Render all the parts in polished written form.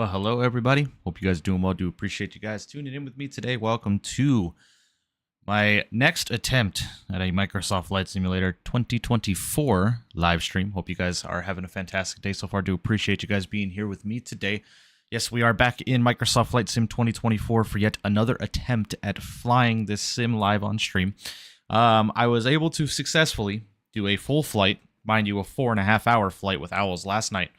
Well, hello everybody. Hope you guys are doing well. Do appreciate you guys tuning in with me today. Welcome to my next attempt at a Microsoft Flight Simulator 2024 live stream. Hope you guys are having a fantastic day so far. Do appreciate you guys being here with me today. Yes, we are back in Microsoft Flight Sim 2024 for yet another attempt at flying this sim live on stream. I was able to successfully do a full flight, mind you, a 4.5-hour flight with Owls last night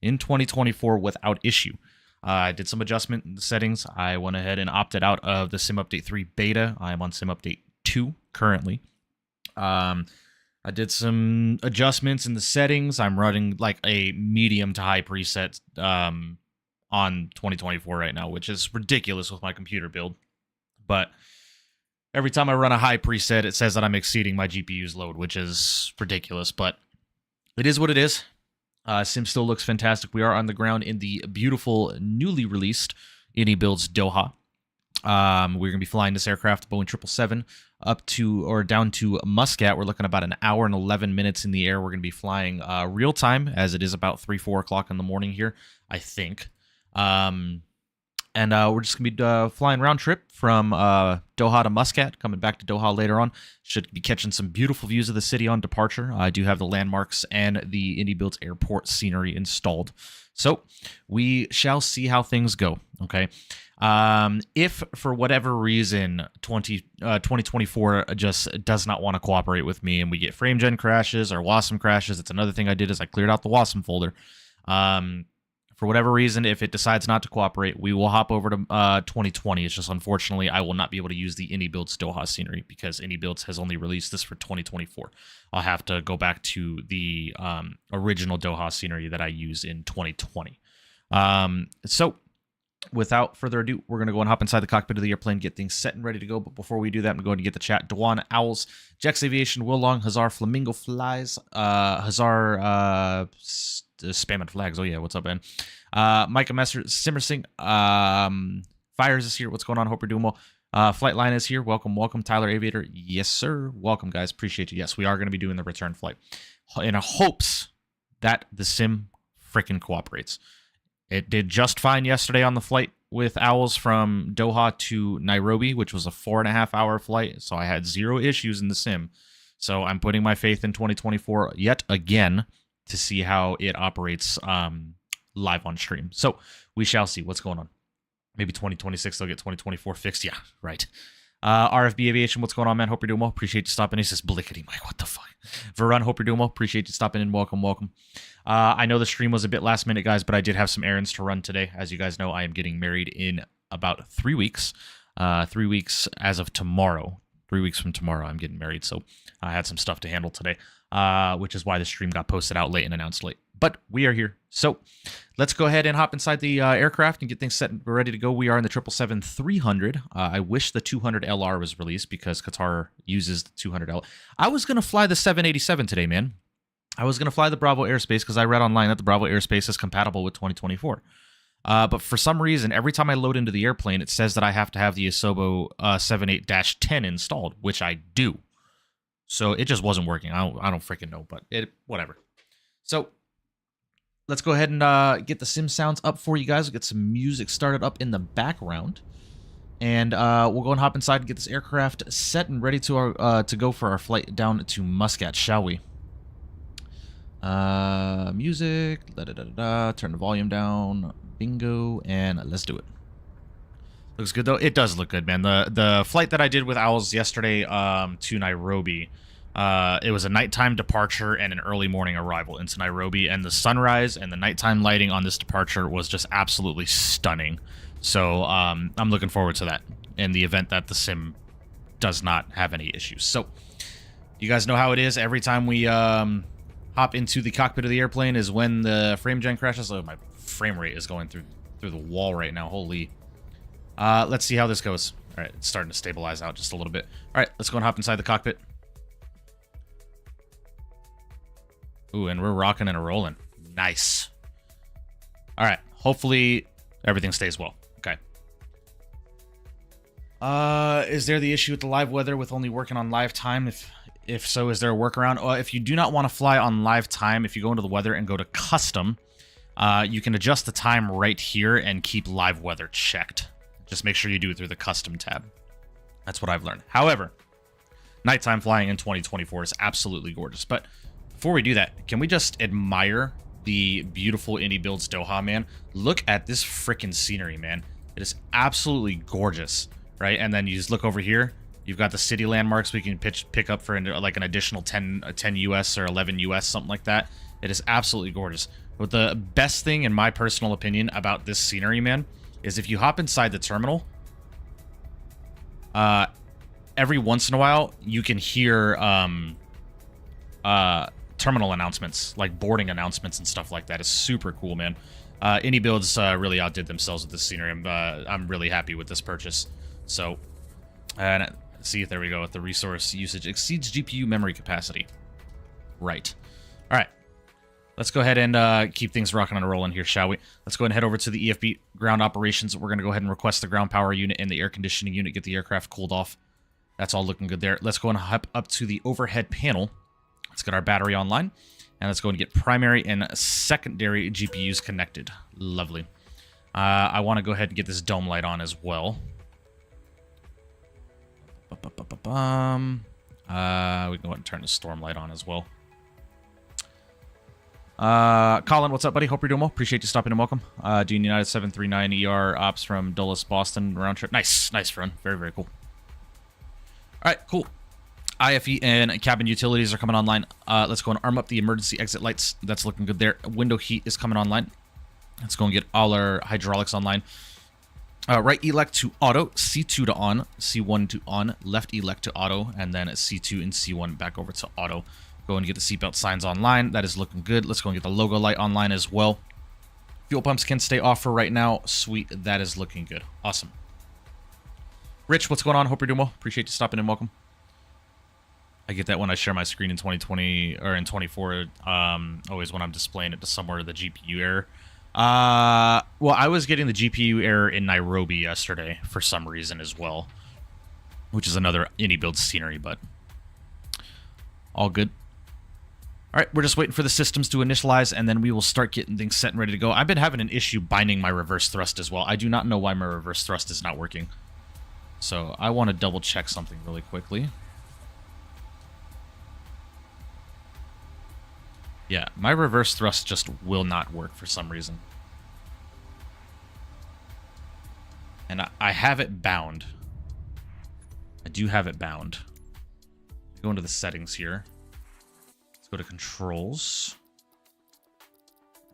in 2024 without issue. I did some adjustment in the settings. I went ahead and opted out of the Sim Update 3 beta. I am on Sim Update 2 currently. I did some adjustments in the settings. I'm running like a medium to high preset on 2024 right now, which is ridiculous with my computer build. But every time I run a high preset, it says that I'm exceeding my GPU's load, which is ridiculous, but it is what it is. Sim still looks fantastic. We are on the ground in the beautiful, newly released iniBuilds Doha. We're going to be flying this aircraft, Boeing 777, up to or down to Muscat. We're looking about an hour and 11 minutes in the air. We're going to be flying real time, as it is about 3-4 o'clock in the morning here, I think. And we're just going to be flying round trip from Doha to Muscat, coming back to Doha later on. Should be catching some beautiful views of the city on departure. I do have the landmarks and the iniBuilds airport scenery installed. So we shall see how things go, okay? If for whatever reason 2024 just does not want to cooperate with me and we get frame gen crashes or WASM crashes, it's another thing I did is I cleared out the WASM folder. For whatever reason, if it decides not to cooperate, we will hop over to 2020. It's just unfortunately I will not be able to use the iniBuilds Doha scenery because iniBuilds has only released this for 2024. I'll have to go back to the original Doha scenery that I use in 2020. So without further ado, we're going to go and hop inside the cockpit of the airplane, get things set and ready to go. But before we do that, I'm going to get the chat. Dewan, Owls, Jex Aviation, Will Long, Hazar, Flamingo Flies, Hazar, spamming flags. Oh yeah, what's up, man? Micah Messer, Simmersing, Fires is here. What's going on? Hope you're doing well. Flightline is here. Welcome, welcome. Tyler Aviator, yes sir. Welcome, guys. Appreciate you. Yes, we are going to be doing the return flight in hopes that the sim freaking cooperates. It did just fine yesterday on the flight with Owls from Doha to Nairobi, which was a 4.5-hour flight. So I had zero issues in the sim. So I'm putting my faith in 2024 yet again to see how it operates live on stream. So we shall see what's going on. Maybe 2026 they'll get 2024 fixed. Yeah, right. RFB Aviation, what's going on, man? Hope you're doing well. Appreciate you stopping in. He says, Blickety Mike, what the fuck? Varun, hope you're doing well. Appreciate you stopping in. Welcome, welcome. I know the stream was a bit last minute, guys, but I did have some errands to run today. As you guys know, I am getting married in about 3 weeks. 3 weeks as of tomorrow. 3 weeks from tomorrow, I'm getting married. So I had some stuff to handle today, which is why the stream got posted out late and announced late. But we are here. So let's go ahead and hop inside the aircraft and get things set and ready to go. We are in the 777-300. I wish the 200LR was released because Qatar uses the 200L. I was going to fly the 787 today, man. I was going to fly the Bravo Airspace because I read online that the Bravo Airspace is compatible with 2024. But for some reason, every time I load into the airplane, it says that I have to have the Asobo 78-10 installed, which I do. So it just wasn't working. I don't freaking know, but whatever. So let's go ahead and get the sim sounds up for you guys. We'll get some music started up in the background. And we'll go and hop inside and get this aircraft set and ready to go for our flight down to Muscat, shall we? Music, turn the volume down, bingo, and let's do it. Looks good though. It does look good, man. The flight that I did with Owls yesterday to Nairobi, it was a nighttime departure and an early morning arrival into Nairobi, and the sunrise and the nighttime lighting on this departure was just absolutely stunning. So I'm looking forward to that in the event that the sim does not have any issues. So you guys know how it is. Every time we hop into the cockpit of the airplane is when the frame gen crashes. Oh, my frame rate is going through the wall right now. Holy. Let's see how this goes. All right, it's starting to stabilize out just a little bit. All right, let's go and hop inside the cockpit. Ooh, and we're rocking and rolling. Nice. All right, hopefully everything stays well. Okay. Is there the issue with the live weather with only working on live time? If so, is there a workaround? If you do not want to fly on live time, if you go into the weather and go to custom, you can adjust the time right here and keep live weather checked. Just make sure you do it through the custom tab. That's what I've learned. However, nighttime flying in 2024 is absolutely gorgeous. But before we do that, can we just admire the beautiful iniBuilds Doha, man? Look at this freaking scenery, man. It is absolutely gorgeous, right? And then you just look over here. You've got the city landmarks we can pick up for like an additional 10 US or 11 US, something like that. It is absolutely gorgeous. But the best thing, in my personal opinion, about this scenery, man, is if you hop inside the terminal, every once in a while, you can hear terminal announcements, like boarding announcements and stuff like that. It's super cool, man. iniBuilds really outdid themselves with this scenery. I'm really happy with this purchase. So, and see, there we go. With the resource usage exceeds GPU memory capacity. Right. All right. Let's go ahead and keep things rocking and rolling here, shall we? Let's go ahead and head over to the EFB ground operations. We're going to go ahead and request the ground power unit and the air conditioning unit, get the aircraft cooled off. That's all looking good there. Let's go and hop up to the overhead panel. Let's get our battery online. And let's go and get primary and secondary GPUs connected. Lovely. I want to go ahead and get this dome light on as well. We can go ahead and turn the storm light on as well. Colin, what's up, buddy? Hope you're doing well. Appreciate you stopping and welcome. Doing United 739 ER ops from Dulles, Boston round trip. Nice, nice run. Very, very cool. All right, cool. IFE and cabin utilities are coming online. Let's go and arm up the emergency exit lights. That's looking good there. Window heat is coming online. Let's go and get all our hydraulics online. Right elect to auto, C2 to on, C1 to on, left elect to auto, and then C2 and C1 back over to auto. Go and get the seatbelt signs online. That is looking good. Let's go and get the logo light online as well. Fuel pumps can stay off for right now. Sweet. That is looking good. Awesome. Rich, what's going on? Hope you're doing well. Appreciate you stopping in. Welcome. I get that when I share my screen in 2020 or in 24, always when I'm displaying it to somewhere, the GPU error. Well, I was getting the GPU error in Nairobi yesterday for some reason as well, which is another iniBuilds scenery, but all good. All right, we're just waiting for the systems to initialize, and then we will start getting things set and ready to go. I've been having an issue binding my reverse thrust as well. I do not know why my reverse thrust is not working. So I want to double check something really quickly. Yeah, my reverse thrust just will not work for some reason. And I have it bound. I do have it bound. Go into the settings here. Let's go to controls.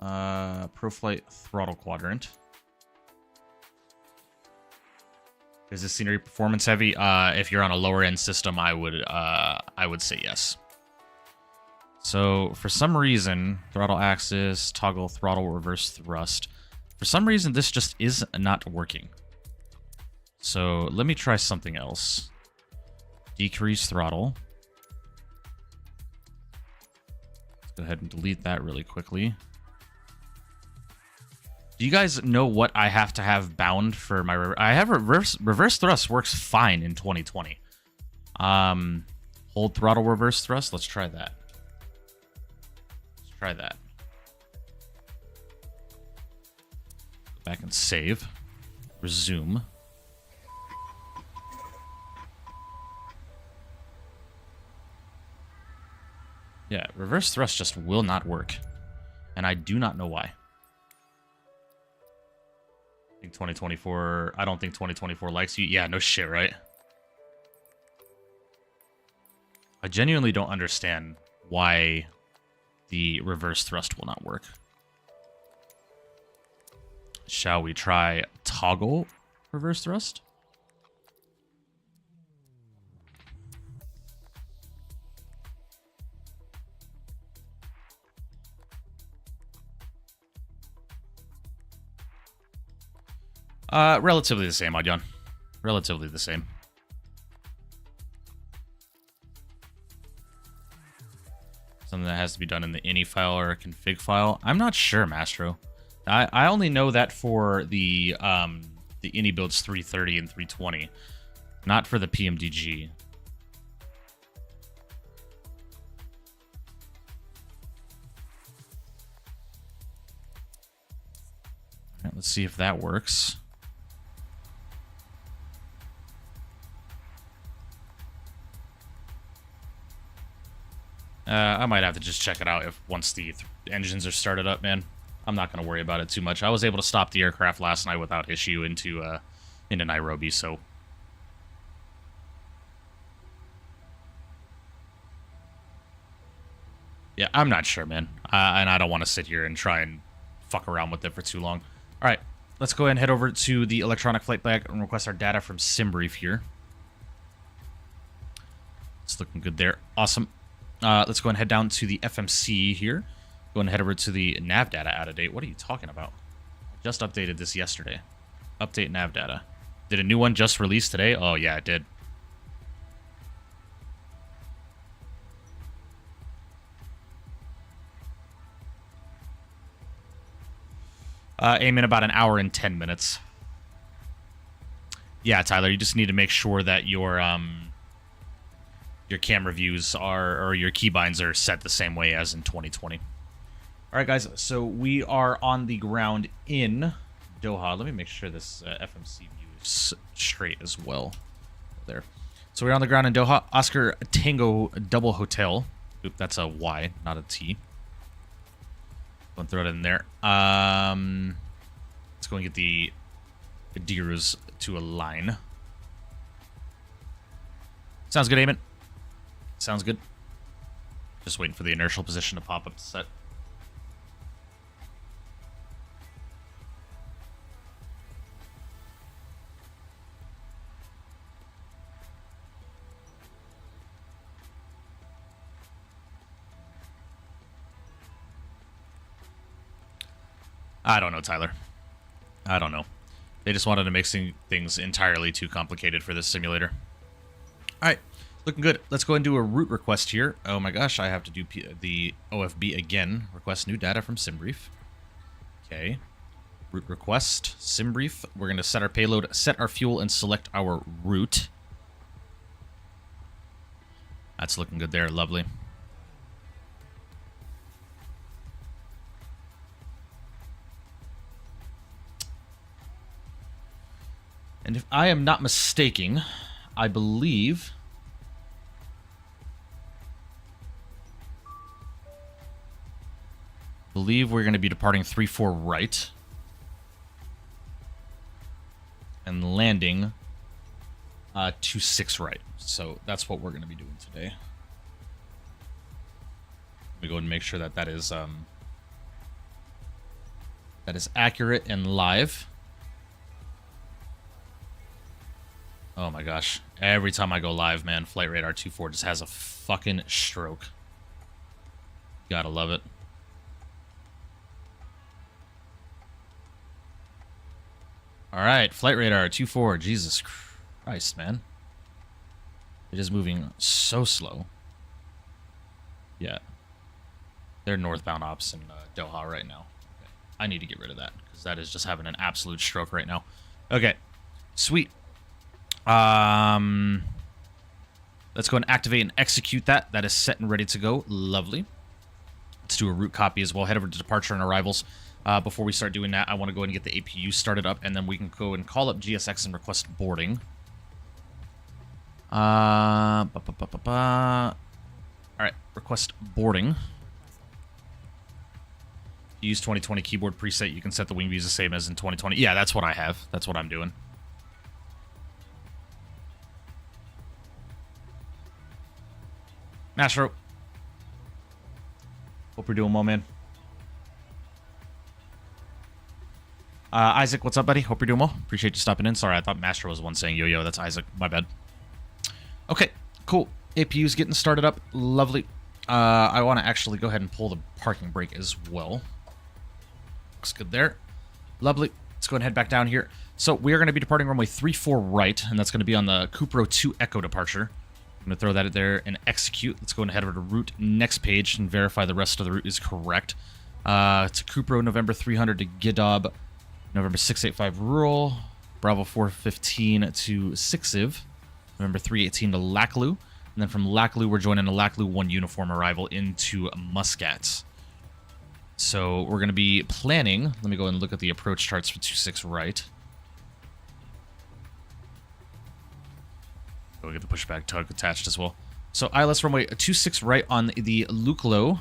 ProFlight throttle quadrant. Is this scenery performance heavy? If you're on a lower end system, I would say yes. So for some reason, throttle axis, toggle throttle reverse thrust. For some reason, this just is not working. So let me try something else. Decrease throttle. Let's go ahead and delete that really quickly. Do you guys know what I have to have bound for my... I have reverse thrust works fine in 2020. Hold throttle reverse thrust. Let's try that. Try that. Go back and save. Resume. Yeah, reverse thrust just will not work. And I do not know why. I think 2024... I don't think 2024 likes you. Yeah, no shit, right? I genuinely don't understand why the reverse thrust will not work. Shall we try toggle reverse thrust? Relatively the same, Adyan. Relatively the same. Something that has to be done in the ini file or a config file. I'm not sure, Mastro. I only know that for the iniBuilds 330 and 320, not for the PMDG. let's see if that works. I might have to just check it out if once the engines are started up, man. I'm not going to worry about it too much. I was able to stop the aircraft last night without issue into Nairobi, so... Yeah, I'm not sure, man. And I don't want to sit here and try and fuck around with it for too long. All right, let's go ahead and head over to the electronic flight bag and request our data from SimBrief here. It's looking good there. Awesome. Let's go and head down to the FMC here. Go and head over to the nav data out of date. What are you talking about? I just updated this yesterday. Update nav data. Did a new one just release today? Oh, yeah, it did. Aim in about an hour and 10 minutes. Yeah, Tyler, you just need to make sure that your camera views are, or your keybinds are set the same way as in 2020. All right, guys, so we are on the ground in Doha. Let me make sure this FMC view is straight as well. There. So we're on the ground in Doha. Oscar Tango Double Hotel. Oop, that's a Y, not a T. Go and throw it in there. Let's go and get the gears to align. Sounds good, Eamon. Sounds good. Just waiting for the inertial position to pop up to set. I don't know, Tyler. I don't know. They just wanted to make things entirely too complicated for this simulator. All right, looking good. Let's go and do a route request here. Oh my gosh, I have to do the OFB again. Request new data from SimBrief. Okay. Route request, SimBrief. We're going to set our payload, set our fuel, and select our route. That's looking good there. Lovely. And if I am not mistaken, I believe we're going to be departing 3-4 right and landing 2-6 right. So that's what we're going to be doing today. Let me go and make sure that that is accurate and live. Oh my gosh. Every time I go live, man, Flight Radar 24 just has a fucking stroke. Gotta love it. Alright, Flight Radar 24. Jesus Christ, man. It is moving so slow. Yeah. They're northbound ops in Doha right now. Okay. I need to get rid of that, because that is just having an absolute stroke right now. Okay. Sweet. Let's go and activate and execute that. That is set and ready to go. Lovely. Let's do a route copy as well. Head over to departure and arrivals. Before we start doing that, I want to go and get the APU started up, and then we can go and call up GSX and request boarding. All right, request boarding. Use 2020 keyboard preset. You can set the wing views the same as in 2020. Yeah, that's what I have. That's what I'm doing. Mastro. Hope you're doing well, man. Isaac, what's up, buddy? Hope you're doing well. Appreciate you stopping in. Sorry, I thought Mastro was the one saying yo-yo. That's Isaac. My bad. Okay, cool. APU's getting started up. Lovely. I want to actually go ahead and pull the parking brake as well. Looks good there. Lovely. Let's go ahead and head back down here. So we are going to be departing runway 34 right, and that's going to be on the Cupro 2 Echo departure. I'm going to throw that there and execute. Let's go and head over to route next page and verify the rest of the route is correct. It's a Cupro November 300 to Gidob, November 685 rural, Bravo 415 to Sixiv, November 318 to Laklu, and then from Laklu we're joining a Laklu 1 uniform arrival into Muscat. So we're going to be planning. Let me go and look at the approach charts for 26 right. Go get the pushback tug attached as well. So ILS runway 26 right on the Luklo.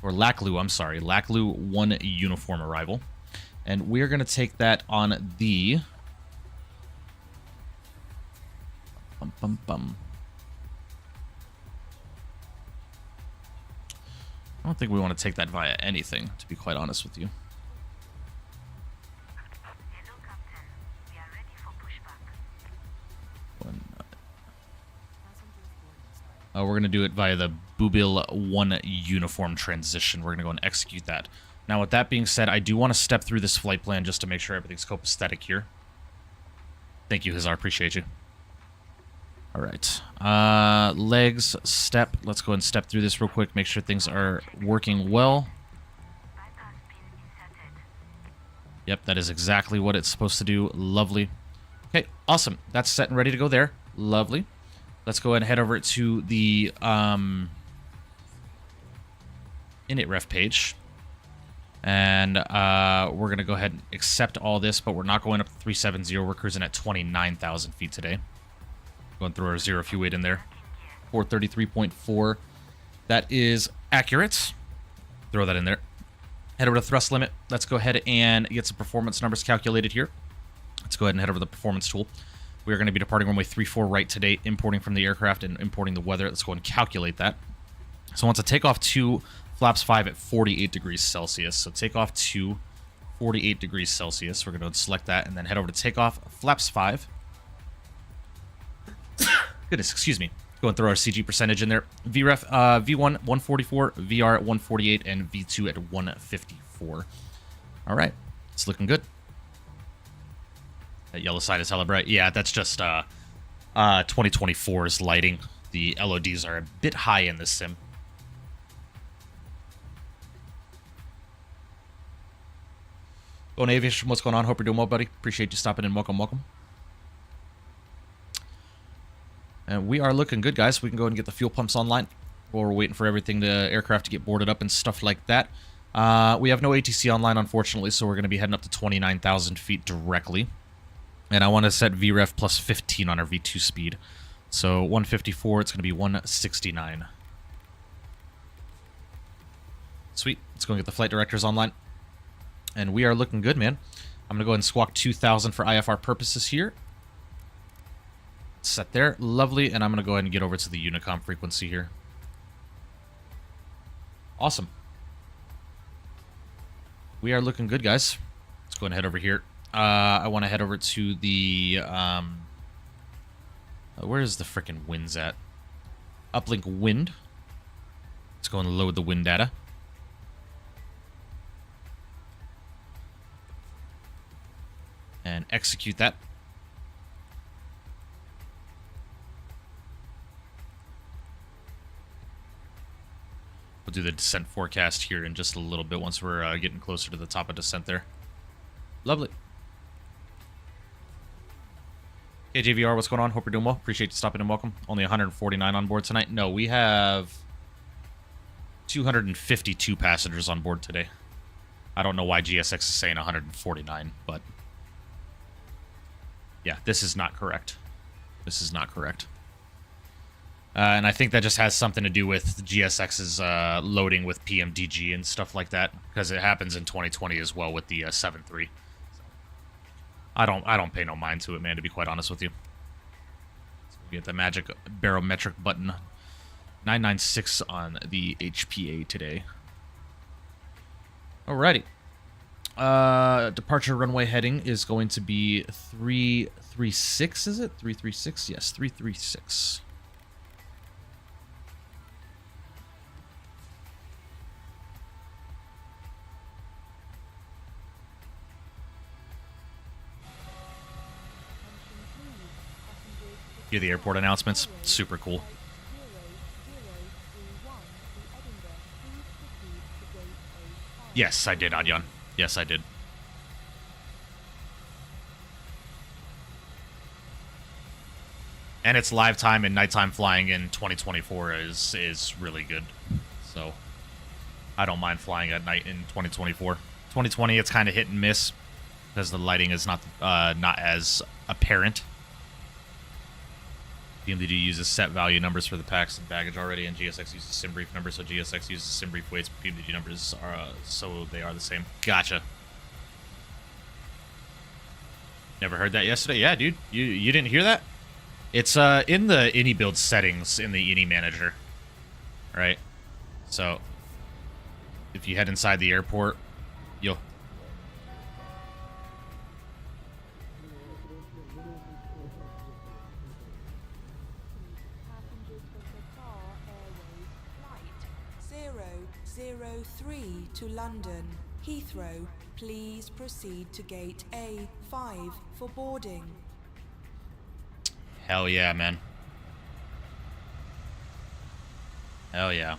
Or Laklu, I'm sorry. Laklu 1 uniform arrival. And we're going to take that on the... I don't think we want to take that via anything, to be quite honest with you. Hello, Captain. We are ready for pushback. We're going to do it via the Bubil 1 uniform transition. We're going to go and execute that. Now, with that being said, I do want to step through this flight plan just to make sure everything's copacetic here. Thank you, Hazar. Appreciate you. All right. Legs, step. Let's go and step through this real quick. Make sure things are working well. Bypass pin inserted. Yep, that is exactly what it's supposed to do. Lovely. Okay, awesome. That's set and ready to go there. Lovely. Let's go ahead and head over to the init ref page. And we're going to go ahead and accept all this, but we're not going up to 370. We're cruising at 29,000 feet today. Going through our zero fuel weight in there. 433.4. That is accurate. Throw that in there. Head over to thrust limit. Let's go ahead and get some performance numbers calculated here. Let's go ahead and head over to the performance tool. We are going to be departing runway 34 right today, importing from the aircraft and importing the weather. Let's go and calculate that. So once a takeoff 2, flaps 5 at 48 degrees Celsius. So takeoff 2, 48 degrees Celsius. We're going to select that and then head over to takeoff, flaps 5. Goodness, excuse me. Go and throw our CG percentage in there. VREF, V1 144, VR at 148, and V2 at 154. All right, it's looking good. That yellow side is hella bright. Yeah, that's just 2024's lighting. The LODs are a bit high in this sim. Going Aviation, what's going on? Hope you're doing well, buddy. Appreciate you stopping in. Welcome, welcome. And we are looking good, guys. We can go ahead and get the fuel pumps online while we're waiting for everything, the aircraft to get boarded up and stuff like that. We have no ATC online, unfortunately, so we're going to be heading up to 29,000 feet directly. And I want to set VREF plus 15 on our V2 speed. So 154, it's going to be 169. Sweet. Let's go and get the flight directors online. And we are looking good, man. I'm going to go ahead and squawk 2,000 for IFR purposes here. Set there. Lovely. And I'm going to go ahead and get over to the Unicom frequency here. Awesome. We are looking good, guys. Let's go ahead and head over here. I want to head over to the... where is the frickin' winds at? Uplink wind. Let's go and load the wind data. And execute that. We'll do the descent forecast here in just a little bit once we're getting closer to the top of descent there. Lovely. Hey, JVR, what's going on? Hope you're doing well. Appreciate you stopping in. Welcome. Only 149 on board tonight. No, we have 252 passengers on board today. I don't know why GSX is saying 149, but yeah, this is not correct. This is not correct. And I think that just has something to do with GSX's loading with PMDG and stuff like that, because it happens in 2020 as well with the 7.3. I don't pay no mind to it, man, to be quite honest with you. So we get the magic barometric button. 996 on the HPA today. Alrighty. Departure runway heading is going to be 336, is it? 336? Yes, 336. Hear the airport announcements. Super cool. Yes, I did, Adyan. Yes, I did. And it's live time and nighttime flying in 2024 is really good. So I don't mind flying at night in 2024. 2020, it's kind of hit and miss because the lighting is not as apparent. PMDG uses set value numbers for the packs and baggage already, and GSX uses sim brief numbers, so GSX uses sim brief weights, but PMDG numbers are so they are the same. Gotcha. Never heard that yesterday? Yeah, dude. You didn't hear that? It's in the iniBuilds settings in the ini manager. Right? So if you head inside the airport, you'll Passengers for Qatar Airways flight 003 to London, Heathrow, please proceed to gate A5 for boarding. Hell yeah, man. Hell yeah.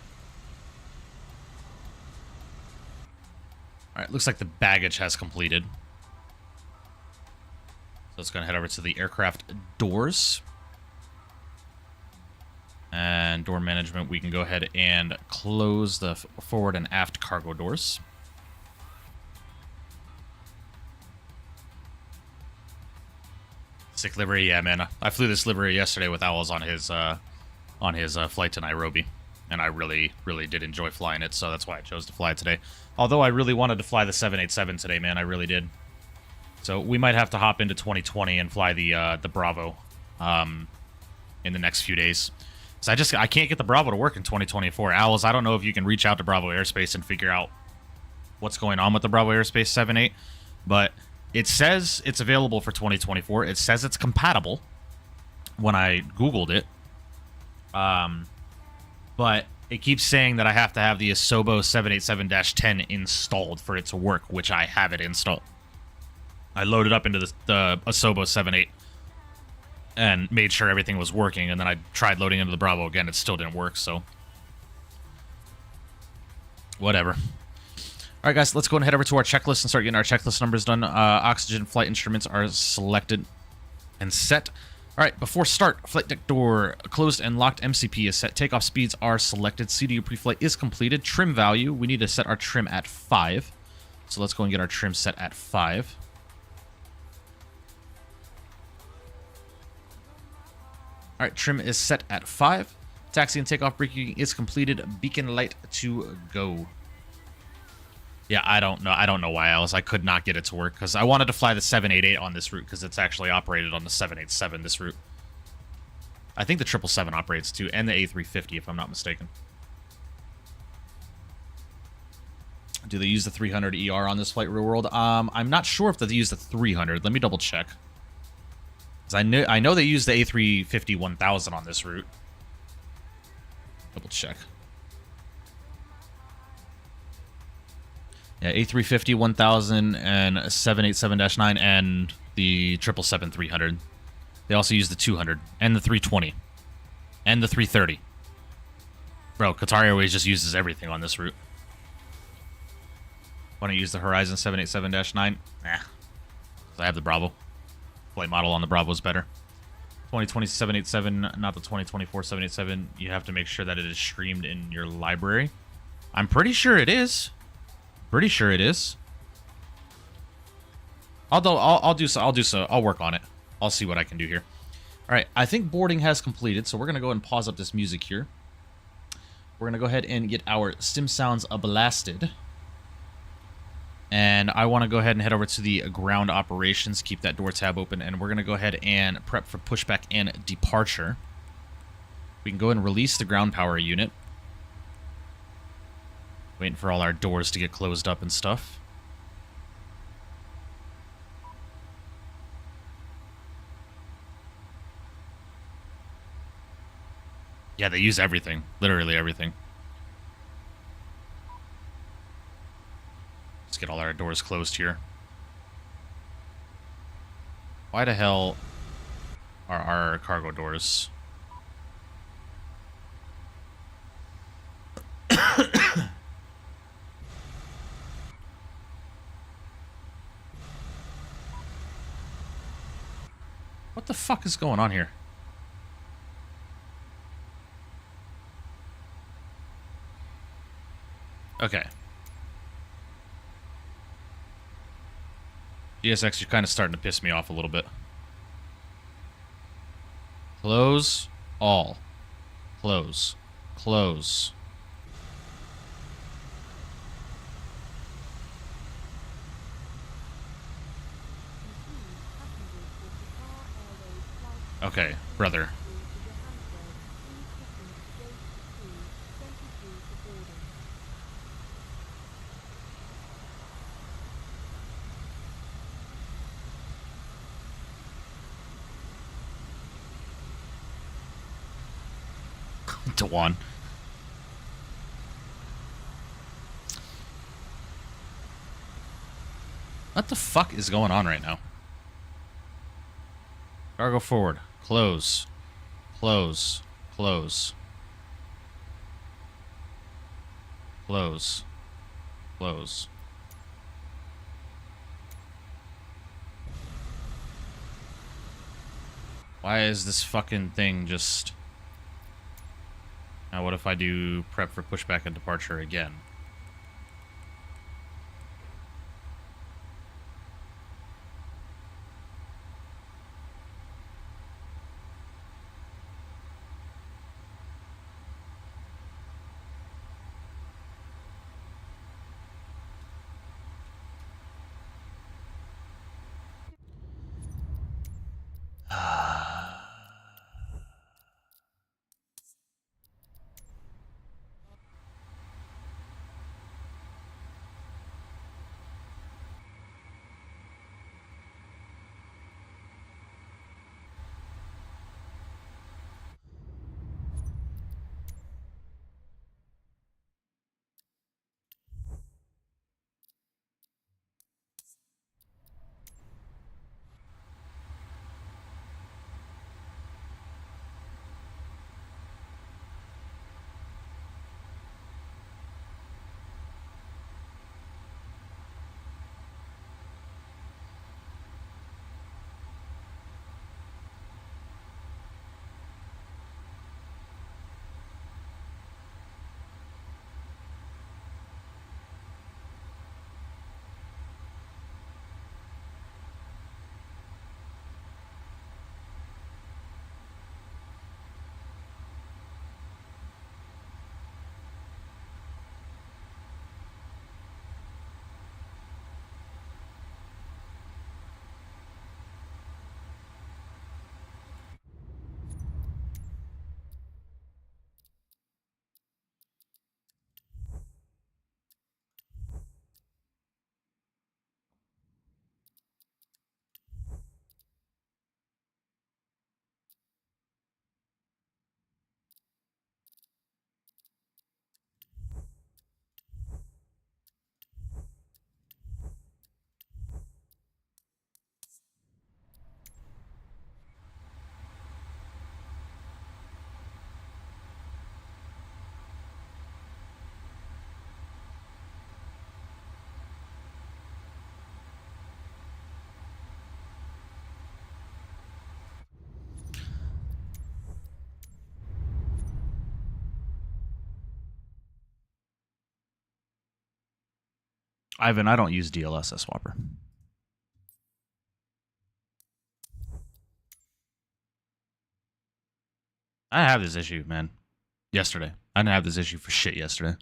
Alright, looks like the baggage has completed. So let's go and head over to the aircraft doors. And door management, we can go ahead and close the forward and aft cargo doors. Sick livery, yeah, man. I flew this livery yesterday with Owls on his flight to Nairobi, and I really, really did enjoy flying it. So that's why I chose to fly it today. Although I really wanted to fly the 787 today, man, I really did. So we might have to hop into 2020 and fly the Bravo in the next few days. So I can't get the Bravo to work in 2024. Owls, I don't know if you can reach out to Bravo Airspace and figure out what's going on with the Bravo Airspace 78, but it says it's available for 2024. It says it's compatible when I Googled it. But it keeps saying that I have to have the Asobo 787-10 installed for it to work, which I have it installed. I loaded up into the Asobo 78 and made sure everything was working, and then I tried loading into the Bravo again. It still didn't work, so whatever. All right, guys, let's go and head over to our checklist and start getting our checklist numbers done. Oxygen flight instruments are selected and set. All right, before start, flight deck door closed and locked. MCP is set. Takeoff speeds are selected. CDU pre-flight is completed. Trim value, we need to set our trim at 5. So let's go and get our trim set at 5. All right, trim is set at 5. Taxi and takeoff braking is completed. Beacon light to go. Yeah, I don't know why else I could not get it to work, because I wanted to fly the 788 on this route because it's actually operated on the 787 this route. I think the 777 operates too, and the A350 if I'm not mistaken. Do they use the 300 ER on this flight, real world? I'm not sure if they use the 300. Let me double check. 'Cause I know they use the A350 1000 on this route. Double check. Yeah, A350 1000 and 787-9 and the 777-300. They also use the 200 and the 320 and the 330. Bro, Qatar Airways just uses everything on this route. Want to use the Horizon 787-9? Nah. I have the Bravo. Flight model on the Bravo is better. 2020 787, not the 2024 787. You have to make sure that it is streamed in your library. I'm pretty sure it is. Pretty sure it is. Although I'll do so. I'll work on it. I'll see what I can do here. All right, I think boarding has completed, so we're gonna go and pause up this music here. We're gonna go ahead and get our sim sounds blasted, and I want to go ahead and head over to the ground operations. Keep that door tab open, and we're gonna go ahead and prep for pushback and departure. We can go and release the ground power unit. Waiting for all our doors to get closed up and stuff. Yeah, they use everything. Literally everything. Let's get all our doors closed here. Why the hell are our cargo doors? What the fuck is going on here? Okay. GSX, you're kind of starting to piss me off a little bit. Close all. Close. Close. Okay, brother. Dewan. What the fuck is going on right now? Cargo forward. Close. Close. Close. Close. Close. Why is this fucking thing just... Now what if I do prep for pushback and departure again? Ivan, I don't use DLS as swapper. I have this issue, man. Yesterday. I didn't have this issue for shit yesterday.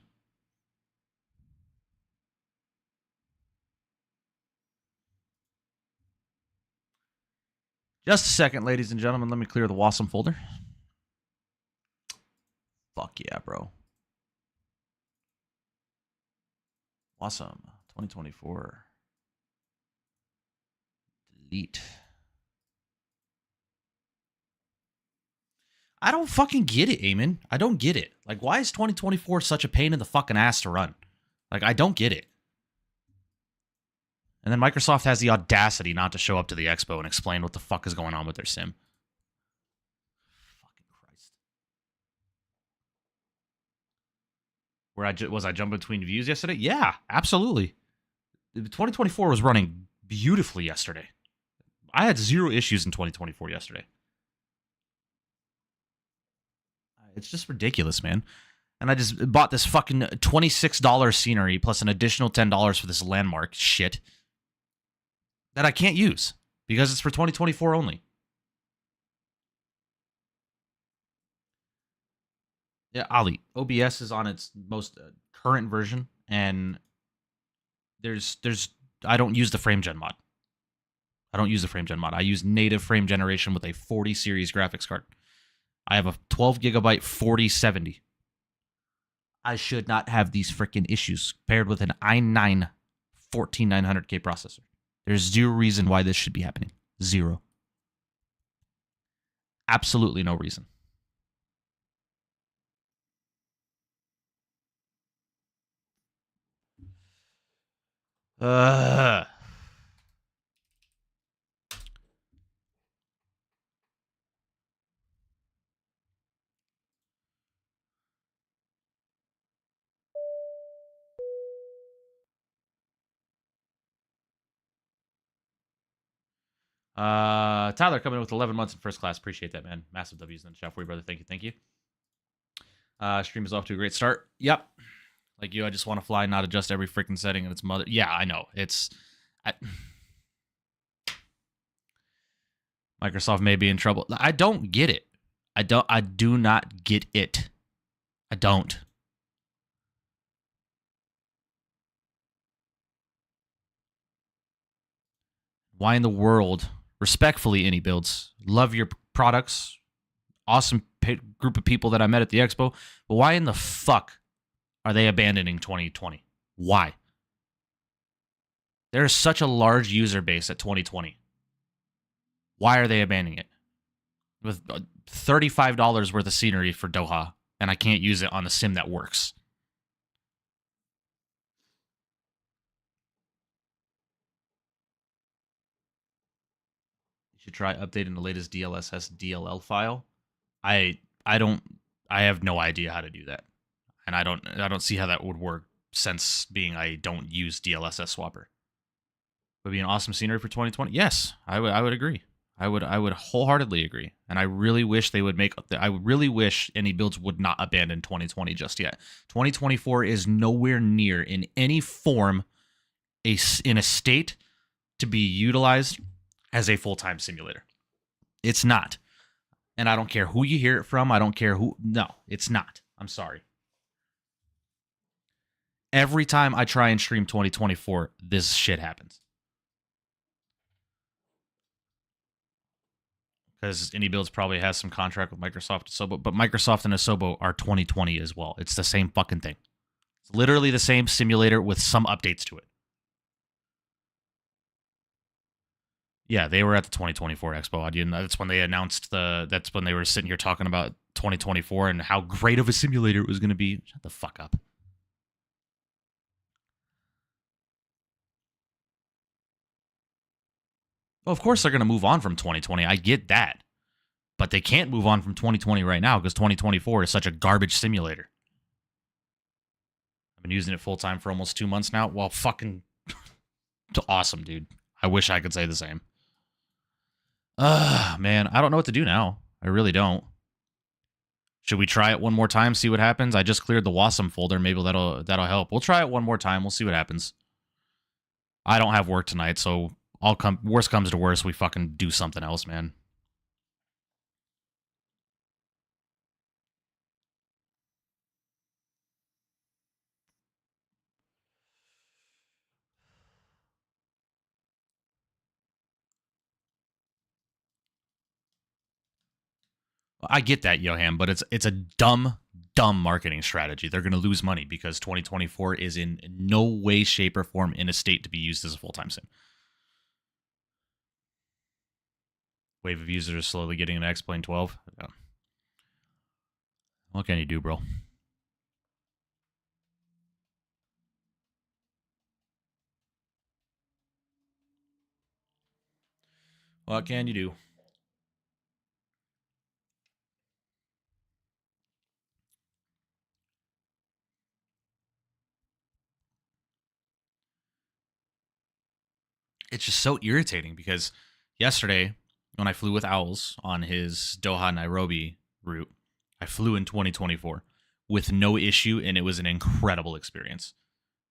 Just a second, ladies and gentlemen. Let me clear the Wasm folder. Fuck yeah, bro. Wasm 2024. Delete. I don't fucking get it, Eamon. I don't get it. Like, why is 2024 such a pain in the fucking ass to run? Like, I don't get it. And then Microsoft has the audacity not to show up to the expo and explain what the fuck is going on with their sim. Fucking Christ. Was I jumping between views yesterday? Yeah, absolutely. 2024 was running beautifully yesterday. I had 0 issues in 2024 yesterday. It's just ridiculous, man. And I just bought this fucking $26 scenery plus an additional $10 for this landmark shit that I can't use because it's for 2024 only. Yeah, Ali, OBS is on its most current version, and there's I don't use the frame gen mod. I use native frame generation with a 40 series graphics card. I have a 12 gigabyte 4070. I should not have these freaking issues paired with an i9 14900K processor. There's zero reason why this should be happening. Zero. Absolutely no reason. Tyler coming in with 11 months in first class. Appreciate that, man. Massive W's in the chat for you, brother. Thank you. Stream is off to a great start. Yep. Like you, I just want to fly, not adjust every freaking setting in its mother. Yeah, I know. Microsoft may be in trouble. I don't get it. I do not get it. I don't. Why in the world, respectfully, iniBuilds, love your products, awesome group of people that I met at the expo, but why in the fuck are they abandoning 2020? Why? There's such a large user base at 2020. Why are they abandoning it? With $35 worth of scenery for Doha, and I can't use it on the sim that works. You should try updating the latest DLSS DLL file. I have no idea how to do that. And I don't see how that would work since being I don't use DLSS swapper. Would be an awesome scenery for 2020? Yes, I would agree. I would wholeheartedly agree. And I really wish they would I really wish iniBuilds would not abandon 2020 just yet. 2024 is nowhere near in any form in a state to be utilized as a full-time simulator. It's not. And I don't care who you hear it from. I don't care who. No, it's not. I'm sorry. Every time I try and stream 2024, this shit happens. Because iniBuilds probably has some contract with Microsoft and Asobo, but Microsoft and Asobo are 2020 as well. It's the same fucking thing. It's literally the same simulator with some updates to it. Yeah, they were at the 2024 Expo. That's when they announced that's when they were sitting here talking about 2024 and how great of a simulator it was going to be. Shut the fuck up. Well, of course they're going to move on from 2020. I get that. But they can't move on from 2020 right now because 2024 is such a garbage simulator. I've been using it full-time for almost 2 months now. Well, fucking awesome, dude. I wish I could say the same. Man, I don't know what to do now. I really don't. Should we try it one more time, see what happens? I just cleared the Wasm folder. Maybe that'll help. We'll try it one more time. We'll see what happens. I don't have work tonight, so worst comes to worst, we fucking do something else, man. I get that, Johan, but it's a dumb marketing strategy. They're going to lose money because 2024 is in no way, shape, or form in a state to be used as a full-time sim. Wave of users are slowly getting an X-Plane 12. Yeah. What can you do, bro? What can you do? It's just so irritating because yesterday when I flew with Owls on his Doha Nairobi route, I flew in 2024. with no issue, and it was an incredible experience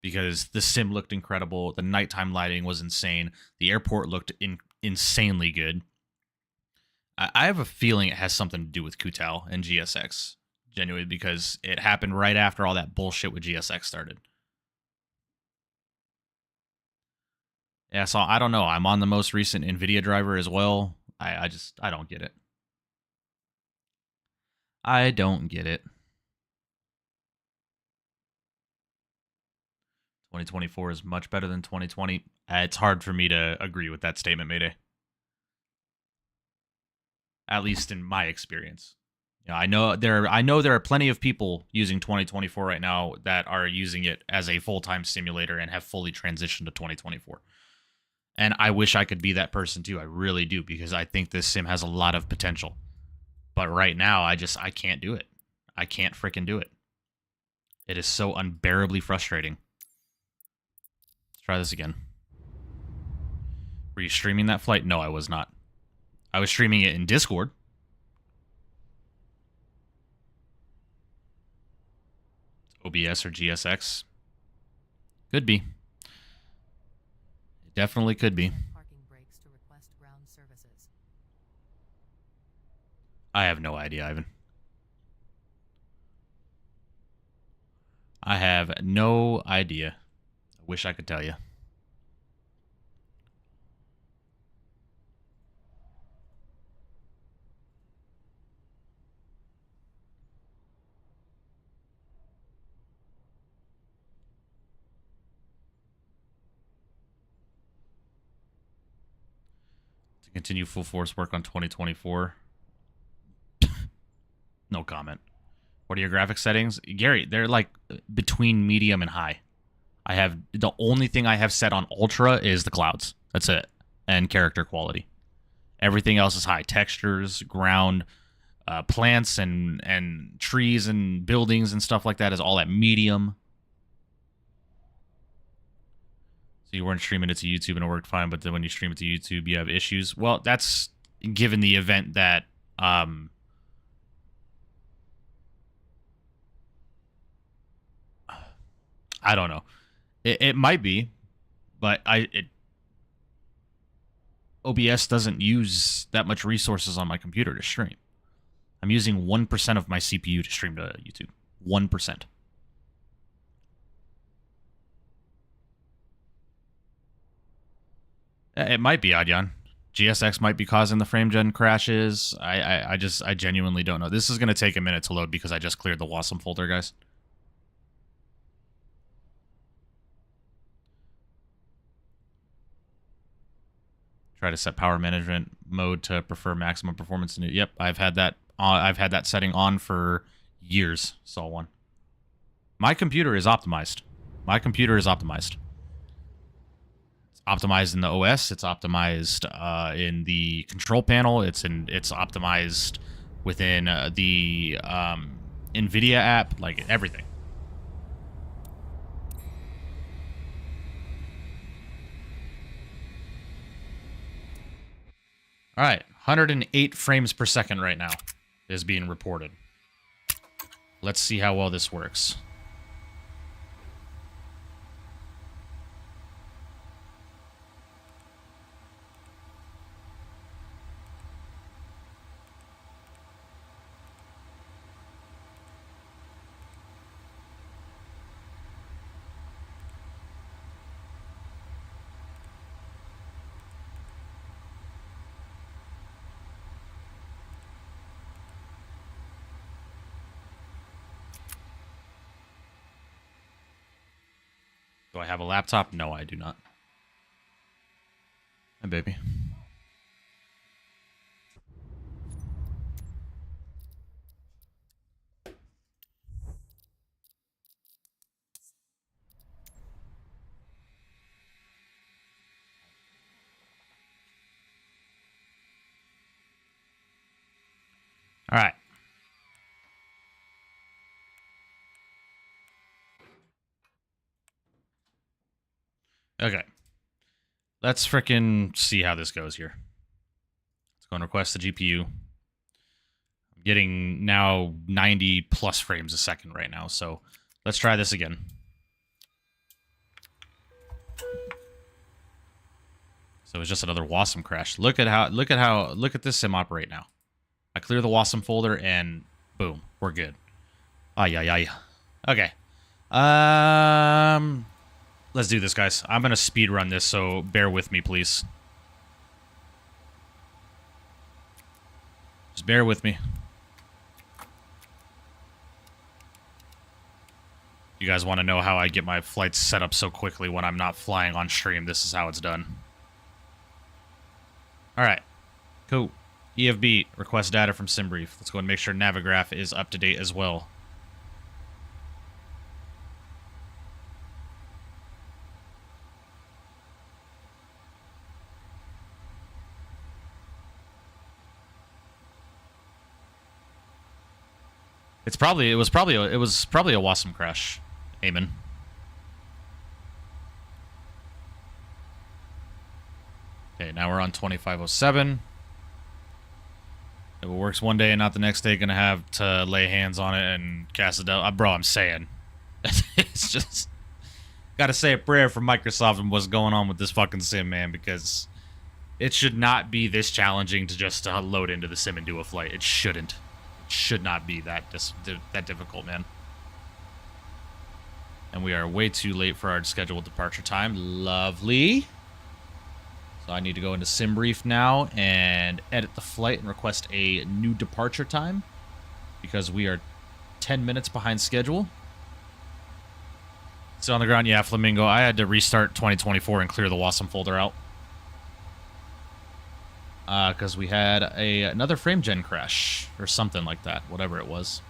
because the sim looked incredible. The nighttime lighting was insane. The airport looked insanely good. I have a feeling it has something to do with Qatar and GSX, genuinely, because it happened right after all that bullshit with GSX started. Yeah, so I don't know. I'm on the most recent NVIDIA driver as well. I don't get it. I don't get it. 2024 is much better than 2020. It's hard for me to agree with that statement, Mayday. At least in my experience. Yeah, I know there are plenty of people using 2024 right now that are using it as a full-time simulator and have fully transitioned to 2024. And I wish I could be that person too. I really do, because I think this sim has a lot of potential. But right now, I can't do it. I can't freaking do it. It is so unbearably frustrating. Let's try this again. Were you streaming that flight? No, I was not. I was streaming it in Discord. OBS or GSX. Could be. It definitely could be. I have no idea, Ivan. I have no idea. I wish I could tell you. To continue full force work on 2024. No comment. What are your graphics settings? Gary, they're like between medium and high. The only thing I have set on ultra is the clouds. That's it. And character quality. Everything else is high. Textures, ground, plants and trees and buildings and stuff like that is all at medium. So you weren't streaming it to YouTube and it worked fine, but then when you stream it to YouTube, you have issues. Well, that's given the event that I don't know. It might be, but OBS doesn't use that much resources on my computer to stream. I'm using 1% of my CPU to stream to YouTube. 1%. It might be, Adyan. GSX might be causing the frame gen crashes. I genuinely don't know. This is going to take a minute to load because I just cleared the Wasm folder, guys. Try to set power management mode to prefer maximum performance. Yep, I've had that setting on for years. Saw one. My computer is optimized. My computer is optimized. It's optimized in the OS. It's optimized in the control panel. It's optimized within the NVIDIA app. Like everything. All right, 108 frames per second right now is being reported. Let's see how well this works. Do I have a laptop? No, I do not. Hi, baby. All right. Okay. Let's frickin' see how this goes here. Let's go and request the GPU. I'm Getting now 90 plus frames a second right now, so let's try this again. So it's just another Wasm crash. Look at this sim operate now. I clear the Wasm folder and boom, we're good. Ay ay ay. Okay. Let's do this, guys. I'm gonna speed run this, so bear with me, please. Just bear with me. You guys want to know how I get my flights set up so quickly when I'm not flying on stream? This is how it's done. Alright. Cool. EFB, request data from SimBrief. Let's go and make sure Navigraph is up to date as well. It was probably a Wasm crash. Amen. Okay, now we're on 2507. If it works one day and not the next day, gonna have to lay hands on it and cast it down. Bro, I'm saying. It's just... Gotta say a prayer for Microsoft and what's going on with this fucking sim, man, because it should not be this challenging to just load into the sim and do a flight. It shouldn't. It should not be that difficult, man. And we are way too late for our scheduled departure time. Lovely. So I need to go into SimBrief now and edit the flight and request a new departure time because we are 10 minutes behind schedule. So on the ground, yeah, Flamingo, I had to restart 2024 and clear the Wasm folder out. Because we had another frame gen crash or something like that, whatever it was.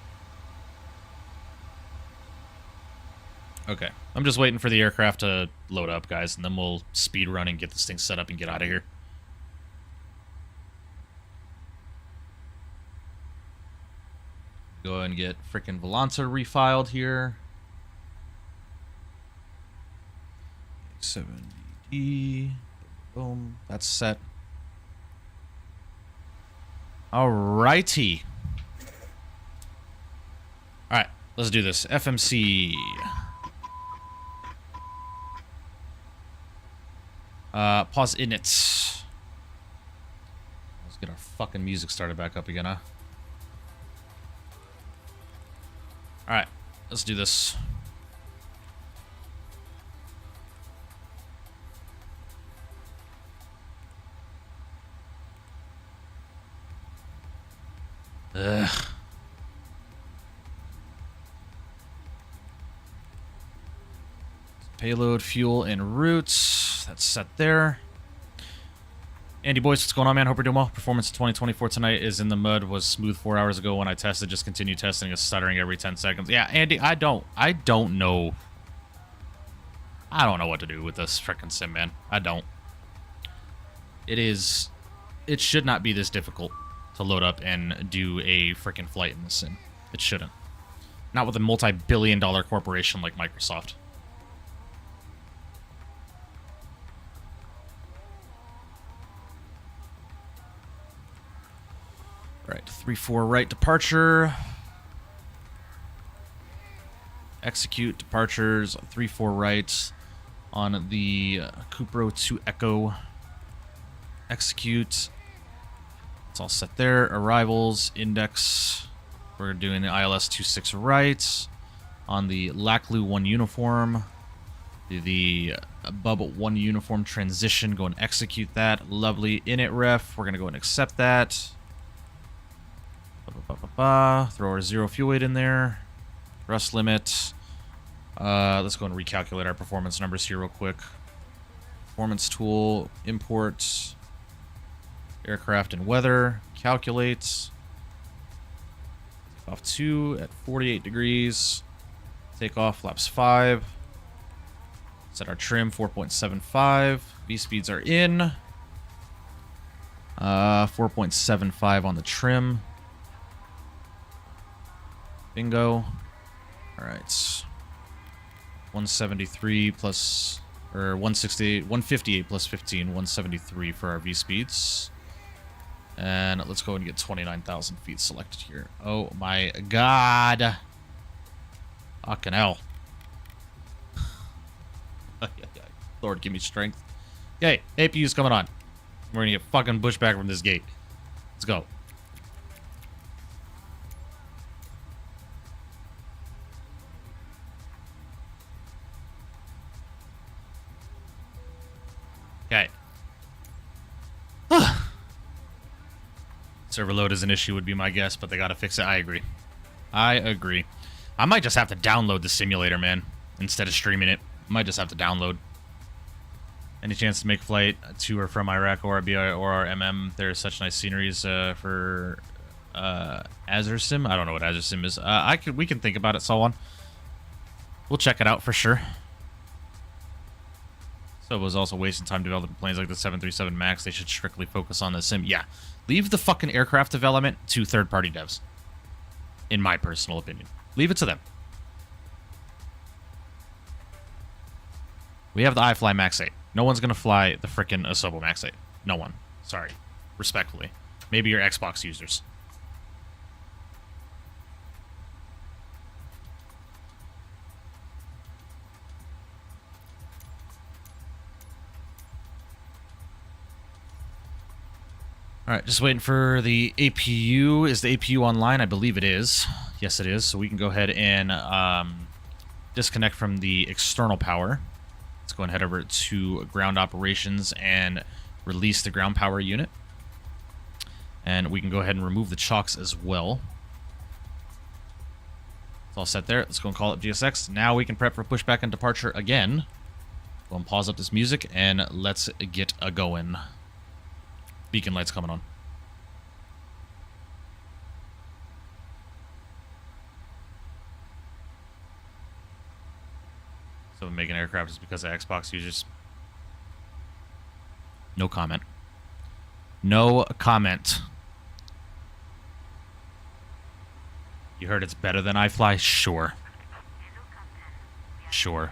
Okay, I'm just waiting for the aircraft to load up, guys, and then we'll speed run and get this thing set up and get out of here. Go ahead and get frickin' Volanta refiled here. 70D. Boom, that's set. Alrighty. Alright, let's do this. FMC. Pause init. Let's get our fucking music started back up again, huh? Alright, let's do this. Ugh. Payload, fuel, and routes. That's set there. Andy boys, what's going on, man? Hope you're doing well. Performance of 2024 tonight is in the mud. Was smooth 4 hours ago when I tested. Just continue testing. Is stuttering every 10 seconds. Yeah, Andy, I don't know. I don't know what to do with this frickin' sim, man. I don't. It should not be this difficult to load up and do a frickin' flight in this sim. It shouldn't. Not with a multi-billion-dollar corporation like Microsoft. Right, 3-4 right departure. Execute departures 3-4 right on the Cupro to Echo. Execute. It's all set there. Arrivals, index. We're doing the ILS 26 right on the Laclu 1 uniform. The Bub 1 uniform transition. Go and execute that. Lovely. Init ref. We're going to go and accept that. Throw our 0 fuel weight in there. Thrust limit. Let's go and recalculate our performance numbers here real quick. Performance tool. Import. Aircraft and weather. Calculate. Off 2 at 48 degrees. Takeoff flaps 5. Set our trim 4.75. V speeds are in. 4.75 on the trim. Bingo. Alright. 173 plus, or 158 plus 15, 173 for our V speeds. And let's go and get 29,000 feet selected here. Oh my god. Fucking hell. Lord, give me strength. Okay, APU's coming on. We're gonna get fucking pushback from this gate. Let's go. Okay. Server load is an issue would be my guess, but they gotta fix it. I agree. I agree. I might just have to download the simulator, man, instead of streaming it. Might just have to download. Any chance to make flight to or from Iraq or RBI or our MM? There's such nice sceneries for Azersim. I don't know what Azersim is. We can think about it, so on. We'll check it out for sure. So it was also wasting time developing planes like the 737 MAX. They should strictly focus on the sim. Yeah, leave the fucking aircraft development to third-party devs. In my personal opinion, leave it to them. We have the iFly Max 8. No one's gonna fly the frickin' Asobo Max 8. No one. Sorry. Respectfully. Maybe your Xbox users. Alright, just waiting for the APU. Is the APU online? I believe it is. Yes, it is. So we can go ahead and disconnect from the external power. Let's go and head over to ground operations and release the ground power unit. And we can go ahead and remove the chocks as well. It's all set there. Let's go and call up GSX. Now we can prep for pushback and departure again. Go and pause up this music and let's get a going. Beacon lights coming on. So making aircraft is because of Xbox users. No comment. No comment. You heard it's better than iFly? Sure. Sure.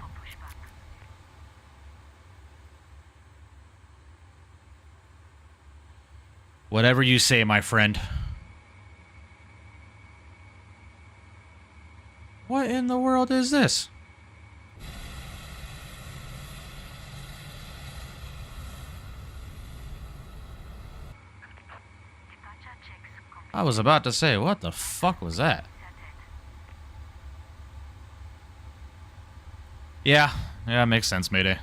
Whatever you say, my friend. What in the world is this? I was about to say, what the fuck was that? Yeah, makes sense, Mayday.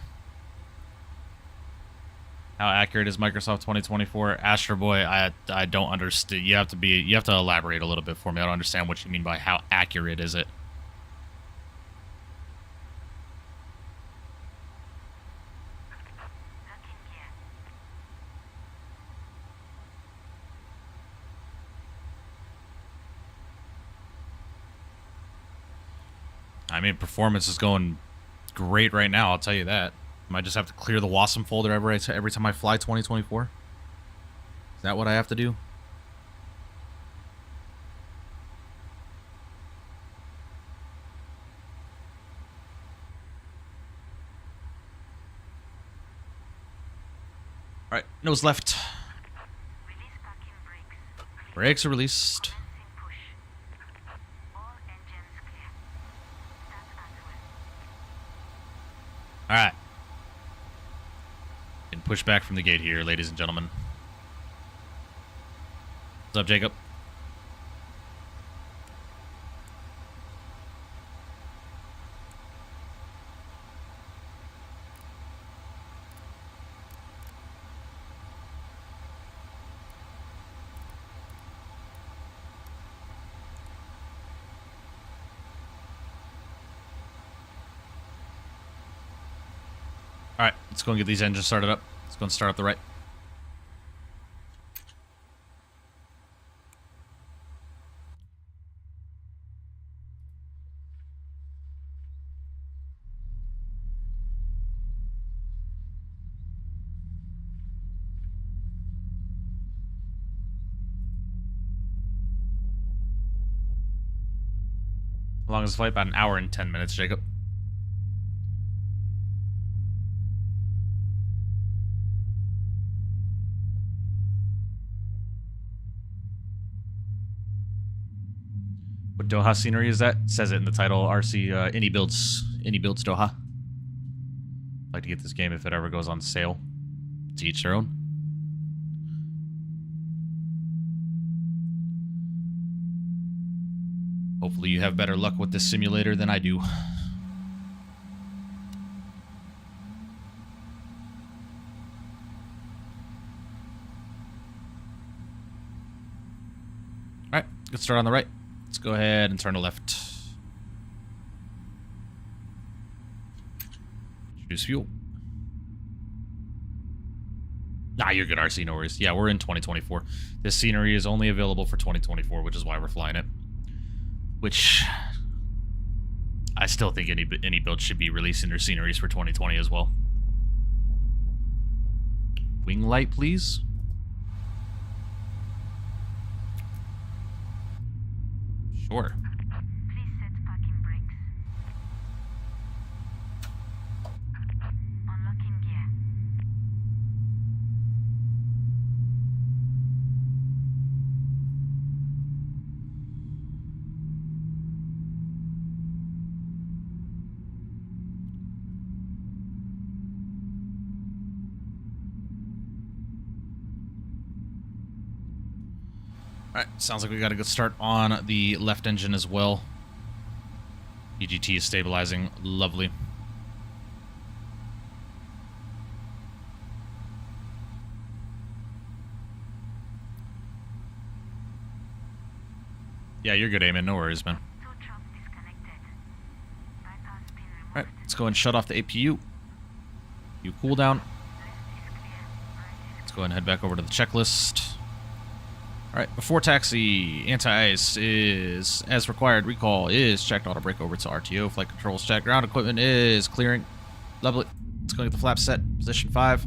How accurate is Microsoft 2024? Astro Boy, I don't understand. You have to elaborate a little bit for me. I don't understand what you mean by how accurate is it. I mean, performance is going great right now, I'll tell you that. Might just have to clear the Wasm folder every time I fly 2024. Is that what I have to do? Alright, nose left. Brakes are released. Alright. Can push back from the gate here, ladies and gentlemen. What's up, Jacob? Alright, let's go and get these engines started up. Let's go and start up the right. How long is the flight? About an hour and 10 minutes, Jacob. What Doha scenery is that? It says it in the title. RC iniBuilds Doha. I'd like to get this game if it ever goes on sale. To each their own. Hopefully you have better luck with this simulator than I do. Alright, let's start on the right. Let's go ahead and turn to left. Introduce fuel. Nah, you're good, RC, no worries. Yeah, we're in 2024. This scenery is only available for 2024, which is why we're flying it. Which, I still think any build should be releasing their sceneries for 2020 as well. Wing light, please. Sure. Please set parking brakes. Unlocking gear. Alright, sounds like we got a good start on the left engine as well. EGT is stabilizing. Lovely. Yeah, you're good, Eamon. No worries, man. Tow truck disconnected. Bypass pin removed. Alright, let's go and shut off the APU. You cooldown. Left is clear. Right is Let's go ahead and head back over to the checklist. Alright, before taxi, anti-ice is, as required, recall is checked, auto brake over to RTO, flight controls checked, ground equipment is clearing. Lovely. Let's go get the flap set, position 5.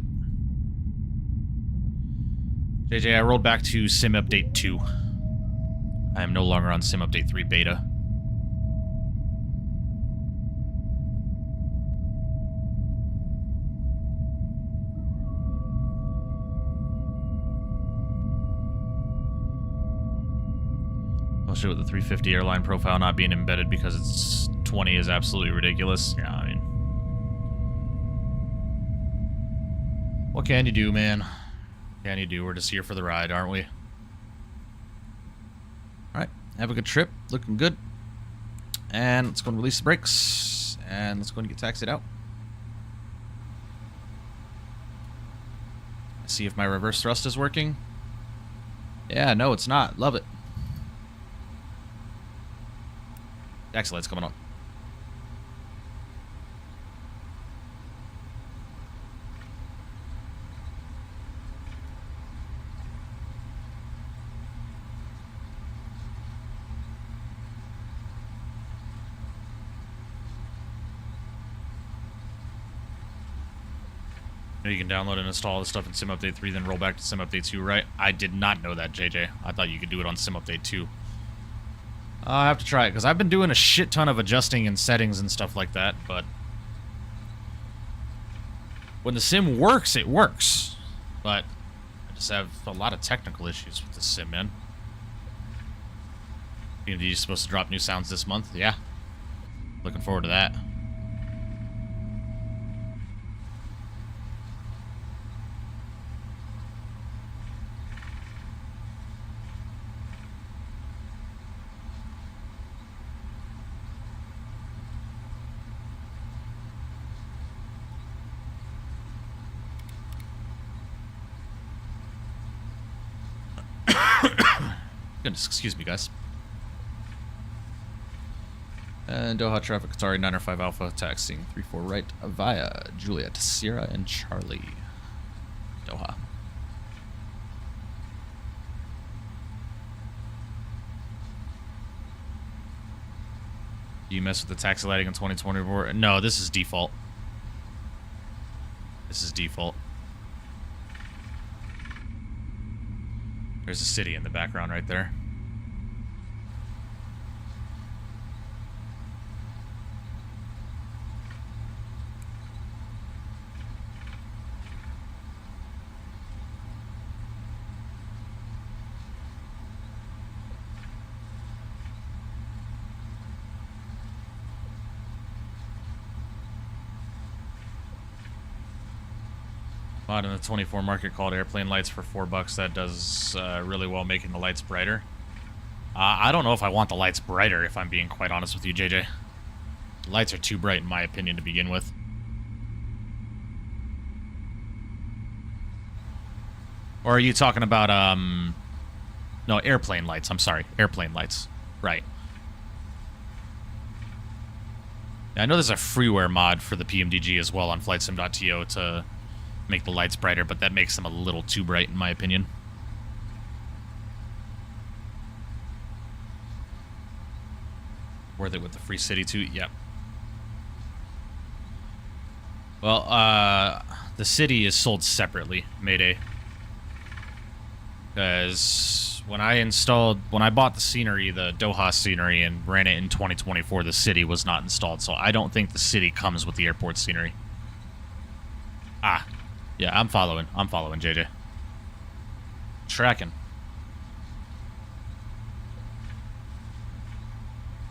JJ, I rolled back to Sim Update 2. I am no longer on Sim Update 3 beta. I'll show the 350 airline profile not being embedded because it's 20 is absolutely ridiculous. Yeah, I mean, what can you do, man? What can you do? We're just here for the ride, aren't we? Alright, have a good trip. Looking good. And let's go and release the brakes. And let's go and get taxied out. See if my reverse thrust is working. Yeah, no, it's not. Love it. Taxi light's coming on. You can download and install the stuff in Sim Update 3, then roll back to Sim Update 2, right? I did not know that, JJ. I thought you could do it on Sim Update 2. I'll have to try it, because I've been doing a shit ton of adjusting and settings and stuff like that, but when the sim works, it works. But I just have a lot of technical issues with the sim, man. PMDG is supposed to drop new sounds this month. Yeah. Looking forward to that. Goodness, excuse me, guys. And Doha traffic, Qatar 905 Alpha, taxiing 34 right via Juliet, Sierra, and Charlie. Doha. Do you mess with the taxi lighting in 2024? No, this is default. This is default. There's a city in the background right there. Bought in the 24 market called airplane lights for $4. That does really well making the lights brighter. I don't know if I want the lights brighter, if I'm being quite honest with you, JJ. The lights are too bright, in my opinion, to begin with. Or are you talking about, no, airplane lights. I'm sorry. Airplane lights. Right. I know there's a freeware mod for the PMDG as well on flightsim.to to make the lights brighter, but that makes them a little too bright, in my opinion. Worth it with the free city too? Yep. Well, the city is sold separately, Mayday. Because when I bought the scenery, the Doha scenery, and ran it in 2024, the city was not installed, so I don't think the city comes with the airport scenery. Ah. Yeah, I'm following, JJ. Tracking.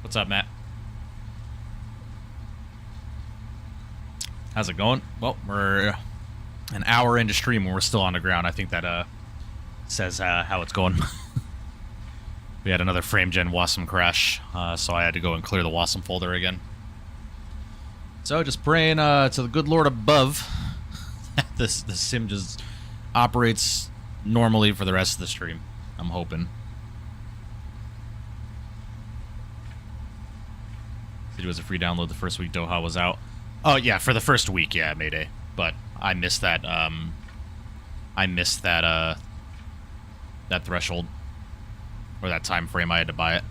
What's up, Matt? How's it going? Well, we're an hour into stream and we're still on the ground. I think that says how it's going. We had another FrameGen Wasm crash, so I had to go and clear the Wasm folder again. So just praying to the good Lord above that the sim just operates normally for the rest of the stream. I'm hoping. It was a free download the first week Doha was out. Oh yeah, for the first week, yeah, Mayday. But I missed that. That threshold or that time frame. I had to buy it.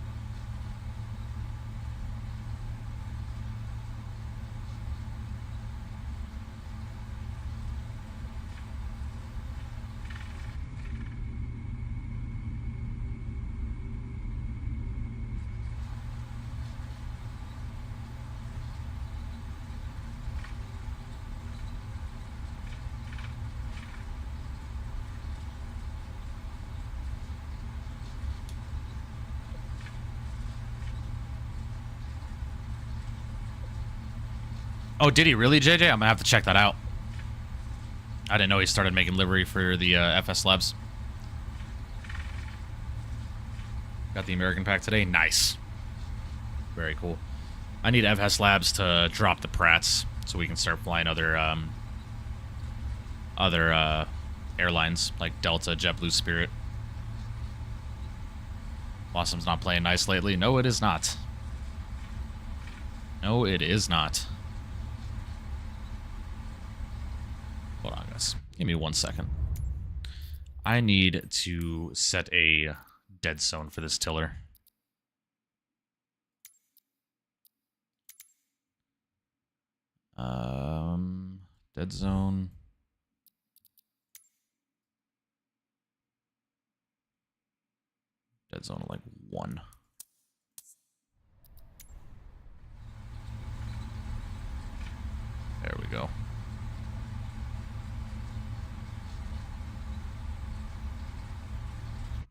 Oh, did he really, JJ? I'm gonna have to check that out. I didn't know he started making livery for the FS Labs. Got the American pack today. Nice. Very cool. I need FS Labs to drop the Pratts so we can start flying other airlines like Delta, JetBlue, Spirit. Blossom's not playing nice lately. No, it is not. No, it is not. Hold on, guys. Give me 1 second. I need to set a dead zone for this tiller. Dead zone. Dead zone like 1. There we go.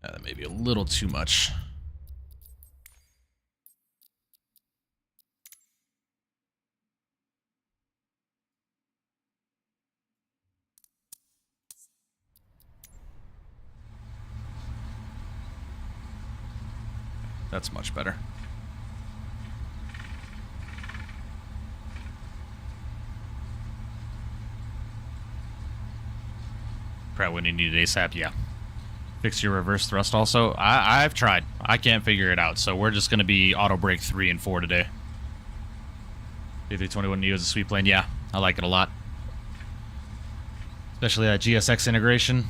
That may be a little too much. That's much better. Pratt when you need it ASAP, yeah. Fix your reverse thrust also. I've tried. I can't figure it out, so we're just going to be auto brake 3 and 4 today. A321neo is a sweet plane. Yeah, I like it a lot. Especially that GSX integration.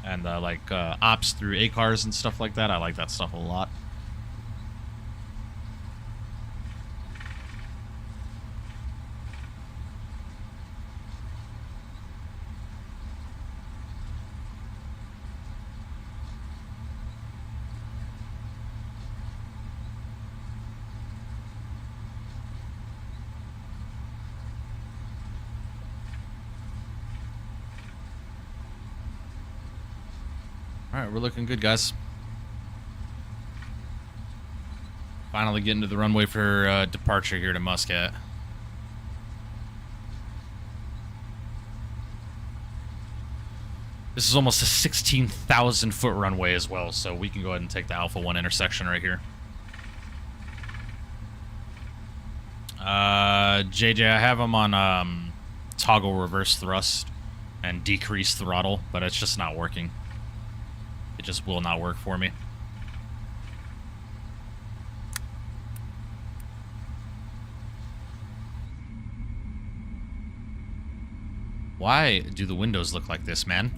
And like ops through ACARs and stuff like that. I like that stuff a lot. Alright, we're looking good, guys. Finally getting to the runway for departure here to Muscat. This is almost a 16,000 foot runway as well, so we can go ahead and take the Alpha 1 intersection right here. JJ, I have them on toggle reverse thrust and decrease throttle, but it's just not working. It just will not work for me. Why do the windows look like this, man?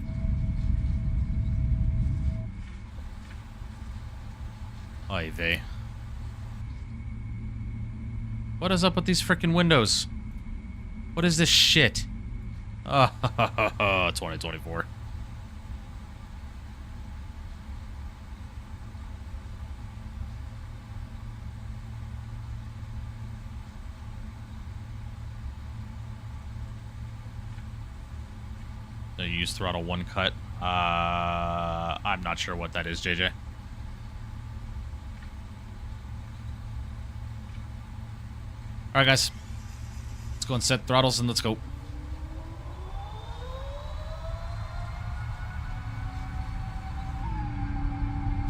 Oy vey. What is up with these freaking windows? What is this shit? Oh, 2024. So you use throttle 1 cut. I'm not sure what that is, JJ. Alright, guys. Let's go and set throttles and let's go.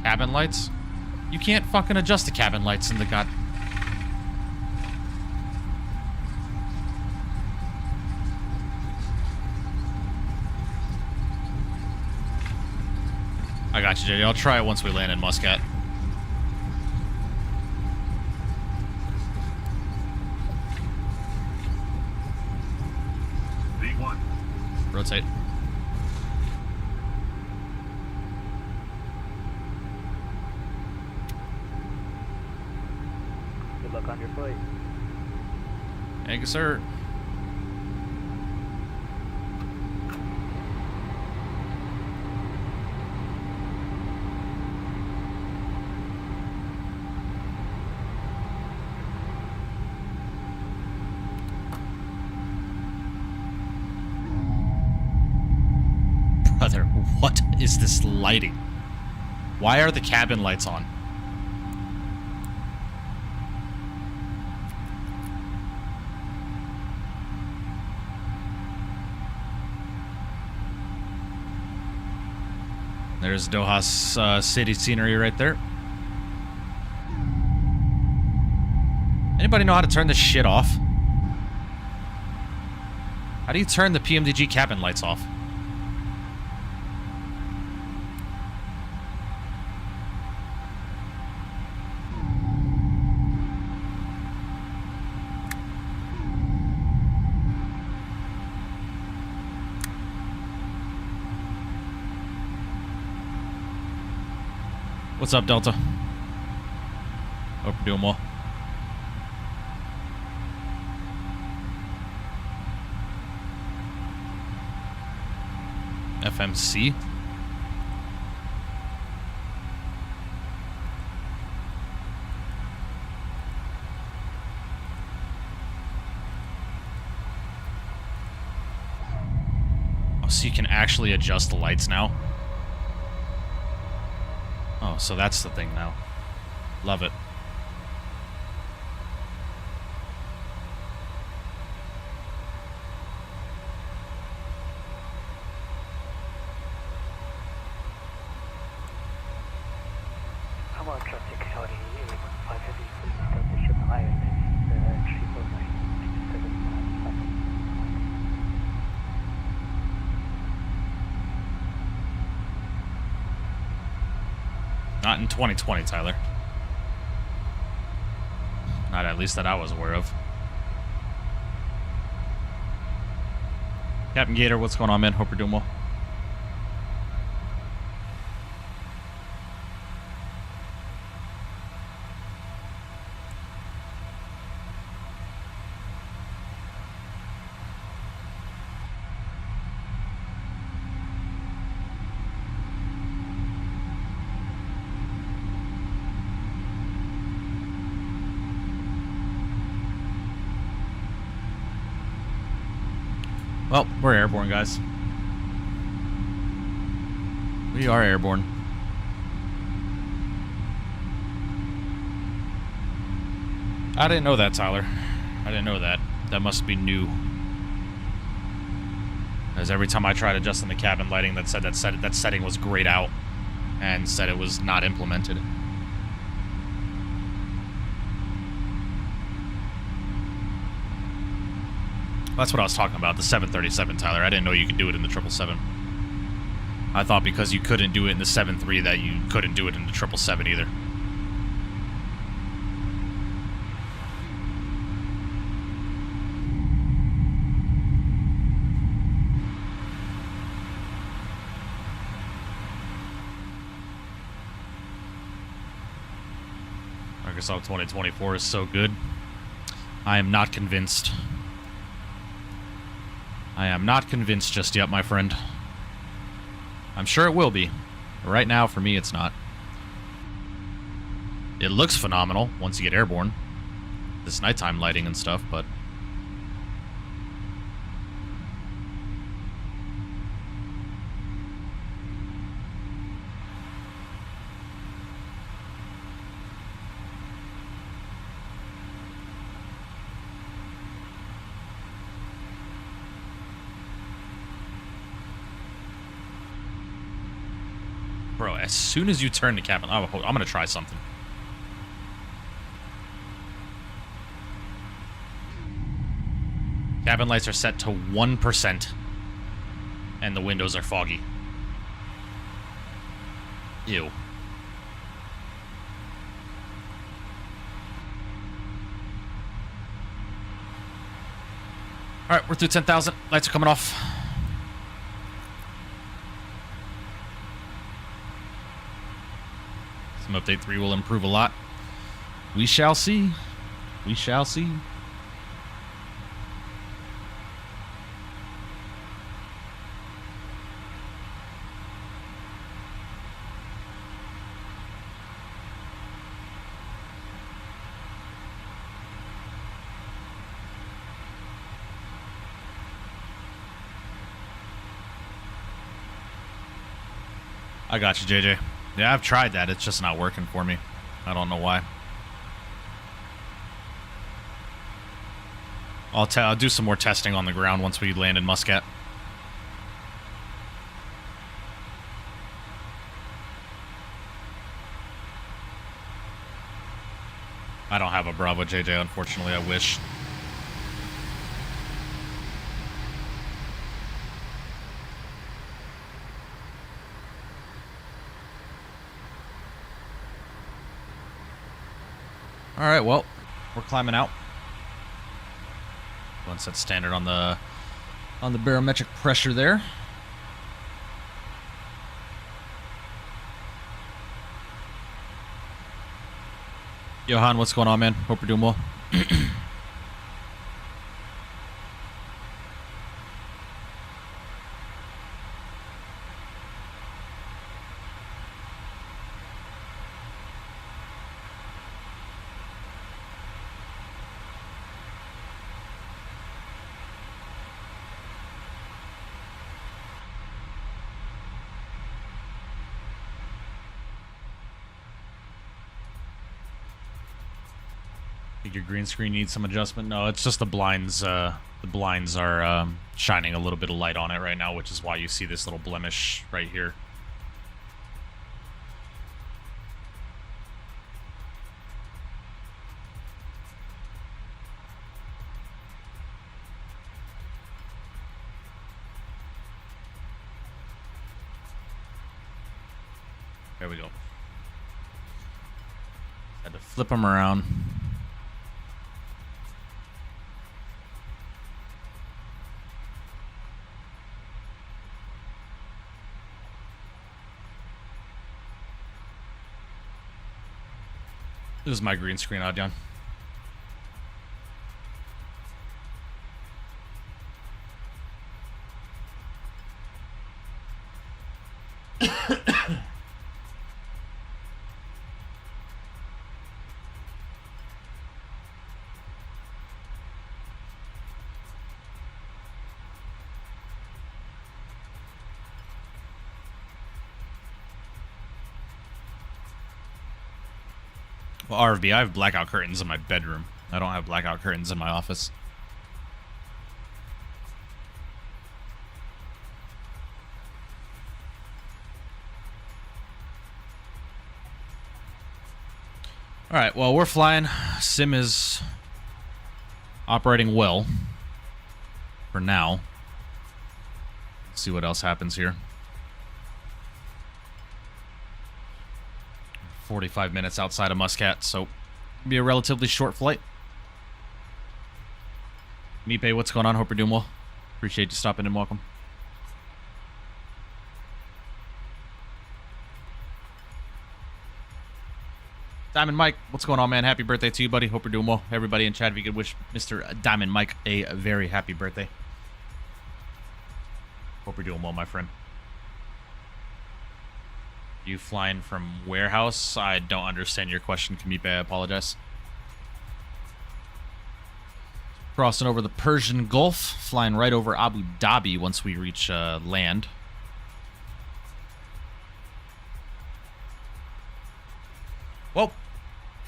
Cabin lights? You can't fucking adjust the cabin lights in the god... I got you, JJ. I'll try it once we land in Muscat. V1. Rotate. Good luck on your flight. Thank you, sir. Brother, what is this lighting? Why are the cabin lights on? There's Doha's city scenery right there. Anybody know how to turn this shit off? How do you turn the PMDG cabin lights off? What's up, Delta? Hope you're doing well. FMC? Oh, so you can actually adjust the lights now? Oh, so that's the thing now. Love it. Come on, traffic, Saudi 5 heavy, please start the ship higher than 349. Not in 2020, Tyler. Not at least that I was aware of. Captain Gator, what's going on, man? Hope you're doing well. Well, we're airborne, guys. We are airborne. I didn't know that, Tyler. I didn't know that. That must be new. Because every time I tried adjusting the cabin lighting, that setting was grayed out and said it was not implemented. That's what I was talking about, the 737, Tyler. I didn't know you could do it in the 777. I thought because you couldn't do it in the 73 that you couldn't do it in the 777 either. Microsoft 2024 is so good. I am not convinced. I am not convinced just yet, my friend. I'm sure it will be. But right now, for me, it's not. It looks phenomenal once you get airborne. This nighttime lighting and stuff, but... Bro, as soon as you turn the cabin... I'm going to try something. Cabin lights are set to 1%. And the windows are foggy. Ew. Alright, we're through 10,000. Lights are coming off. Some update 3 will improve a lot. We shall see. We shall see. I got you, JJ. Yeah, I've tried that. It's just not working for me. I don't know why. I'll do some more testing on the ground once we land in Muscat. I don't have a Bravo, JJ, unfortunately. I wish. All right, well, we're climbing out. Once that's standard on the barometric pressure there. Johan, what's going on, man? Hope you're doing well. Think your green screen needs some adjustment? No, it's just the blinds. The blinds are shining a little bit of light on it right now, which is why you see this little blemish right here. There we go. Had to flip them around. This is my green screen, Adyan. Well, RFB, I have blackout curtains in my bedroom. I don't have blackout curtains in my office. All right, well, we're flying. Sim is operating well for now. Let's see what else happens here. 45 minutes outside of Muscat, so it'll be a relatively short flight. Mipe, what's going on? Hope you're doing well. Appreciate you stopping in. Welcome. Diamond Mike, what's going on, man? Happy birthday to you, buddy. Hope you're doing well. Everybody in chat, if you could wish Mr. Diamond Mike a very happy birthday. Hope you're doing well, my friend. You flying from warehouse? I don't understand your question, Kamipe. I apologize. Crossing over the Persian Gulf, flying right over Abu Dhabi once we reach land. Well,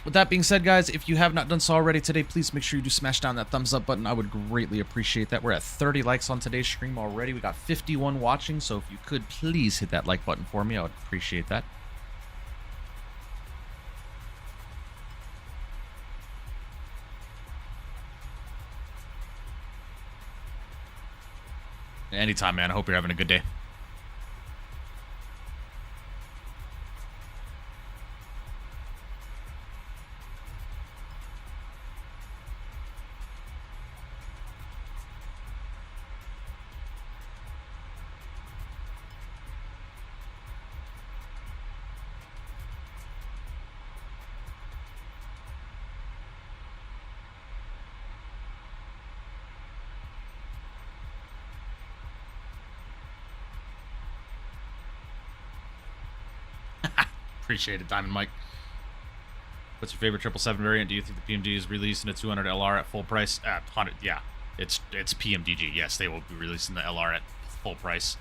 with that being said, guys, if you have not done so already today, please make sure you do smash down that thumbs up button. I would greatly appreciate that. We're at 30 likes on today's stream already. We got 51 watching, so if you could please hit that like button for me, I would appreciate that. Anytime, man. I hope you're having a good day. Appreciate it, Diamond Mike. What's your favorite 777 variant? Do you think the PMDG is releasing a 200 LR at full price? 100, yeah. It's PMDG. Yes, they will be releasing the LR at full price.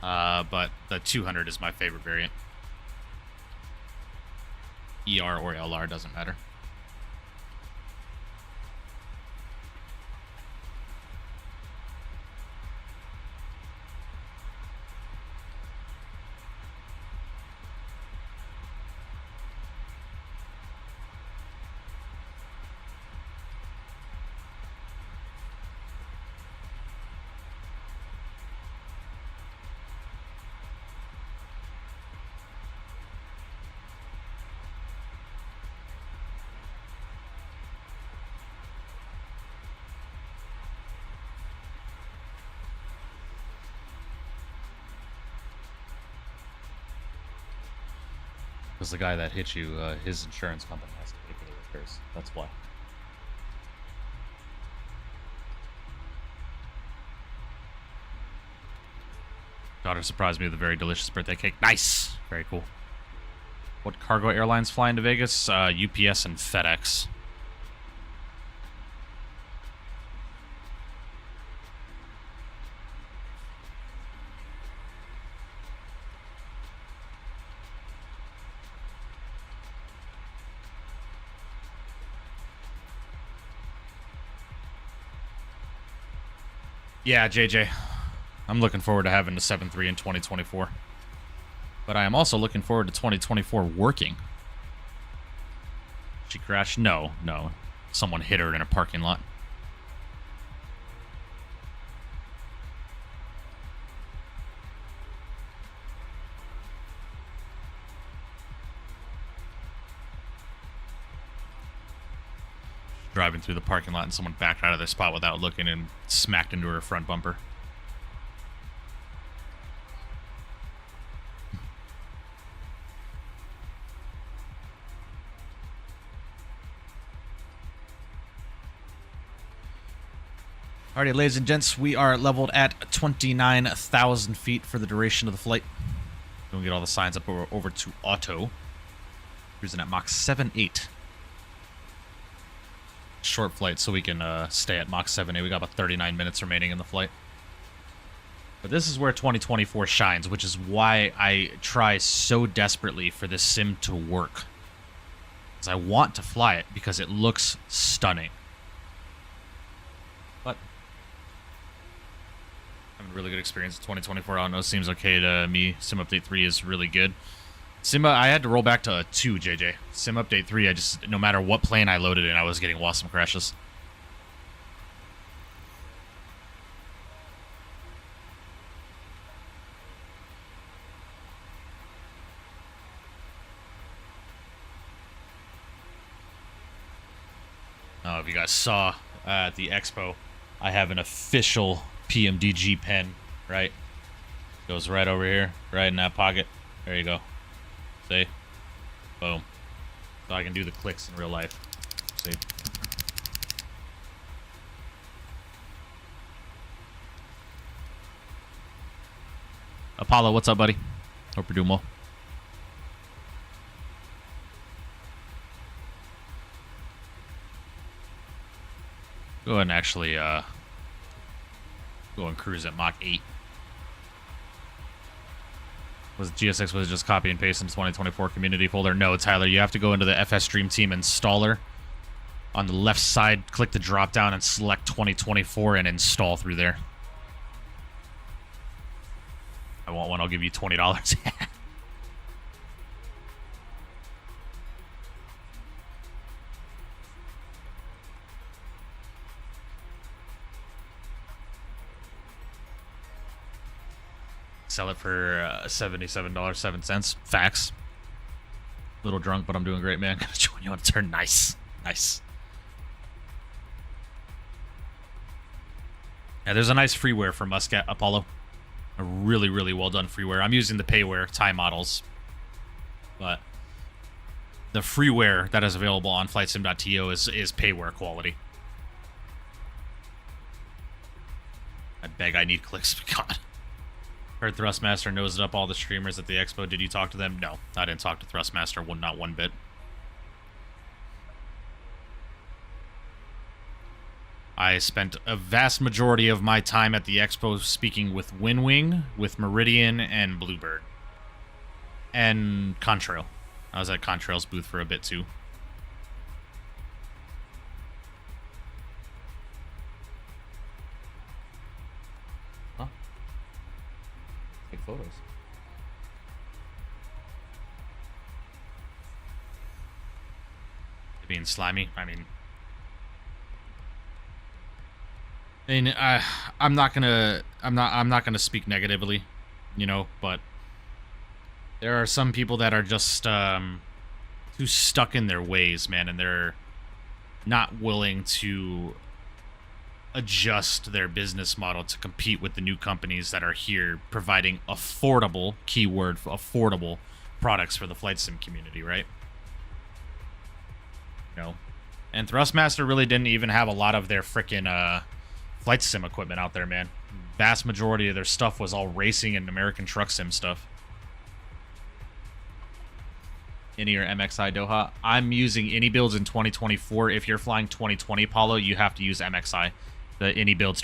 But the 200 is my favorite variant. ER or LR, doesn't matter. Because the guy that hit you, his insurance company has to pay for the repairs. That's why. Daughter surprised me with a very delicious birthday cake. Nice! Very cool. What cargo airlines fly into Vegas? UPS and FedEx. Yeah, JJ. I'm looking forward to having the 7.3 in 2024. But I am also looking forward to 2024 working. She crashed? No. Someone hit her in a parking lot. Driving through the parking lot and someone backed out of their spot without looking and smacked into her front bumper. Alrighty, ladies and gents, we are leveled at 29,000 feet for the duration of the flight. We'll get all the signs up over to auto. Cruising at Mach 7.8. Short flight, so we can stay at Mach 7.8. We got about 39 minutes remaining in the flight. But this is where 2024 shines, which is why I try so desperately for this sim to work. Because I want to fly it because it looks stunning. But having a really good experience in 2024. I don't know, seems okay to me. Sim Update 3 is really good. Sim, I had to roll back to 2, JJ. Sim update 3, I just, no matter what plane I loaded in, I was getting Wasm crashes. Oh, if you guys saw at the expo, I have an official PMDG pen, right? Goes right over here, right in that pocket. There you go. See? Boom. So I can do the clicks in real life. See? Apollo, what's up, buddy? Hope you're doing well. Go ahead and actually go and cruise at Mach 8. Was GSX was just copy and paste in 2024 community folder? No, Tyler, you have to go into the FS Stream Team installer. On the left side, click the drop down and select 2024 and install through there. I want one, I'll give you $20. Sell it for $77.07. Facts. Little drunk, but I'm doing great, man. Gonna join you on a turn. Nice. Nice. Yeah, there's a nice freeware for Muscat, Apollo. A really, really well done freeware. I'm using the payware Thai models, but the freeware that is available on flightsim.to is payware quality. I beg I need clicks. God. Heard Thrustmaster nosed up all the streamers at the expo. Did you talk to them? No, I didn't talk to Thrustmaster, not one bit. I spent a vast majority of my time at the expo speaking with Winwing, with Meridian, and Bluebird. And Contrail. I was at Contrail's booth for a bit, too. Huh? Take photos. Being slimy, I mean, I'm not gonna speak negatively, you know, but there are some people that are just too stuck in their ways, man, and they're not willing to adjust their business model to compete with the new companies that are here providing affordable, keyword affordable, products for the flight sim community, right? You know, and Thrustmaster really didn't even have a lot of their frickin' flight sim equipment out there, man. Vast majority of their stuff was all racing and American truck sim stuff. Ini or MXI Doha. I'm using iniBuilds in 2024. If you're flying 2020 Apollo, you have to use MXI. The iniBuilds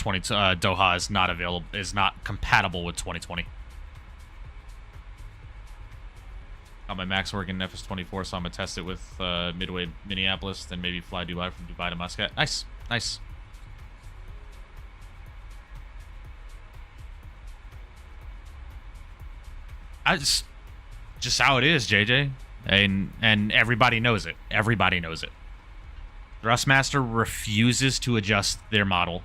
Doha is not available, is not compatible with 2020. Got my max working in FS24, so I'm gonna test it with Midway Minneapolis, then maybe fly Dubai from Dubai to Muscat. Nice, nice. I just how it is, JJ, and everybody knows it. Everybody knows it. Thrustmaster refuses to adjust their model,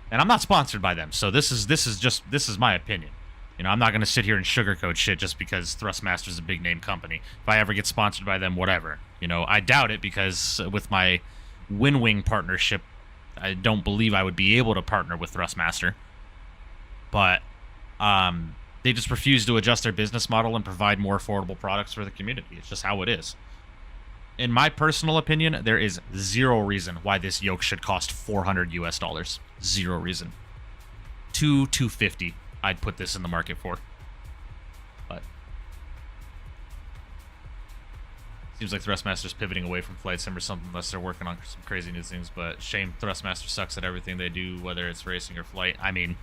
and I'm not sponsored by them, so this is my opinion. You know, I'm not gonna sit here and sugarcoat shit just because Thrustmaster's a big name company. If I ever get sponsored by them, whatever. You know, I doubt it because with my Winwing partnership, I don't believe I would be able to partner with Thrustmaster. But they just refuse to adjust their business model and provide more affordable products for the community. It's just how it is. In my personal opinion, there is zero reason why this yoke should cost $400 US. Zero reason. $250 I'd put this in the market for. But seems like Thrustmaster's pivoting away from flight sim or something unless they're working on some crazy new things. But shame, Thrustmaster sucks at everything they do, whether it's racing or flight. I mean,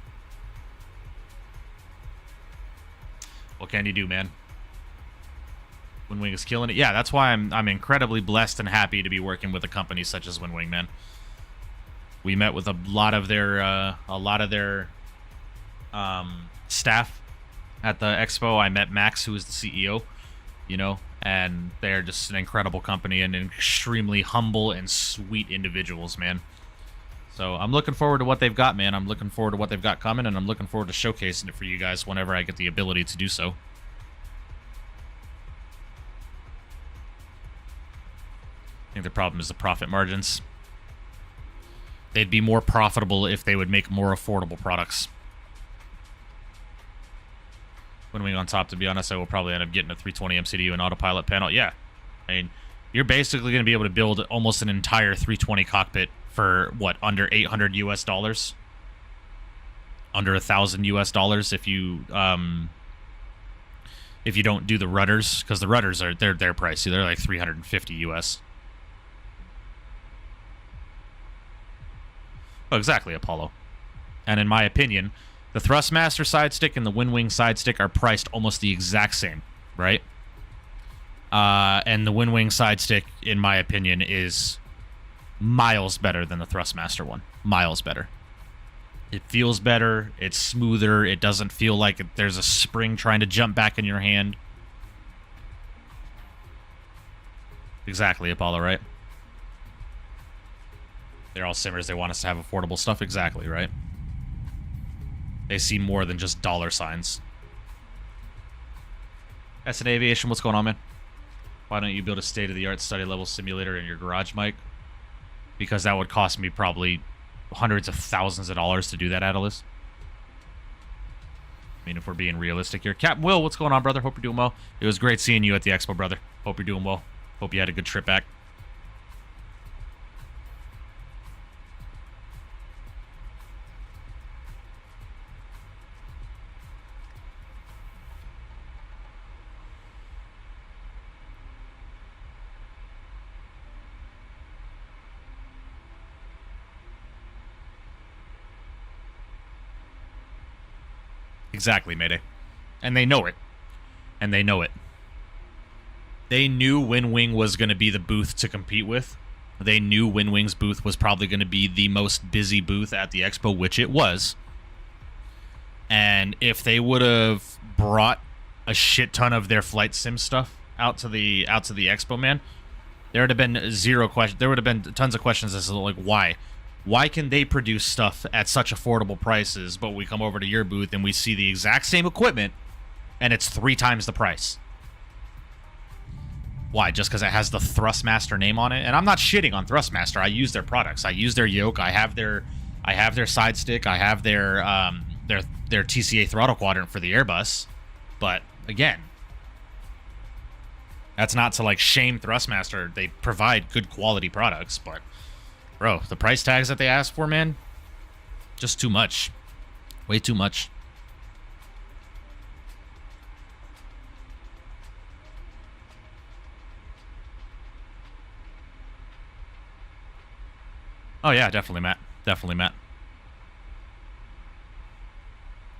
what can you do, man? Winwing is killing it. Yeah, that's why I'm incredibly blessed and happy to be working with a company such as Winwing, man. We met with a lot of their staff at the expo. I met Max, who is the CEO. you know, and they're just an incredible company and extremely humble and sweet individuals, man. So I'm looking forward to what they've got, man. I'm looking forward to what they've got coming, and I'm looking forward to showcasing it for you guys whenever I get the ability to do so. I think the problem is the profit margins. They'd be more profitable if they would make more affordable products. Winwing on top, to be honest, I will probably end up getting a 320 MCT and autopilot panel. Yeah. I mean, you're basically going to be able to build almost an entire 320 cockpit for, what, under $800 US? Under $1,000 US if you don't do the rudders, because the rudders are, they're pricey. They're like 350 US. Oh, exactly, Apollo. And in my opinion, the Thrustmaster side stick and the Winwing side stick are priced almost the exact same, right? And the Winwing side stick, in my opinion, is miles better than the Thrustmaster one. Miles better. It feels better. It's smoother. It doesn't feel like there's a spring trying to jump back in your hand. Exactly, Apollo, right? They're all simmers. They want us to have affordable stuff. Exactly, right? They see more than just dollar signs. S&A Aviation, what's going on, man? Why don't you build a state-of-the-art study-level simulator in your garage, Mike? Because that would cost me probably hundreds of thousands of dollars to do that, Atlas. I mean, if we're being realistic here. Captain Will, what's going on, brother? Hope you're doing well. It was great seeing you at the expo, brother. Hope you're doing well. Hope you had a good trip back. Exactly, Mayday. And they know it. And they know it. They knew Winwing was going to be the booth to compete with. They knew Winwing's booth was probably going to be the most busy booth at the expo, which it was. And if they would have brought a shit ton of their flight sim stuff out to the expo, man, there would have been zero question. There would have been tons of questions as to, like, why? Why can they produce stuff at such affordable prices, but we come over to your booth and we see the exact same equipment and it's 3 times the price? Why? Just because it has the Thrustmaster name on it? And I'm not shitting on Thrustmaster. I use their products. I use their yoke. I have their side stick. I have their TCA throttle quadrant for the Airbus. But again, that's not to like shame Thrustmaster. They provide good quality products, but bro, the price tags that they ask for, man, just too much. Way too much. Oh, yeah, definitely, Matt. Definitely, Matt.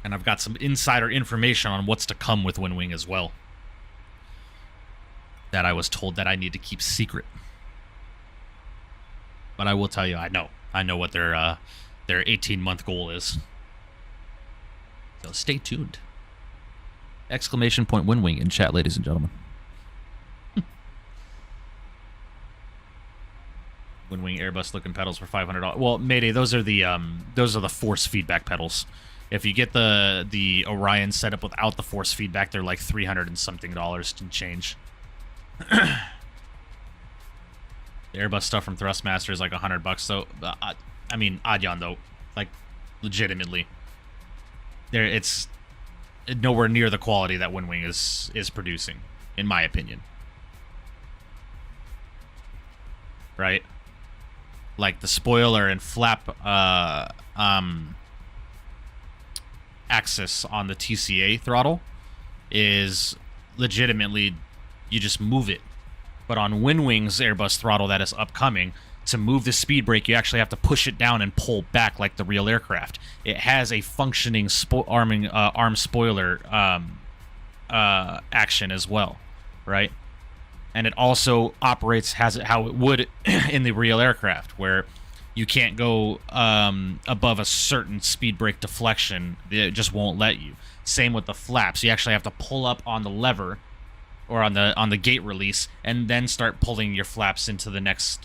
And I've got some insider information on what's to come with Winwing as well, that I was told that I need to keep secret. But I will tell you, I know what their 18-month goal is. So stay tuned. Exclamation point Winwing in chat, ladies and gentlemen. Winwing Airbus looking pedals for $500. Well, Mayday, those are the force feedback pedals. If you get the Orion setup without the force feedback, they're like $300 and something and change. The Airbus stuff from Thrustmaster is like $100, so I mean, Adyan though, like legitimately, it's nowhere near the quality that Winwing is producing, in my opinion. Right? Like the spoiler and flap axis on the TCA throttle is legitimately, you just move it. But on Winwing's Airbus throttle that is upcoming, to move the speed brake, you actually have to push it down and pull back like the real aircraft. It has a functioning arm spoiler action as well, right? And it also operates how it would in the real aircraft, where you can't go above a certain speed brake deflection. It just won't let you. Same with the flaps. You actually have to pull up on the lever or on the gate release, and then start pulling your flaps into the next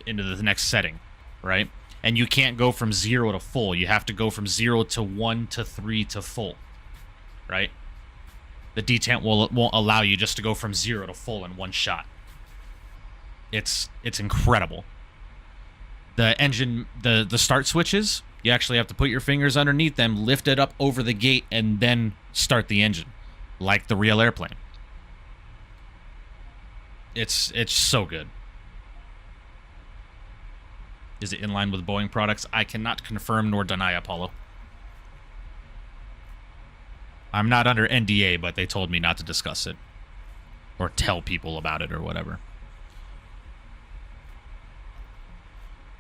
setting, right? And you can't go from 0 to full. You have to go from 0 to 1 to 3 to full, right? The detent won't allow you just to go from 0 to full in one shot. It's incredible. The engine, the start switches, you actually have to put your fingers underneath them, lift it up over the gate, and then start the engine, like the real airplane. It's so good. Is it in line with Boeing products? I cannot confirm nor deny, Apollo. I'm not under NDA, but they told me not to discuss it. Or tell people about it or whatever.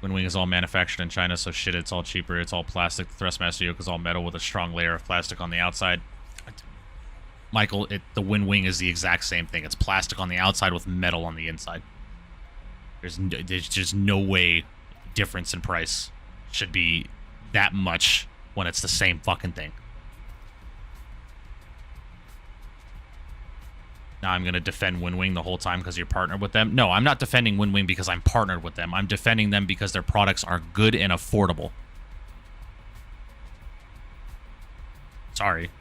Winwing is all manufactured in China, so shit, it's all cheaper. It's all plastic. The Thrustmaster yoke is all metal with a strong layer of plastic on the outside. Michael, the Winwing is the exact same thing. It's plastic on the outside with metal on the inside. There's just no way difference in price should be that much when it's the same fucking thing. Now I'm going to defend Winwing the whole time because you're partnered with them. No, I'm not defending Winwing because I'm partnered with them. I'm defending them because their products are good and affordable. Sorry.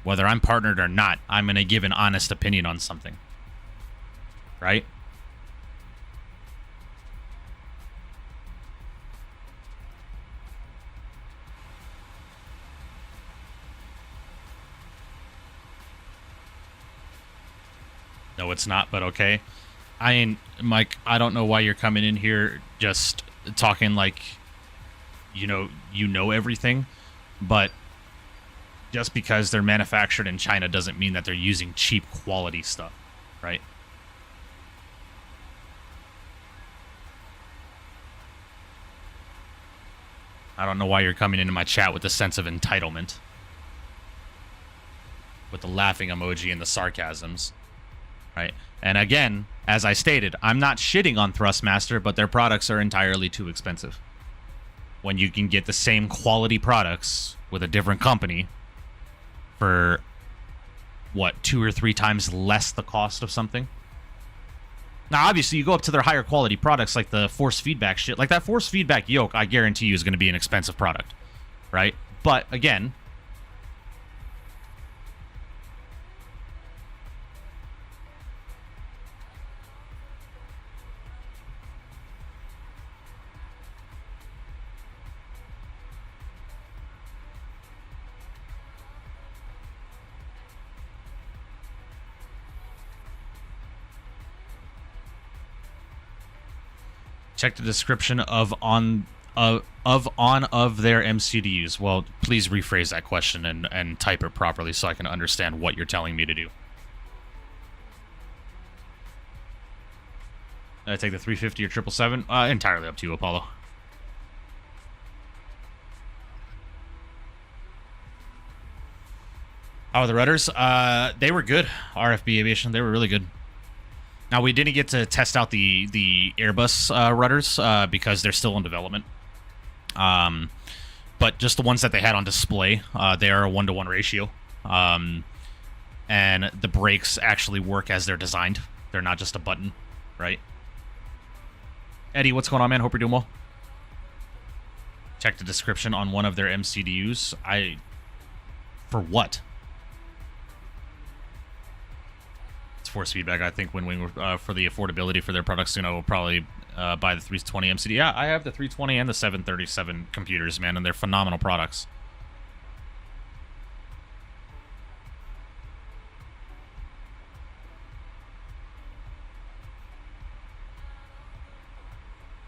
Whether I'm partnered or not, I'm going to give an honest opinion on something. Right? No, it's not, but okay. Mike, I don't know why you're coming in here just talking like, you know everything, but just because they're manufactured in China doesn't mean that they're using cheap quality stuff, right? I don't know why you're coming into my chat with a sense of entitlement. With the laughing emoji and the sarcasms. Right. And again, as I stated, I'm not shitting on Thrustmaster, but their products are entirely too expensive. When you can get the same quality products with a different company for, what, 2 or 3 times less the cost of something? Now, obviously, you go up to their higher quality products like the force feedback shit. Like that force feedback yoke, I guarantee you is going to be an expensive product. Right? But, again, check the description of their MCDUs. Well, please rephrase that question and type it properly so I can understand what you're telling me to do. I take the 350 or 777? Entirely up to you, Apollo. Oh, the rudders? They were good. RFB Aviation, they were really good. Now, we didn't get to test out the Airbus rudders because they're still in development. But just the ones that they had on display, they are a 1-to-1 ratio. And the brakes actually work as they're designed. They're not just a button, right? Eddie, what's going on, man? Hope you're doing well. Check the description on one of their MCDUs. For what? Force feedback. I think Winwing for the affordability for their products, will probably buy the 320 MCD. Yeah, I have the 320 and the 737 computers, man, and they're phenomenal products.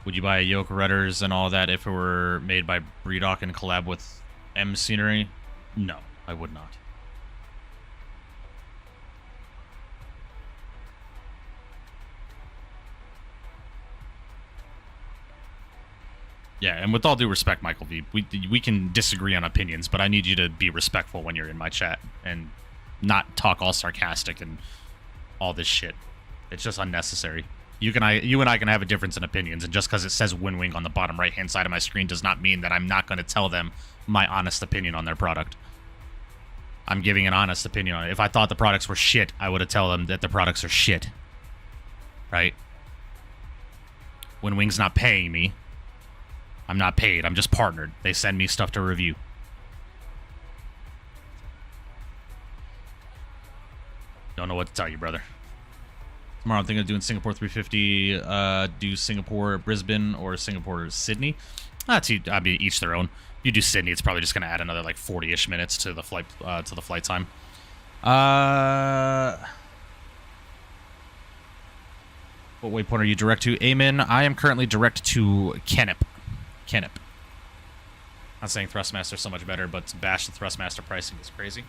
Would you buy a yoke rudders and all that if it were made by Bredock and collab with M Scenery? No, I would not. Yeah, and with all due respect, Michael V, we can disagree on opinions, but I need you to be respectful when you're in my chat and not talk all sarcastic and all this shit. It's just unnecessary. You and I can have a difference in opinions, and just because it says Winwing on the bottom right-hand side of my screen does not mean that I'm not going to tell them my honest opinion on their product. I'm giving an honest opinion on it. If I thought the products were shit, I would have told them that the products are shit. Right? Winwing's not paying me. I'm not paid. I'm just partnered. They send me stuff to review. Don't know what to tell you, brother. Tomorrow I'm thinking of doing Singapore 350, do Singapore Brisbane or Singapore Sydney. I mean, each their own. You do Sydney, it's probably just going to add another like 40-ish minutes to the flight time. What waypoint are you direct to? Amen. I am currently direct to Kennep. Not saying Thrustmaster so much better, but to bash the Thrustmaster pricing is crazy.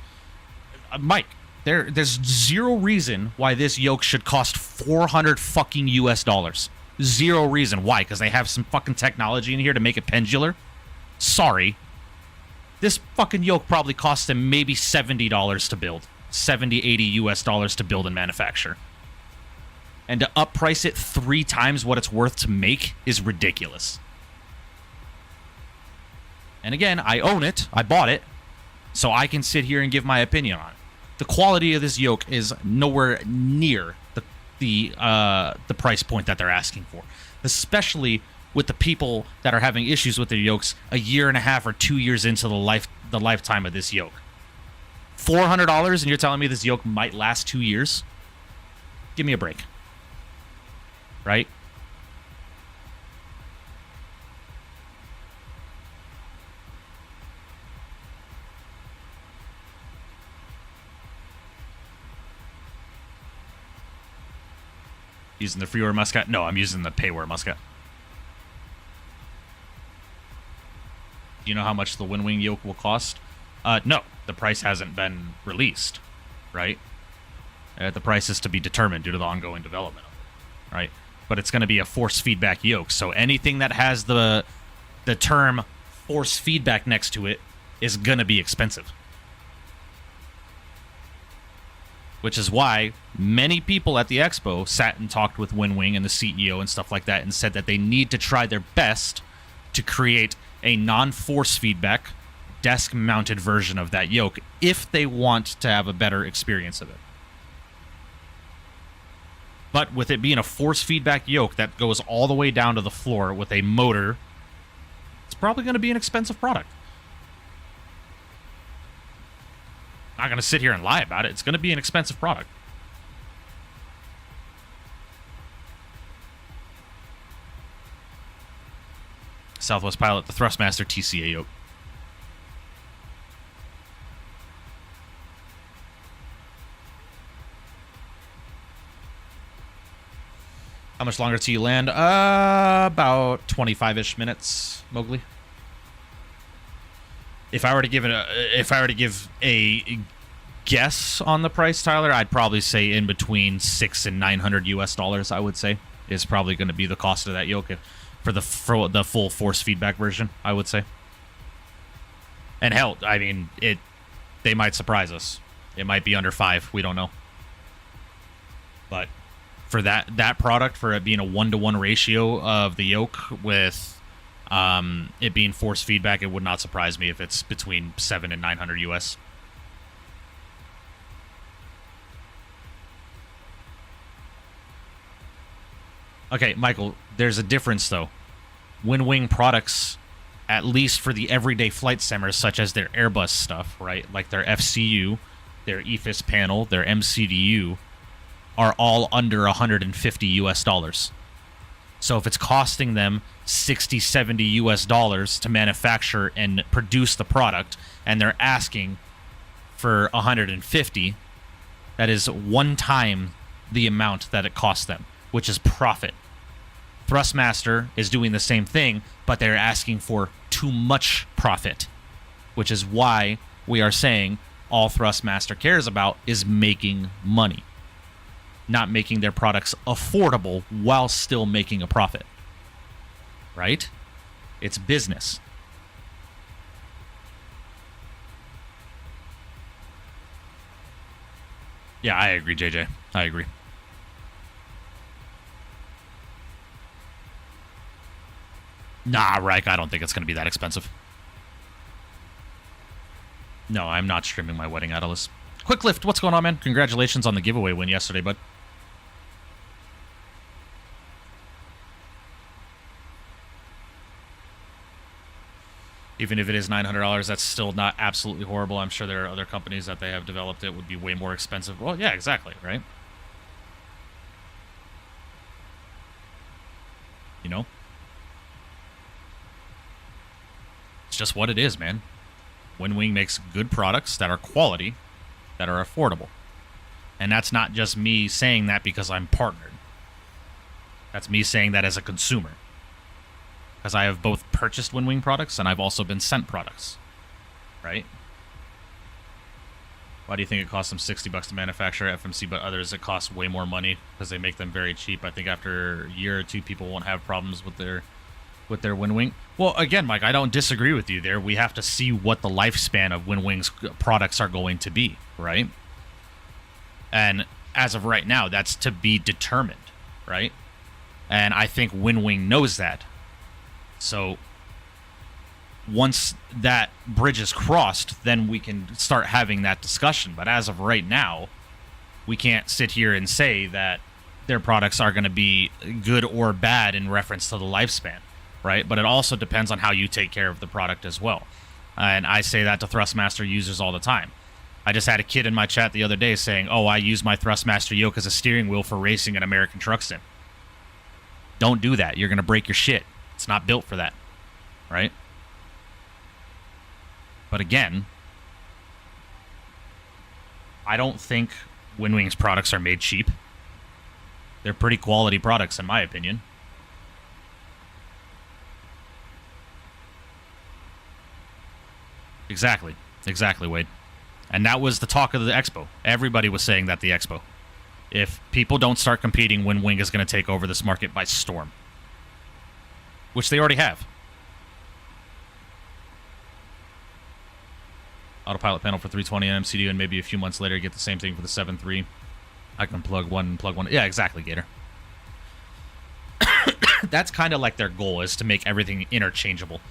Mike, there's zero reason why this yoke should cost 400 fucking US dollars. Zero reason. Why? Because they have some fucking technology in here to make it pendular? Sorry. This fucking yoke probably cost them maybe $70 to build. 70, 80 US dollars to build and manufacture. And to upprice it 3 times what it's worth to make is ridiculous. And again, I own it. I bought it. So I can sit here and give my opinion on it. The quality of this yoke is nowhere near the price point that they're asking for. Especially with the people that are having issues with their yokes a year and a half or 2 years into the lifetime of this yoke. $400 and you're telling me this yoke might last 2 years? Give me a break. Right? Using the freeware Muscat? No, I'm using the payware Muscat. Do you know how much the Winwing yoke will cost? No, the price hasn't been released, right? The price is to be determined due to the ongoing development, right? But it's going to be a force feedback yoke, so anything that has the term force feedback next to it is going to be expensive. Which is why many people at the expo sat and talked with Winwing and the CEO and stuff like that and said that they need to try their best to create a non-force feedback desk-mounted version of that yoke if they want to have a better experience of it. But with it being a force feedback yoke that goes all the way down to the floor with a motor, it's probably going to be an expensive product. Not going to sit here and lie about it. It's going to be an expensive product. Southwest Pilot, the Thrustmaster TCA yoke. How much longer till you land? About 25-ish minutes, Mowgli. If I were to give a guess on the price, Tyler, I'd probably say in between $600 and $900 US dollars. I would say is probably going to be the cost of that yoke for the full force feedback version. I would say. And hell, I mean, they might surprise us. It might be under 5. We don't know. But for that product, for it being a 1-to-1 ratio of the yoke with it being force feedback, it would not surprise me if it's between $700 and $900 US. Okay, Michael, there's a difference though. Winwing products, at least for the everyday flight simmers, such as their Airbus stuff, right? Like their FCU, their EFIS panel, their MCDU, are all under $150 US dollars. So if it's costing them 60, 70 US dollars to manufacture and produce the product, and they're asking for 150, that is 1 time the amount that it costs them, which is profit. Thrustmaster is doing the same thing, but they're asking for too much profit, which is why we are saying all Thrustmaster cares about is making money, not making their products affordable while still making a profit. Right? It's business. Yeah, I agree, JJ. I agree. Nah, Reich, I don't think it's going to be that expensive. No, I'm not streaming my wedding, Atlas. Quick Lift, what's going on, man? Congratulations on the giveaway win yesterday, bud. Even if it is $900, that's still not absolutely horrible. I'm sure there are other companies that they have developed it would be way more expensive. Well, yeah, exactly, right? You know? It's just what it is, man. Winwing makes good products that are quality, that are affordable. And that's not just me saying that because I'm partnered. That's me saying that as a consumer. Because I have both purchased Winwing products and I've also been sent products. Right? Why do you think it costs them $60 to manufacture FMC, but others it costs way more money because they make them very cheap? I think after a year or two, people won't have problems with their Winwing. Well, again, Mike, I don't disagree with you there. We have to see what the lifespan of Winwing's products are going to be, right? And as of right now, that's to be determined, right? And I think Winwing knows that. So once that bridge is crossed, then we can start having that discussion. But as of right now, we can't sit here and say that their products are going to be good or bad in reference to the lifespan, right? But it also depends on how you take care of the product as well. And I say that to Thrustmaster users all the time. I just had a kid in my chat the other day saying, oh, I use my Thrustmaster yoke as a steering wheel for racing an American truck sim. Don't do that. You're going to break your shit. It's not built for that, right? But again, I don't think Winwing's products are made cheap. They're pretty quality products, in my opinion. Exactly. Exactly, Wade. And that was the talk of the expo. Everybody was saying that at the expo. If people don't start competing, Winwing is going to take over this market by storm. Which they already have. Autopilot panel for 320 and MCT, and maybe a few months later get the same thing for the 7.3. I can plug one and plug one. Yeah, exactly, Gator. That's kind of like their goal, is to make everything interchangeable.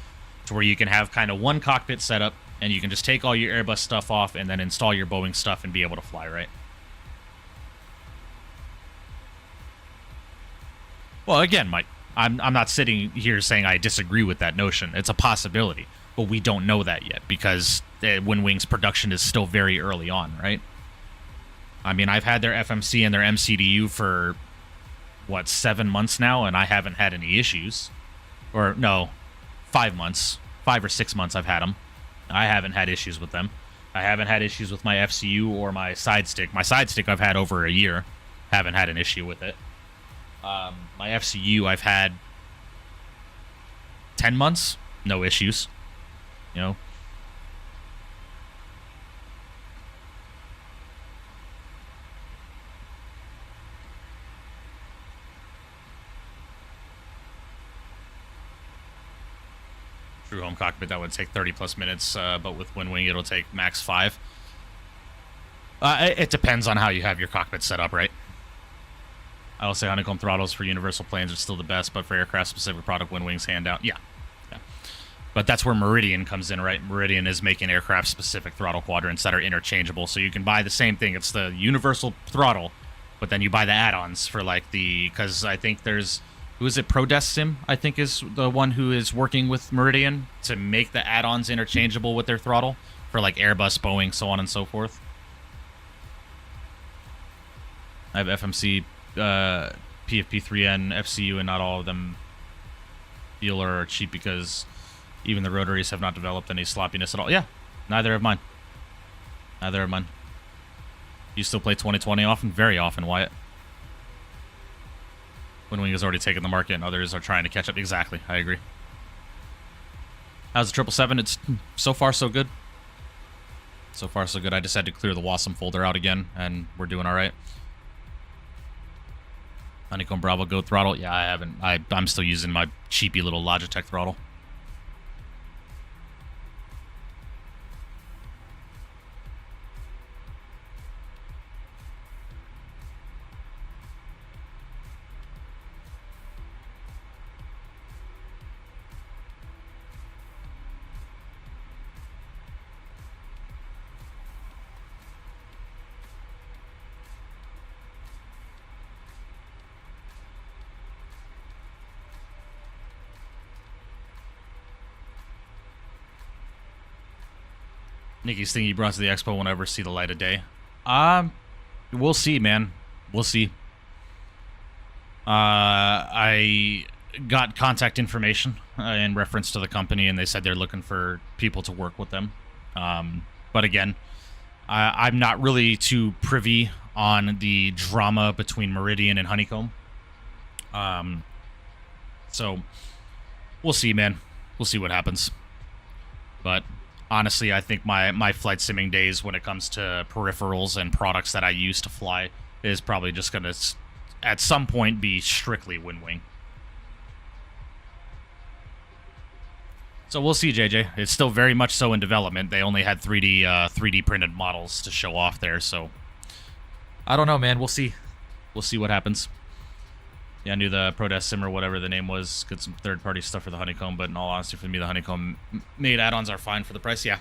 To where you can have kind of one cockpit setup, and you can just take all your Airbus stuff off and then install your Boeing stuff and be able to fly, right? Well, again, Mike, I'm not sitting here saying I disagree with that notion. It's a possibility, but we don't know that yet because Winwing's production is still very early on, right? I mean, I've had their FMC and their MCDU for, what, 7 months now, and I haven't had any issues. Or, no, 5 months. 5 or 6 months I've had them. I haven't had issues with them. I haven't had issues with my FCU or my side stick. My side stick I've had over a year. Haven't had an issue with it. My FCU I've had 10 months, no issues. You know. True home cockpit, that would take 30 plus minutes, but with Winwing it'll take max 5. It depends on how you have your cockpit set up, right? I will say honeycomb throttles for universal planes are still the best, but for aircraft-specific product, Winwing's hand out. Yeah. But that's where Meridian comes in, right? Meridian is making aircraft-specific throttle quadrants that are interchangeable, so you can buy the same thing. It's the universal throttle, but then you buy the add-ons for, like, the... Because I think there's... Who is it? ProDesk Sim, I think, is the one who is working with Meridian to make the add-ons interchangeable with their throttle for, like, Airbus, Boeing, so on and so forth. I have FMC... PFP3N, FCU, and not all of them feel or are cheap because even the rotaries have not developed any sloppiness at all. Yeah, neither have mine. Neither have mine. You still play 2020 often? Very often, Wyatt. Winwing has already taken the market and others are trying to catch up. Exactly, I agree. How's the 777? It's so far so good. So far so good. I just had to clear the Wasm folder out again and we're doing alright. Honeycomb Bravo Go throttle. Yeah, I haven't. I'm still using my cheapy little Logitech throttle. Nikki's thing you brought to the expo will never see the light of day. We'll see, man. We'll see. I got contact information in reference to the company, and they said they're looking for people to work with them. But again, I'm not really too privy on the drama between Meridian and Honeycomb. So we'll see, man. We'll see what happens. But honestly, I think my flight simming days when it comes to peripherals and products that I use to fly is probably just going to, at some point, be strictly Winwing. So we'll see, JJ. It's still very much so in development. They only had 3D printed models to show off there, so I don't know, man. We'll see. We'll see what happens. Yeah, I knew the Protest Sim or whatever the name was. Get some third-party stuff for the Honeycomb, but in all honesty, for me, the Honeycomb-made add-ons are fine for the price, yeah.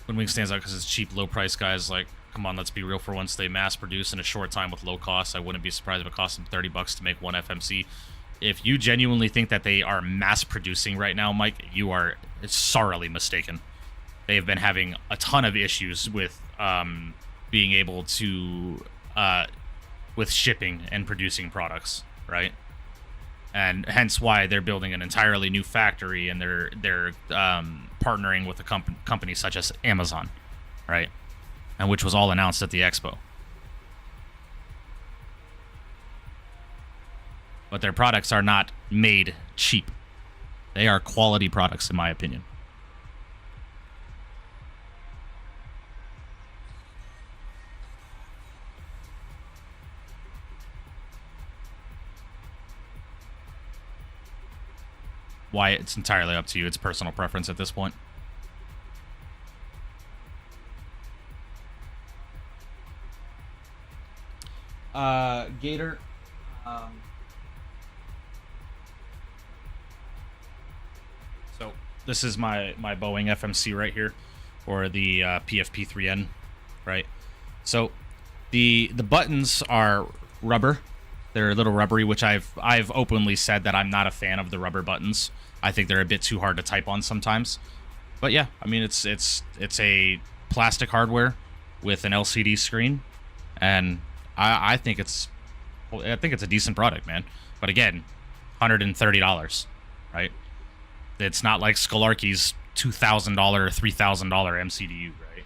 Winwing stands out because it's cheap, low-price guys. Like, come on, let's be real for once. They mass-produce in a short time with low costs. I wouldn't be surprised if it cost them $30 to make one FMC. If you genuinely think that they are mass-producing right now, Mike, you are sorely mistaken. They have been having a ton of issues with being able to... with shipping and producing products, right? And hence why they're building an entirely new factory, and they're partnering with a company such as Amazon, right? And which was all announced at the expo. But their products are not made cheap. They are quality products, in my opinion. Why, it's entirely up to you. It's personal preference at this point. Gator. So this is my Boeing FMC right here, or the PFP3N, right? So the buttons are rubber. They're a little rubbery, which I've openly said that I'm not a fan of the rubber buttons. I think they're a bit too hard to type on sometimes. But yeah, I mean it's a plastic hardware with an LCD screen, and I think it's a decent product, man. But again, $130, right? It's not like Scholarky's $2,000 or $3,000 MCDU, right?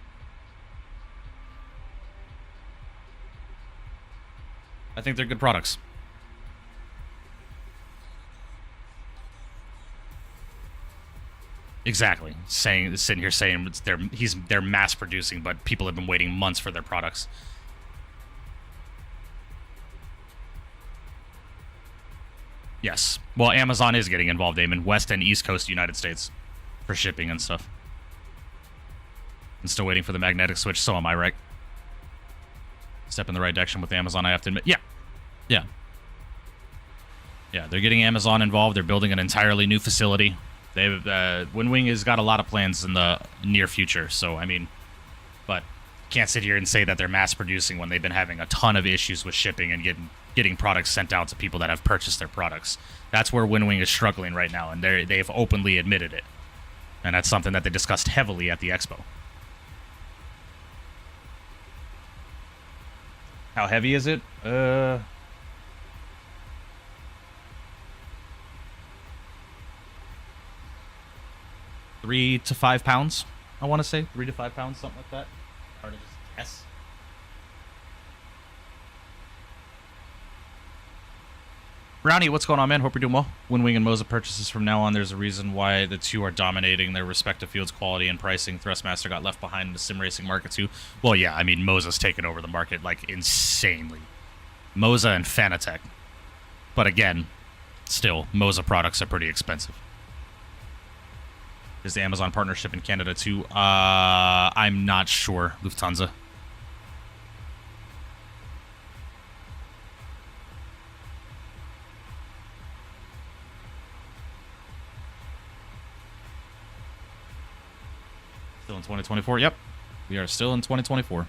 I think they're good products. Exactly. Sitting here saying they're mass producing, but people have been waiting months for their products. Yes. Well, Amazon is getting involved, Damon. West and East Coast United States for shipping and stuff. I'm still waiting for the magnetic switch, so am I, right? Step in the right direction with Amazon, I have to admit. Yeah. Yeah. Yeah, they're getting Amazon involved. They're building an entirely new facility. They've Winwing has got a lot of plans in the near future, so I mean, but can't sit here and say that they're mass producing when they've been having a ton of issues with shipping and getting products sent out to people that have purchased their products. That's where Winwing is struggling right now, and they've openly admitted it. And that's something that they discussed heavily at the expo. How heavy is it? 3 to 5 pounds, I want to say. 3 to 5 pounds, something like that. Hard to just guess. Brownie, what's going on, man? Hope you're doing well. Winwing and Moza purchases from now on. There's a reason why the two are dominating their respective fields, quality and pricing. Thrustmaster got left behind in the sim racing market too. Well, yeah, I mean, Moza's taken over the market like insanely. Moza and Fanatec. But again, still, Moza products are pretty expensive. Is the Amazon partnership in Canada too? I'm not sure. Lufthansa. Still in 2024? Yep. We are still in 2024.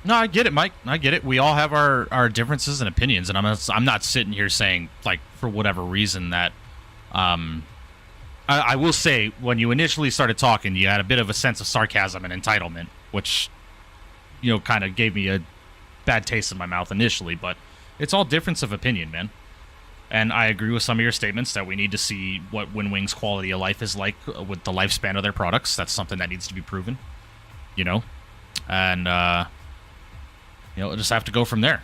No, I get it, Mike. I get it. We all have our differences and opinions, and I'm not sitting here saying, like, for whatever reason that, I will say, when you initially started talking, you had a bit of a sense of sarcasm and entitlement, which, you know, kind of gave me a bad taste in my mouth initially, but it's all difference of opinion, man. And I agree with some of your statements that we need to see what Winwing's quality of life is like with the lifespan of their products. That's something that needs to be proven, you know? And, you know, we'll just have to go from there.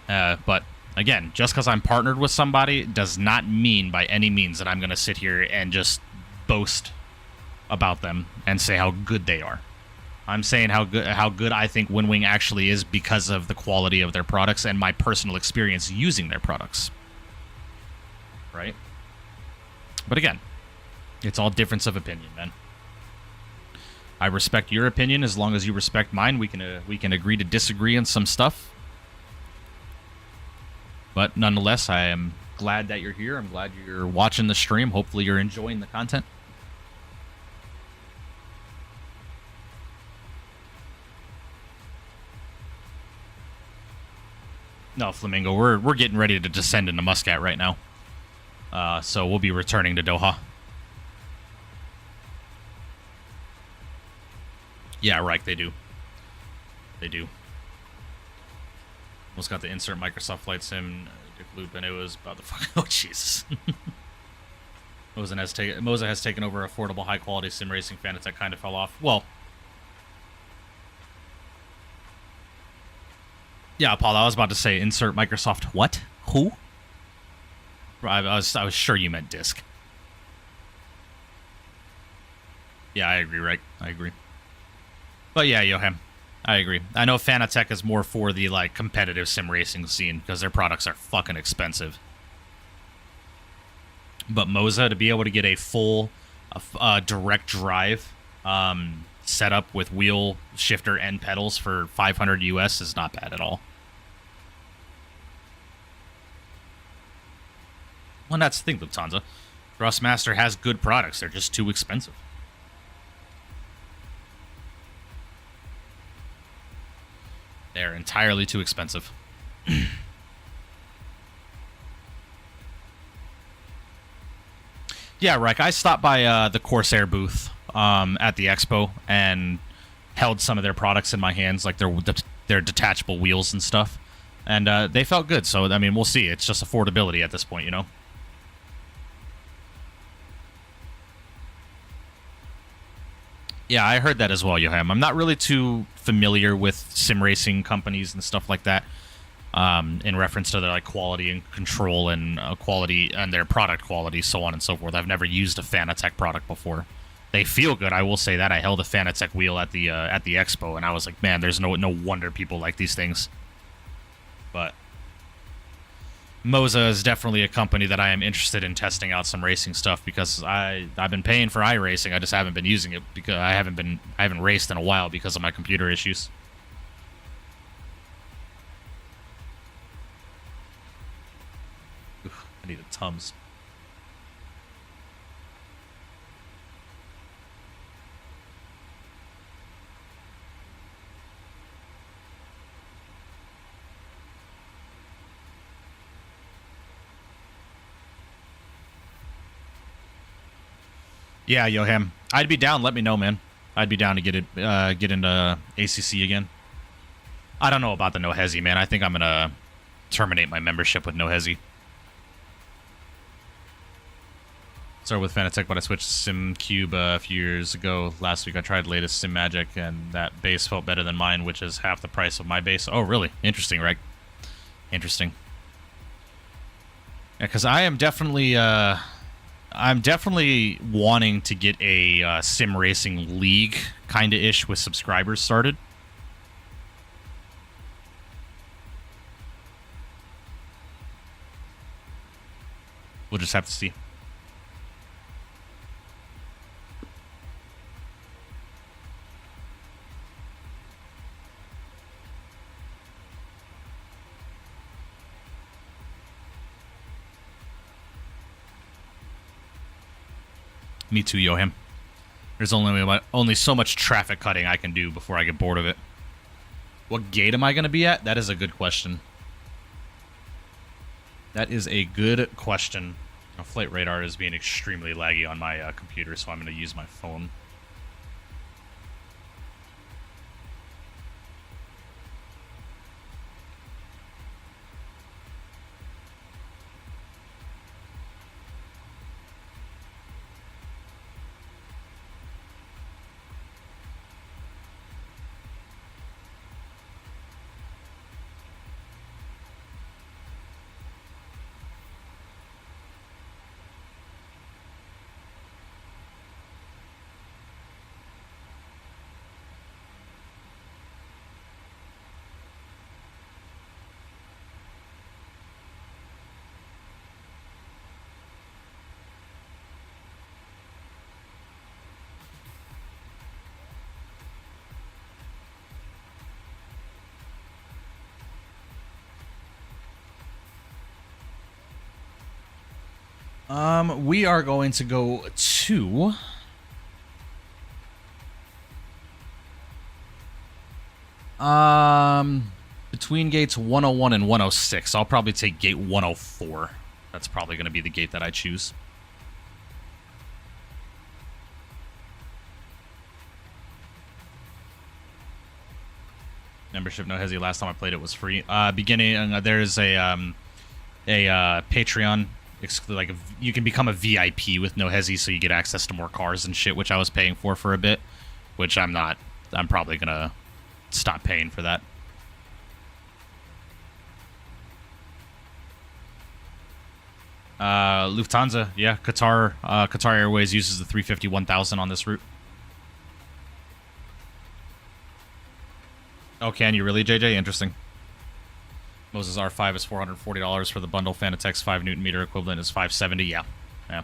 But, again, just because I'm partnered with somebody does not mean by any means that I'm going to sit here and just boast about them and say how good they are. I'm saying how good I think Winwing actually is because of the quality of their products and my personal experience using their products. Right? But again, it's all difference of opinion, man. I respect your opinion as long as you respect mine. We can agree to disagree on some stuff. But nonetheless, I am glad that you're here. I'm glad you're watching the stream. Hopefully you're enjoying the content. No, Flamingo, we're getting ready to descend into Muscat right now. So we'll be returning to Doha. Yeah, right, they do. They do. Almost got to insert Microsoft Flight Sim Dick Loop, and it was about the fuck. Oh, Jesus. Moza has taken over affordable, high-quality sim racing fantasy that kind of fell off. Well, yeah, Paul, I was about to say insert Microsoft what? Who? I was sure you meant Disk. Yeah, I agree, right? I agree. But yeah, Johan, I agree. I know Fanatec is more for the like competitive sim racing scene because their products are fucking expensive. But Moza, to be able to get a full direct drive setup with wheel shifter and pedals for $500 US is not bad at all. Well, that's the thing, Lufthansa. Thrustmaster has good products. They're just too expensive. They're entirely too expensive. Yeah, Rick, I stopped by the Corsair booth at the expo and held some of their products in my hands, like their detachable wheels and stuff. And they felt good, so, I mean, we'll see. It's just affordability at this point, you know? Yeah, I heard that as well, Johan. I'm not really too familiar with sim racing companies and stuff like that in reference to their like quality and control and quality and their product quality, so on and so forth. I've never used a Fanatec product before. They feel good, I will say that. I held a Fanatec wheel at the expo, and I was like, man, there's no wonder people like these things. But Moza is definitely a company that I am interested in testing out some racing stuff because I've been paying for iRacing. I just haven't been using it because I haven't raced in a while because of my computer issues. Oof, I need a Tums. Yeah, Johan. I'd be down. Let me know, man. I'd be down to get into ACC again. I don't know about the No Hesi, man. I think I'm gonna terminate my membership with No Hesi. Started with Fanatec, but I switched to SimCube a few years ago. Last week I tried latest Sim Magic, and that base felt better than mine, which is half the price of my base. Oh, really? Interesting, right? Interesting. Yeah, because I am definitely... I'm definitely wanting to get a sim racing league kind of ish with subscribers started. We'll just have to see. Me too, Johan. There's only so much traffic cutting I can do before I get bored of it. What gate am I going to be at? That is a good question. That is a good question. Flight radar is being extremely laggy on my computer, so I'm going to use my phone. We are going to go to... between gates 101 and 106. I'll probably take gate 104. That's probably going to be the gate that I choose. Membership no hesi. Last time I played it was free. Beginning, there's a Patreon. Like you can become a VIP with no hesi, so you get access to more cars and shit, which I was paying for a bit, which I'm not. I'm probably gonna stop paying for that. Lufthansa, yeah, Qatar Airways uses the 350-1000 on this route. Oh, can you really, JJ? Interesting. Moses R5 is $440 for the bundle. Fanatec's 5 Newton meter equivalent is $570. Yeah. Yeah.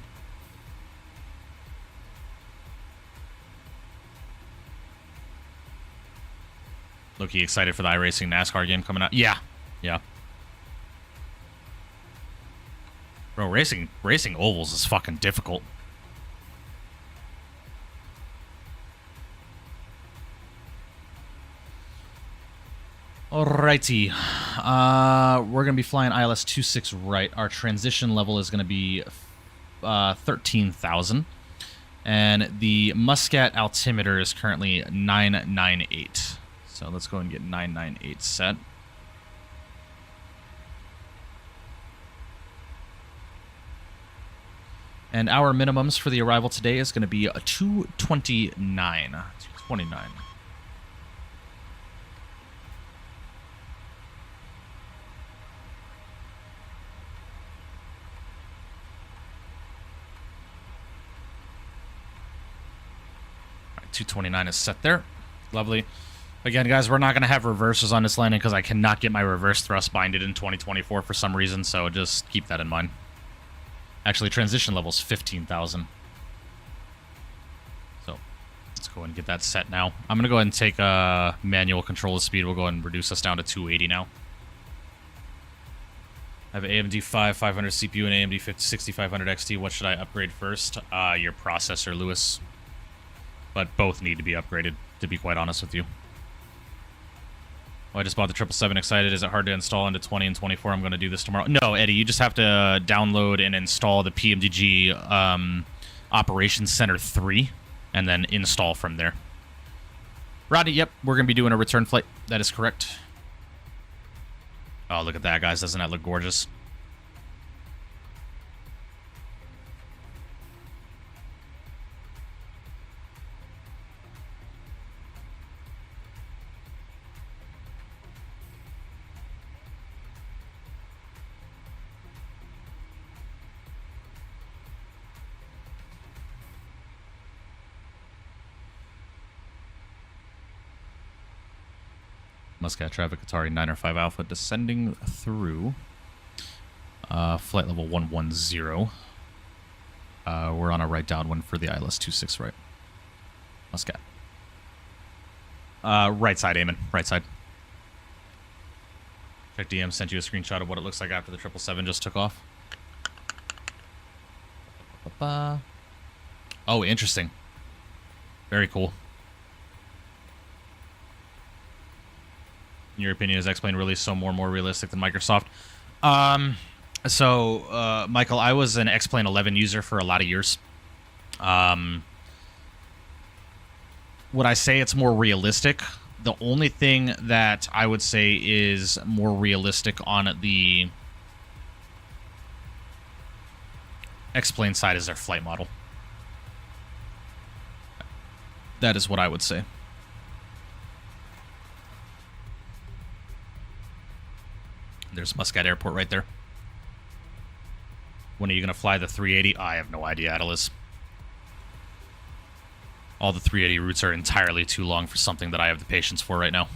Low-key excited for the iRacing NASCAR game coming out. Yeah. Yeah. Bro, racing ovals is fucking difficult. Alrighty. We're going to be flying ILS 26 right. Our transition level is going to be 13,000. And the Muscat altimeter is currently 998. So let's go and get 998 set. And our minimums for the arrival today is going to be a 229. 229. All right, 229 is set there. Lovely. Again, guys, we're not going to have reversers on this landing because I cannot get my reverse thrust binded in 2024 for some reason, so just keep that in mind. Actually, transition level is 15,000. So, let's go ahead and get that set now. I'm going to go ahead and take manual control of speed. We'll go ahead and reduce us down to 280 now. I have an AMD 500 CPU and AMD 6500 XT. What should I upgrade first? Your processor, Lewis. But both need to be upgraded, to be quite honest with you. Oh, I just bought the 777. Excited. Is it hard to install into 20 and 24? I'm going to do this tomorrow. No, Eddie, you just have to download and install the PMDG Operations Center 3 and then install from there. Rodney, yep, we're going to be doing a return flight. That is correct. Oh, look at that, guys. Doesn't that look gorgeous? Muscat traffic, Atari 905 Alpha descending through flight level 110. We're on a right downwind for the ILS 26 right. Muscat. Right side, Eamon. Right side. Check DM sent you a screenshot of what it looks like after the 777 just took off. Oh, interesting. Very cool. In your opinion, is X-Plane really so more realistic than Microsoft? Michael, I was an X-Plane 11 user for a lot of years. Would I say it's more realistic? The only thing that I would say is more realistic on the X-Plane side is their flight model. That is what I would say. There's Muscat Airport right there. When are you going to fly the 380? I have no idea, Atlas. All the 380 routes are entirely too long for something that I have the patience for right now.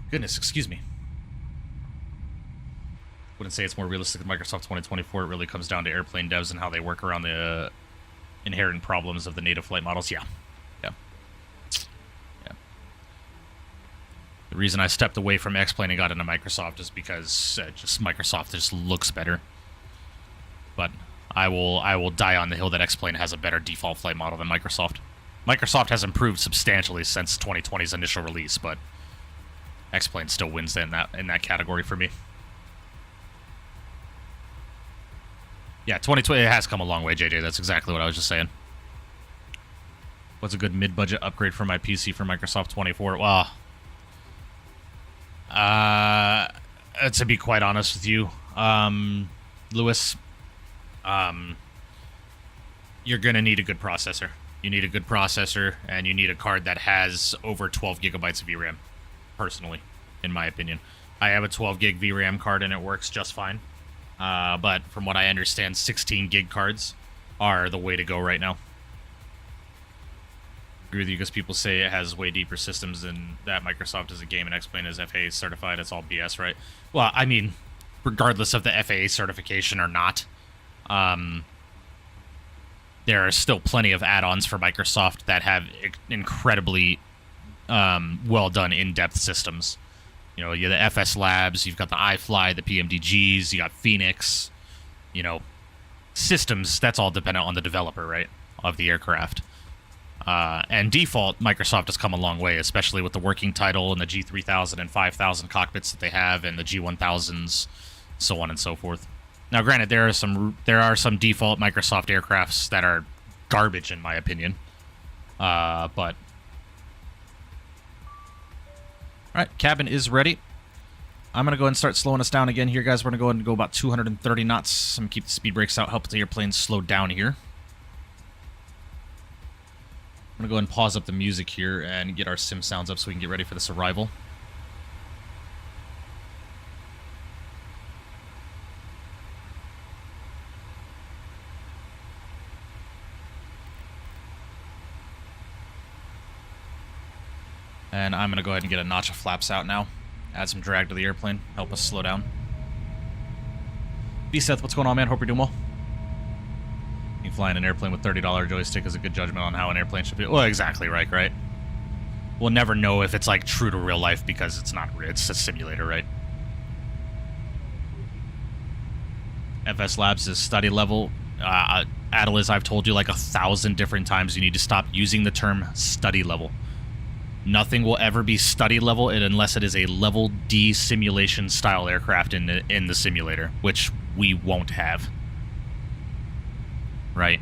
Goodness, excuse me. Wouldn't say it's more realistic than Microsoft 2024. It really comes down to airplane devs and how they work around the inherent problems of the native flight models. Yeah. The reason I stepped away from X-Plane and got into Microsoft is because Microsoft just looks better. But I will die on the hill that X-Plane has a better default flight model than Microsoft. Microsoft has improved substantially since 2020's initial release, but X-Plane still wins in that category for me. Yeah, 2020 it has come a long way, JJ. That's exactly what I was just saying. What's a good mid-budget upgrade for my PC for Microsoft 24? Well, to be quite honest with you, Lewis, you're going to need a good processor. You need a good processor, and you need a card that has over 12 gigabytes of VRAM, personally, in my opinion. I have a 12 gig VRAM card, and it works just fine. But from what I understand, 16 gig cards are the way to go right now. Agree with you because people say it has way deeper systems than that Microsoft is a game and X-Plane is FAA certified. It's all BS, right? Well, I mean, regardless of the FAA certification or not, there are still plenty of add-ons for Microsoft that have incredibly well done in-depth systems. You know, you have the FS Labs, you've got the iFly, the PMDGs, you got Phoenix, you know, systems, that's all dependent on the developer, right, of the aircraft. And default, Microsoft has come a long way, especially with the working title and the G3000 and 5000 cockpits that they have, and the G1000s, so on and so forth. Now, granted, there are some default Microsoft aircrafts that are garbage, in my opinion. But all right, cabin is ready. I'm gonna go ahead and start slowing us down again here, guys. We're gonna go ahead and go about 230 knots. I'm gonna keep the speed brakes out, help the airplane slow down here. I'm going to go ahead and pause up the music here and get our sim sounds up so we can get ready for this arrival. And I'm going to go ahead and get a notch of flaps out now. Add some drag to the airplane. Help us slow down. B-Seth, what's going on, man? Hope you're doing well. Flying an airplane with $30 joystick is a good judgment on how an airplane should be. Well, exactly right? We'll never know if it's like true to real life because it's not real. It's a simulator, right? FS Labs is study level. Atlas, I've told you like 1,000 different times you need to stop using the term study level. Nothing will ever be study level unless it is a level D simulation style aircraft in the simulator, which we won't have. Right.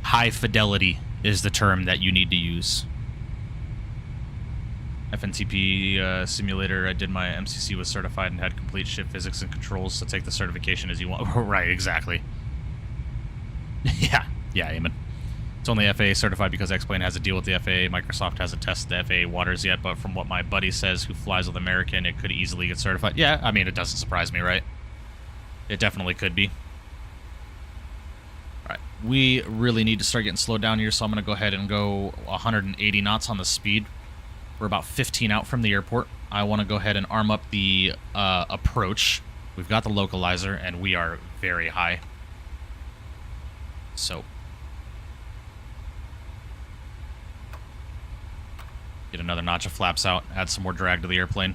High fidelity is the term that you need to use. FNTP simulator, I did my MCC, was certified and had complete ship physics and controls, so take the certification as you want. Right, exactly. Yeah, Eamon. It's only FAA certified because X-Plane has a deal with the FAA. Microsoft hasn't tested the FAA waters yet, but from what my buddy says who flies with American, it could easily get certified. Yeah, I mean, it doesn't surprise me, right? It definitely could be. Alright, we really need to start getting slowed down here, so I'm going to go ahead and go 180 knots on the speed. We're about 15 out from the airport. I want to go ahead and arm up the approach. We've got the localizer, and we are very high. So, get another notch of flaps out, add some more drag to the airplane.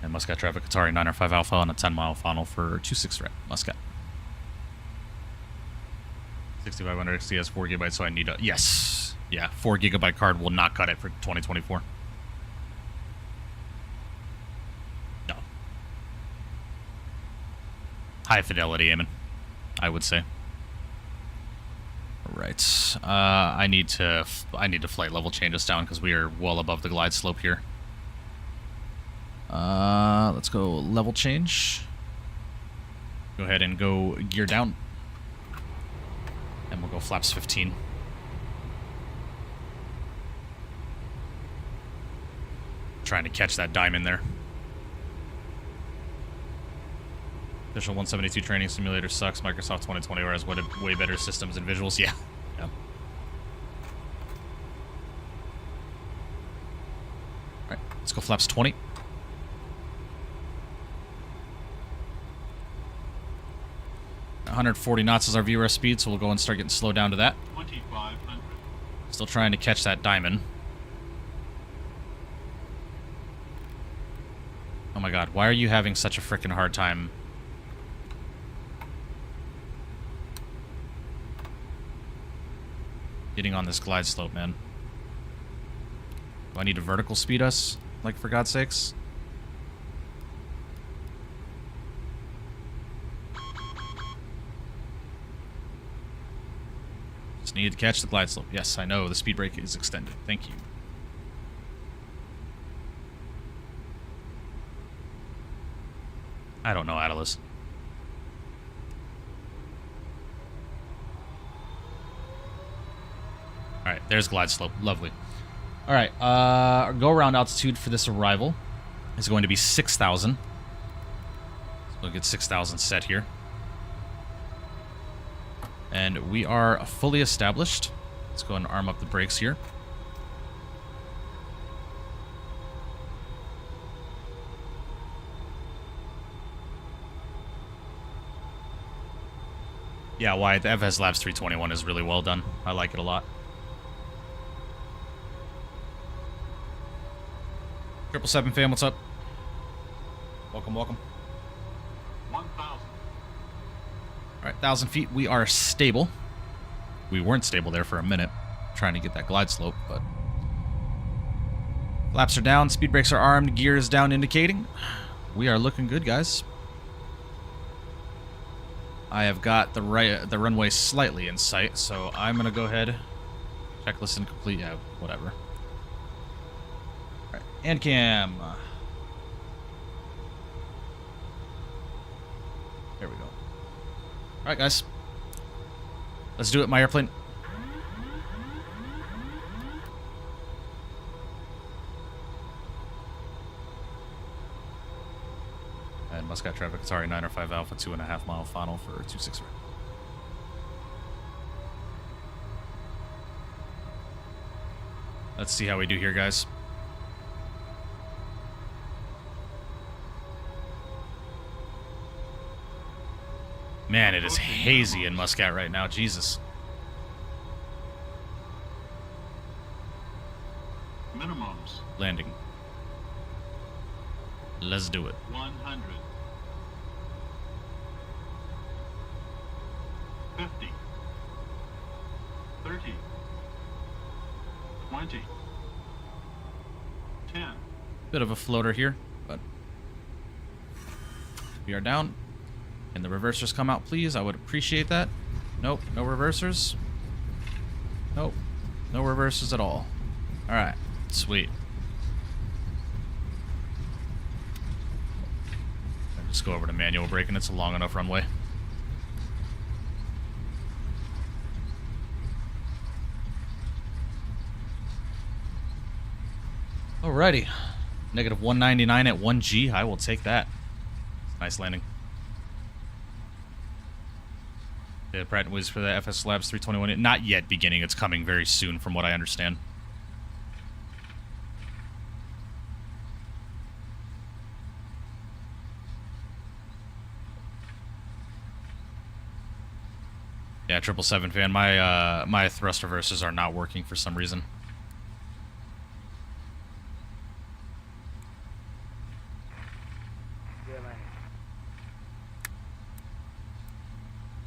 And Muscat traffic, Qatari 905 Alpha on a 10-mile funnel for 26 threat, Muscat. 6500 XTS 4 gigabytes, so I need a... Yes! Yeah, 4 gigabyte card will not cut it for 2024. No. High fidelity, Eamon, I would say. Right. I need to flight level change us down because we are well above the glide slope here. Let's go level change. Go ahead and go gear down. And we'll go flaps 15. Trying to catch that diamond there. Official 172 training simulator sucks. Microsoft 2020 has way better systems and visuals. Yeah. Yeah. Alright, let's go flaps 20. .140 knots is our VRF speed, so we'll go and start getting slowed down to that. 2500. Still trying to catch that diamond. Oh my god, why are you having such a freaking hard time? Getting on this glide slope, man. Do I need to vertical speed us? Like, for God's sakes? Just needed to catch the glide slope. Yes, I know. The speed brake is extended. Thank you. I don't know, Atlas. Alright, there's glide slope. Lovely. Alright, our go-around altitude for this arrival is going to be 6,000. So we'll get 6,000 set here. And we are fully established. Let's go ahead and arm up the brakes here. Yeah, why the FS Labs 321 is really well done. I like it a lot. 777 fam, what's up? Welcome, welcome. 1000. Alright, 1,000 feet. We are stable. We weren't stable there for a minute, trying to get that glide slope, but... Flaps are down, speed brakes are armed, gear is down indicating. We are looking good, guys. I have got the runway slightly in sight, so I'm going to go ahead. Checklist incomplete. Yeah, whatever. Alright, and cam. There we go. Alright, guys. Let's do it, my airplane. And Muscat traffic, Qatari 905 Alpha, 2.5 mile final for 26. Let's see how we do here, guys. Man, it is hazy in Muscat right now. Jesus. Minimums. Landing. Let's do it. 100. 50. 30. 20. 10. Bit of a floater here, but we are down. Can the reversers come out, please? I would appreciate that. Nope, no reversers. Nope, no reversers at all. Alright, sweet. Just go over to manual braking. It's a long enough runway. Alrighty. Negative 199 at 1G. I will take that. Nice landing. The Pratt & Whiz for the FS Labs 321. Not yet beginning. It's coming very soon from what I understand. Yeah, 777 fan. My thrust reversers are not working for some reason.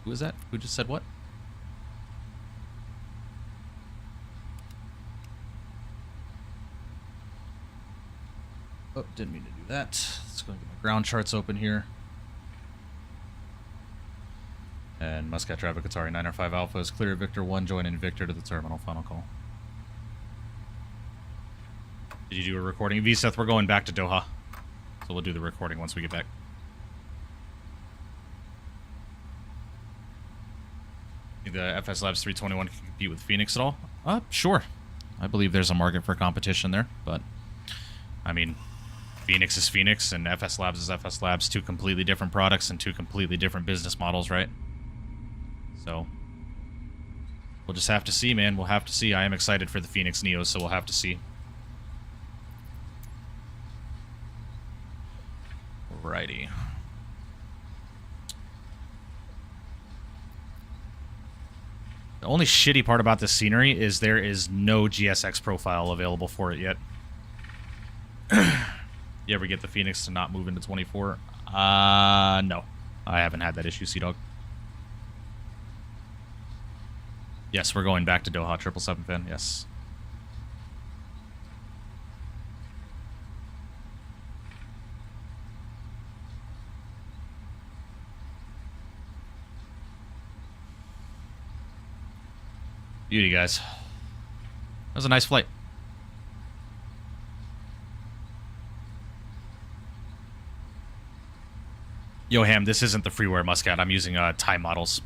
Who is that? Who just said what? Oh, didn't mean to do that. Let's go and get my ground charts open here. And Muscat traffic, Qatar 905 Alpha is clear. Victor 1, join in Victor to the terminal. Final call. Did you do a recording? V-Seth, we're going back to Doha. So we'll do the recording once we get back. Think the FS Labs 321 can compete with Phoenix at all? Sure. I believe there's a market for competition there, but I mean, Phoenix is Phoenix and FS Labs is FS Labs. Two completely different products and two completely different business models, right? So we'll just have to see, man. We'll have to see. I am excited for the Phoenix Neos, so we'll have to see. Alrighty. The only shitty part about this scenery is there is no GSX profile available for it yet. You ever get the Phoenix to not move into 24? No. I haven't had that issue, Sea-Dog. Yes, we're going back to Doha, 777 fan, yes. Beauty, guys. That was a nice flight. Yo, Ham, this isn't the freeware Muscat. I'm using Thai models.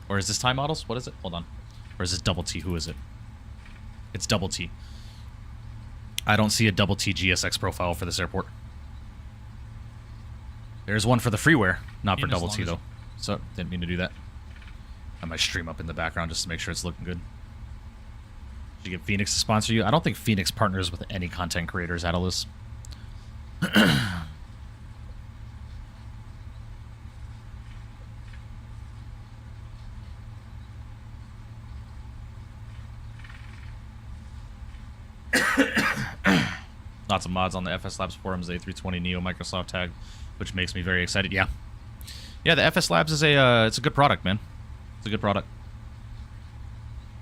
Or is this Thai models? What is it? Hold on. Or is this double T? Who is it? It's double T. I don't see a double T GSX profile for this airport. There's one for the freeware, not for double T, though. So, didn't mean to do that. I might stream up in the background just to make sure it's looking good. Did you get Phoenix to sponsor you? I don't think Phoenix partners with any content creators, Atlas. Lots of mods on the FS Labs forums, the A320 Neo Microsoft tag, which makes me very excited. Yeah. Yeah, the FS Labs is it's a good product, man. It's a good product.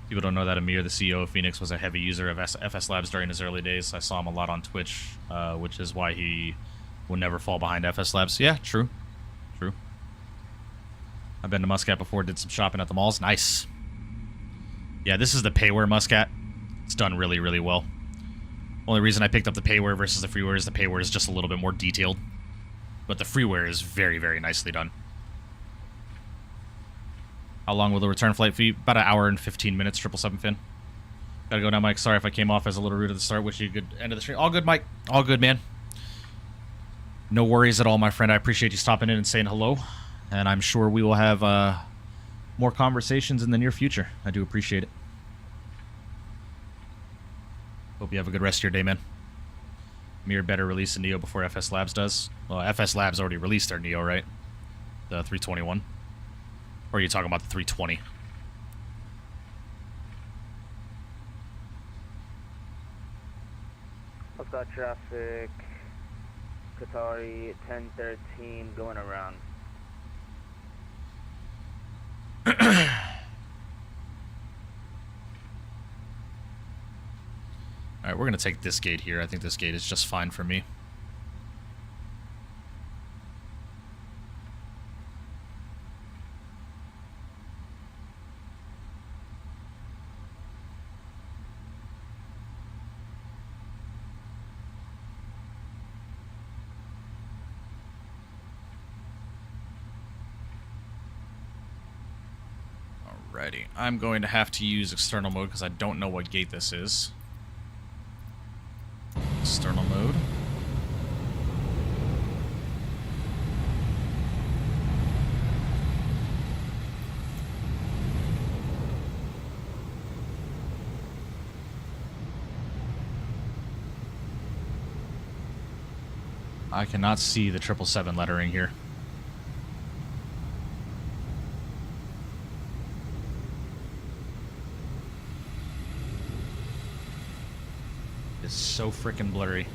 People don't know that Amir, the CEO of Phoenix, was a heavy user of FS Labs during his early days. I saw him a lot on Twitch, which is why he will never fall behind FS Labs. Yeah, true. True. I've been to Muscat before, did some shopping at the malls. Nice. Yeah, this is the payware Muscat. It's done really, really well. Only reason I picked up the payware versus the freeware is the payware is just a little bit more detailed. But the freeware is very, very nicely done. How long will the return flight be? About an hour and 15 minutes, 777 fin. Gotta go now, Mike. Sorry if I came off as a little rude at the start. Wish you a good end of the stream. All good, Mike. All good, man. No worries at all, my friend. I appreciate you stopping in and saying hello. And I'm sure we will have more conversations in the near future. I do appreciate it. Hope you have a good rest of your day, man. Mir better release a Neo before FS Labs does. Well, FS Labs already released their Neo, right? The 321. Or are you talking about the 320? I've got traffic. Qatari 1013 going around. Alright, we're going to take this gate here. I think this gate is just fine for me. Alrighty, I'm going to have to use external mode because I don't know what gate this is. External mode. I cannot see the 777 lettering here. It's so freaking blurry.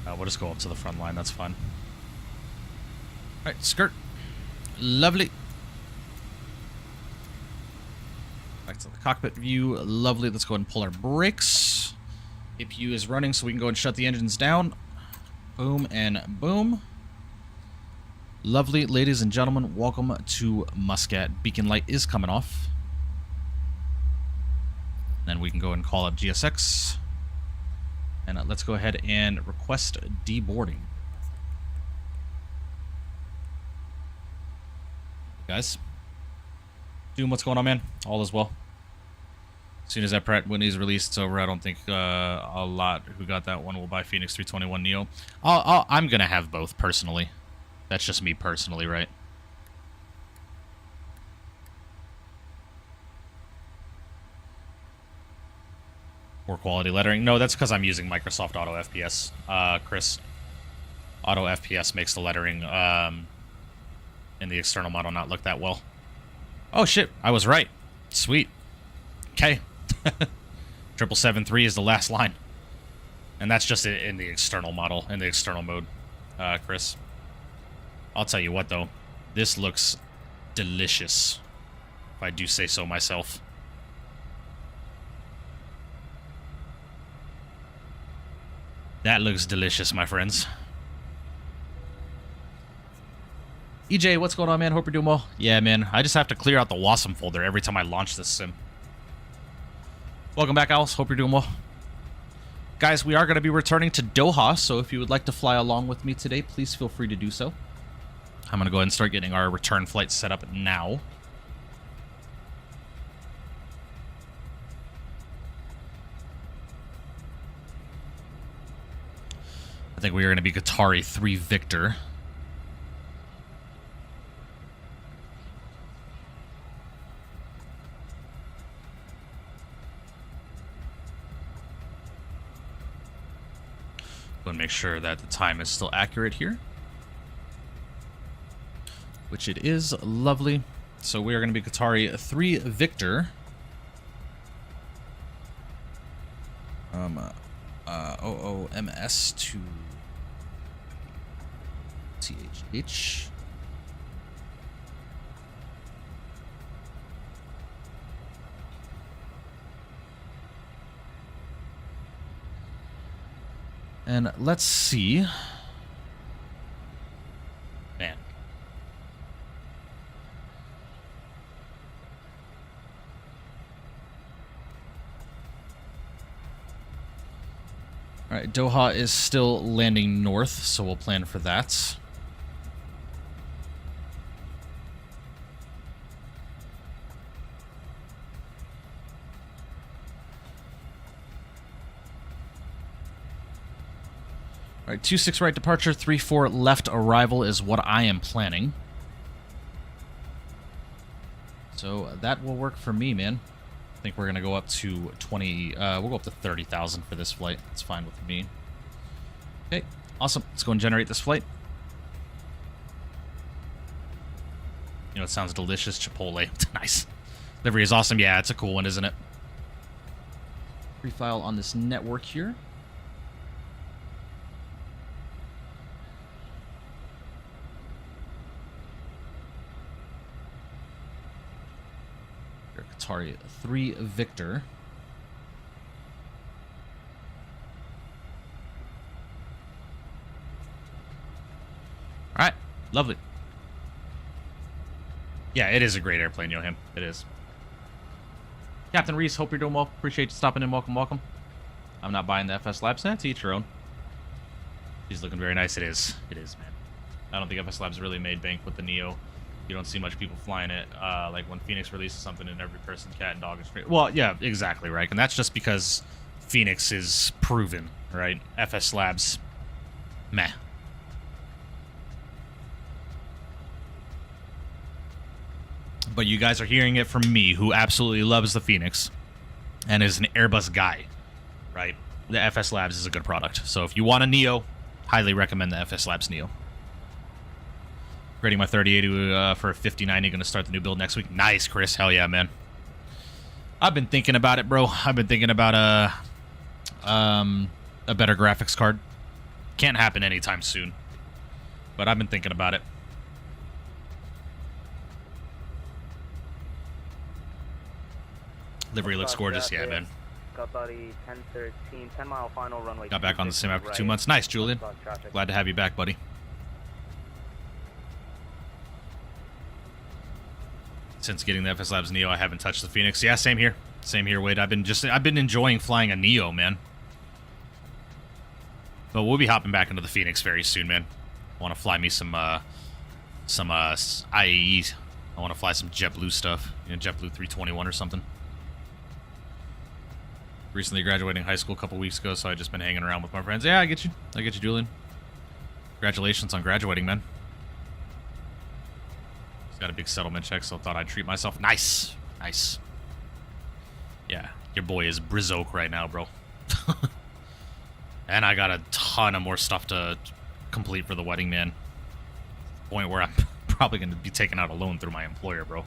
We'll just go up to the front line, that's fine. Alright, skirt. Lovely. to the cockpit view. Lovely. Let's go ahead and pull our brakes. APU is running, so we can go and shut the engines down. Boom and boom. Lovely, ladies and gentlemen. Welcome to Muscat. Beacon light is coming off. Then we can go and call up GSX. And let's go ahead and request deboarding. Guys. Doom, what's going on, man? All is well. As soon as that Pratt Whitney is released, it's over. I don't think a lot who got that one will buy Phoenix 321 Neo. I'm going to have both, personally. That's just me personally, right? Poor quality lettering. No, that's because I'm using Microsoft Auto FPS, Chris. Auto FPS makes the lettering in the external model not look that well. Oh, shit. I was right. Sweet. Okay. 773 is the last line. And that's just in the external model, in the external mode, Chris. I'll tell you what, though. This looks delicious, if I do say so myself. That looks delicious, my friends. EJ, what's going on, man? Hope you're doing well. Yeah, man. I just have to clear out the Wasm folder every time I launch this sim. Welcome back, Alice. Hope you're doing well. Guys, we are going to be returning to Doha, so if you would like to fly along with me today, please feel free to do so. I'm going to go ahead and start getting our return flight set up now. I think we are going to be Qatari 3 Victor. Go and make sure that the time is still accurate here. Which it is. Lovely. So we are going to be Qatari 3 Victor. OOMS to THH. And let's see. Man. All right, Doha is still landing north, so we'll plan for that. All right, 26 right departure, 34 left arrival is what I am planning. So that will work for me, man. I think we're going to go up to 20, we'll go up to 30,000 for this flight. That's fine with me. Okay, awesome. Let's go and generate this flight. You know, it sounds delicious. Chipotle. Nice. Livery is awesome. Yeah, it's a cool one, isn't it? Free file on this network here. Qatari 3 Victor. All right, lovely. Yeah, it is a great airplane, Yohim. It is. Captain Reese, hope you're doing well. Appreciate you stopping in. Welcome, welcome. I'm not buying the FS Labs. To each your own. She's looking very nice. It is. It is, man. I don't think FS Labs really made bank with the Neo. You don't see much people flying it, like when Phoenix releases something and every person, cat and dog is great. Well, yeah, exactly, right? And that's just because Phoenix is proven, right? FS Labs, meh. But you guys are hearing it from me, who absolutely loves the Phoenix and is an Airbus guy, right? The FS Labs is a good product. So if you want a Neo, highly recommend the FS Labs Neo. Grading my 3080 for a 5090. Going to start the new build next week. Nice, Chris. Hell yeah, man. I've been thinking about it, bro. I've been thinking about a better graphics card. Can't happen anytime soon, but I've been thinking about it. Livery looks gorgeous. Yeah, man. Qatari 1013, 10 mile final runway. Got back on the sim after 2 months. Nice, Julian. Glad to have you back, buddy. Since getting the FS Labs Neo, I haven't touched the Phoenix. Yeah, same here. Same here, Wade. I've been enjoying flying a Neo, man. But we'll be hopping back into the Phoenix very soon, man. I want to fly me some IAEs. I want to fly some JetBlue stuff. You know, JetBlue 321 or something. Recently graduating high school a couple weeks ago, so I've just been hanging around with my friends. Yeah, I get you. I get you, Julian. Congratulations on graduating, man. Got a big settlement check, so I thought I'd treat myself. Nice. Nice. Yeah, your boy is Brizoke right now, bro. And I got a ton of more stuff to complete for the wedding, man. Point where I'm probably going to be taking out a loan through my employer, bro.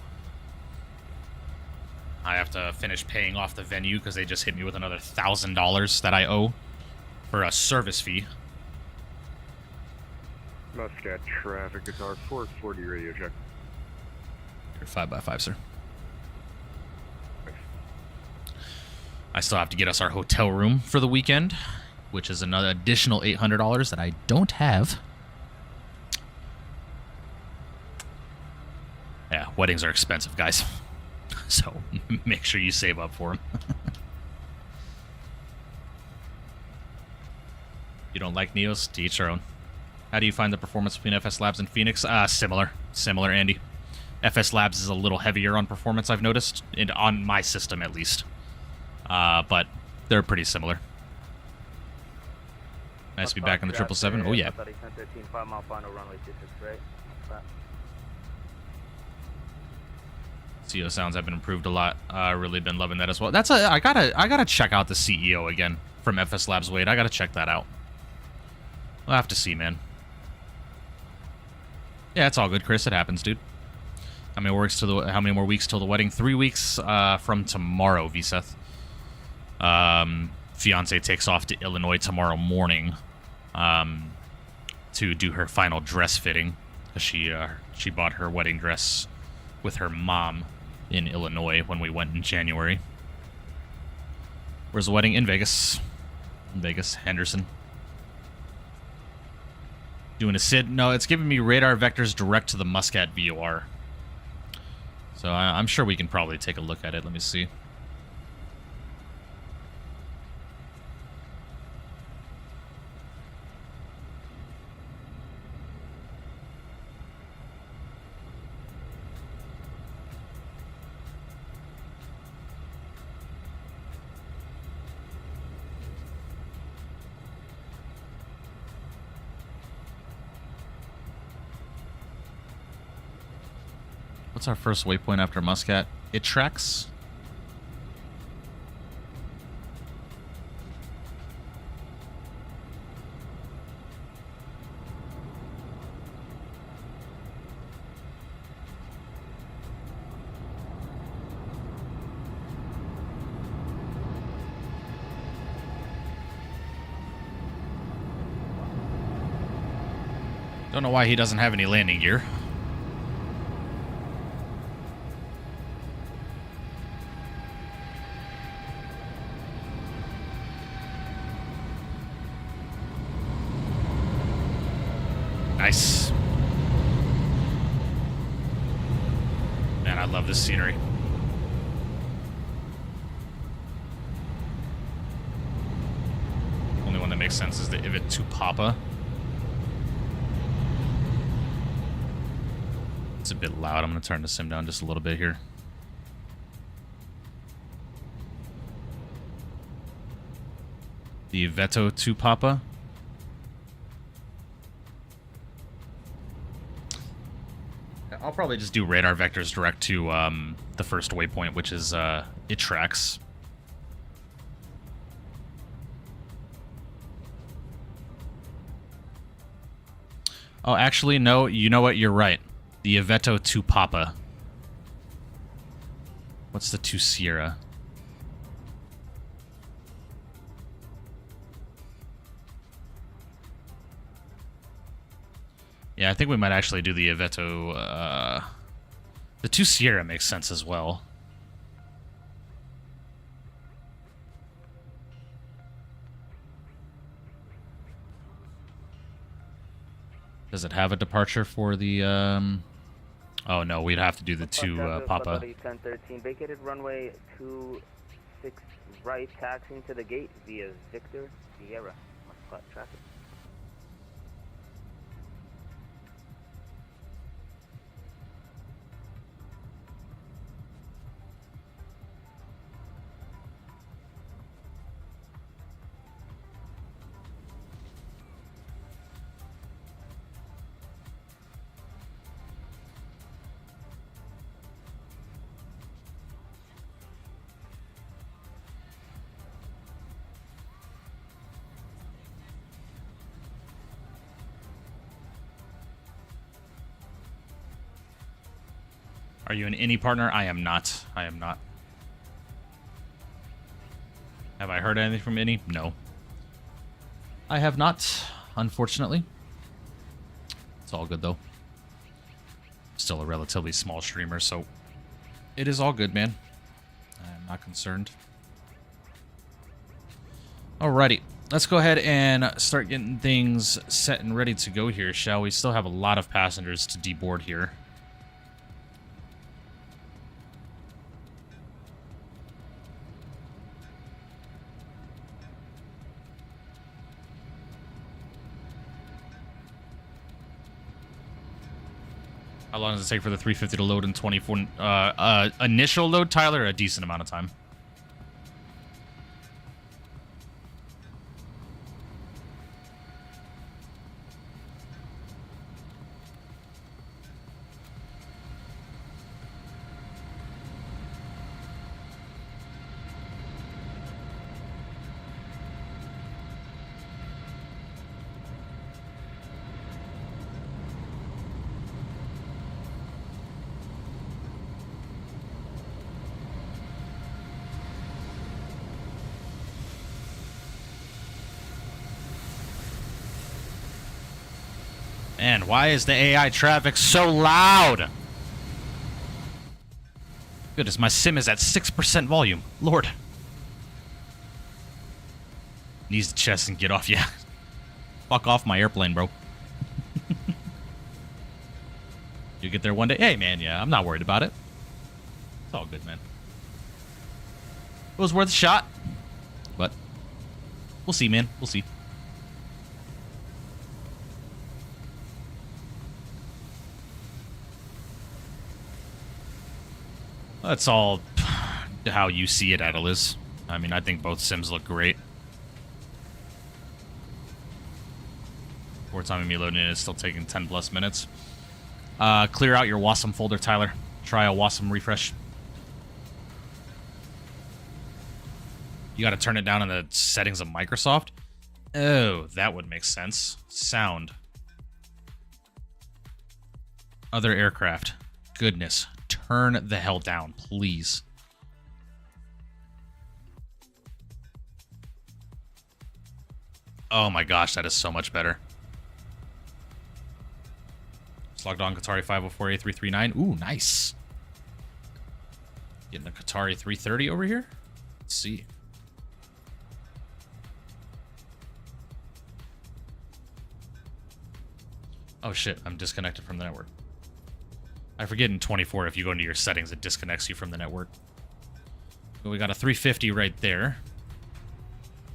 I have to finish paying off the venue because they just hit me with another $1,000 that I owe for a service fee. Muscat traffic, Qatar 440 radio check. You're 5x5, sir. I still have to get us our hotel room for the weekend, which is another additional $800 that I don't have. Yeah, weddings are expensive, guys. So make sure you save up for them. You don't like Neos? To each their own. How do you find the performance between FS Labs and Phoenix? Similar, Andy. FS Labs is a little heavier on performance, I've noticed, on my system at least. But they're pretty similar. Nice to be back in the 777. Oh, yeah. CEO sounds have been improved a lot. Really been loving that as well. I gotta check out the CEO again from FS Labs, Wade. I gotta check that out. We'll have to see, man. Yeah, it's all good, Chris. It happens, dude. How many more weeks till the wedding? 3 weeks from tomorrow, Vseth. Fiance takes off to Illinois tomorrow morning to do her final dress fitting. She bought her wedding dress with her mom in Illinois when we went in January. Where's the wedding? In Vegas. In Vegas, Henderson. Doing a SID? No, it's giving me radar vectors direct to the Muscat VOR. So I'm sure we can probably take a look at it. Let me see. What's our first waypoint after Muscat? It tracks. Don't know why he doesn't have any landing gear. Nice. Man, I love this scenery. Only one that makes sense is the Ivit to Papa. It's a bit loud. I'm going to turn the sim down just a little bit here. The Veto to Papa. I'll probably just do radar vectors direct to the first waypoint, which is it tracks. Oh, actually, no. You know what? You're right. The Aveto to Papa. What's the to Sierra? Yeah, I think we might actually do the Aveto. The to Sierra makes sense as well. Does it have a departure for the, Oh, no, we'd have to do the two, Papa. 1013, vacated runway 26 right, taxiing to the gate via Victor Sierra. Muscat traffic. Are you an any partner? I am not. I am not. Have I heard anything from any? No. I have not, unfortunately. It's all good, though. Still a relatively small streamer, so it is all good, man. I'm not concerned. Alrighty. Let's go ahead and start getting things set and ready to go here, shall we? Still have a lot of passengers to deboard here. How long does it take for the 350 to load in 24? Initial load, Tyler, a decent amount of time. Man, why is the AI traffic so loud? Goodness, my sim is at 6% volume. Lord. Knees to chest and get off, yeah. Fuck off my airplane, bro. You get there one day? Hey, man, yeah, I'm not worried about it. It's all good, man. It was worth a shot. But we'll see, man. We'll see. That's all how you see it, Adeliz. I mean, I think both sims look great. Time of me loading in is still taking 10 plus minutes. Clear out your Wasm folder, Tyler. Try a Wasm refresh. You got to turn it down in the settings of Microsoft. Oh, that would make sense. Sound. Other aircraft. Goodness. Turn the hell down, please. Oh my gosh, that is so much better. Just logged on Qatari 504A339. Ooh, nice. Getting a Qatari 330 over here. Let's see. Oh shit, I'm disconnected from the network. I forget in 24 if you go into your settings, it disconnects you from the network. But we got a 350 right there.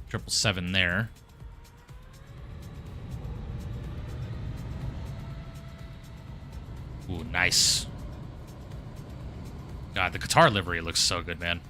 777 there. Ooh, nice. God, the Qatar livery looks so good, man.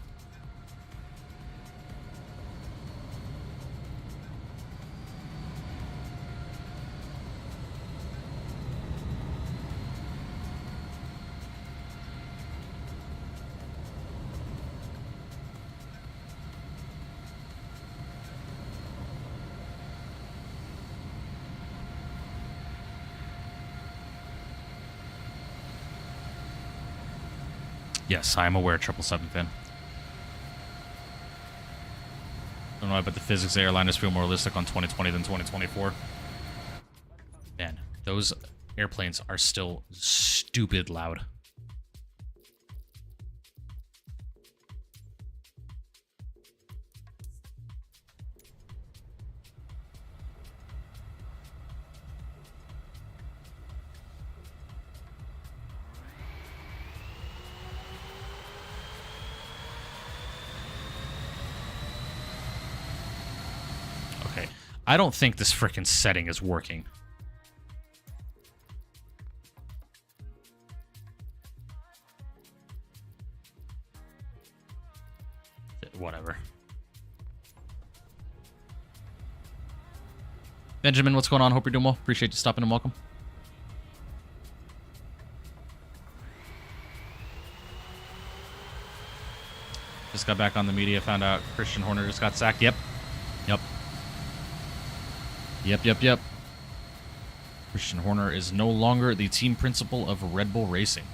Yes, I am aware, 777 fan. Don't know why, but the physics of airliners feel more realistic on 2020 than 2024. Man, those airplanes are still stupid loud. I don't think this frickin' setting is working. Whatever. Benjamin, what's going on? Hope you're doing well. Appreciate you stopping and welcome. Just got back on the media, found out Christian Horner just got sacked. Yep. Christian Horner is no longer the team principal of Red Bull Racing.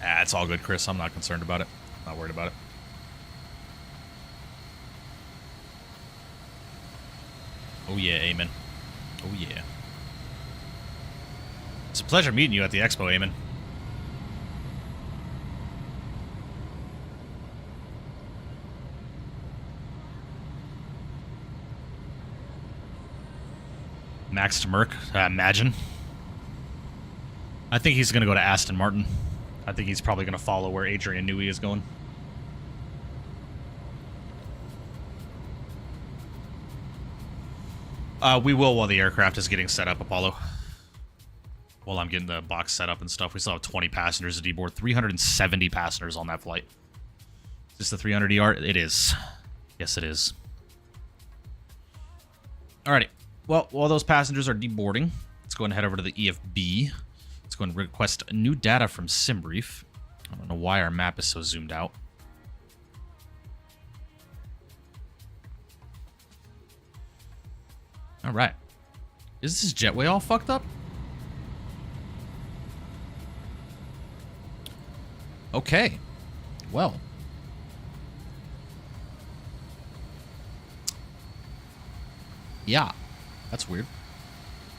It's all good, Chris. I'm not concerned about it. Not worried about it. Oh, yeah, Eamon. Oh, yeah. It's a pleasure meeting you at the expo, Eamon. Max to Merck. Imagine. I think he's going to go to Aston Martin. I think he's probably going to follow where Adrian Newey is going. We will while the aircraft is getting set up, Apollo. While I'm getting the box set up and stuff. We still have 20 passengers at deboard. 370 passengers on that flight. Is this the 300ER? It is. Yes, it is. Alrighty. Well, while those passengers are deboarding, let's go and head over to the EFB. Let's go and request new data from SimBrief. I don't know why our map is so zoomed out. Alright. Is this jetway all fucked up? Okay. Well. Yeah. That's weird.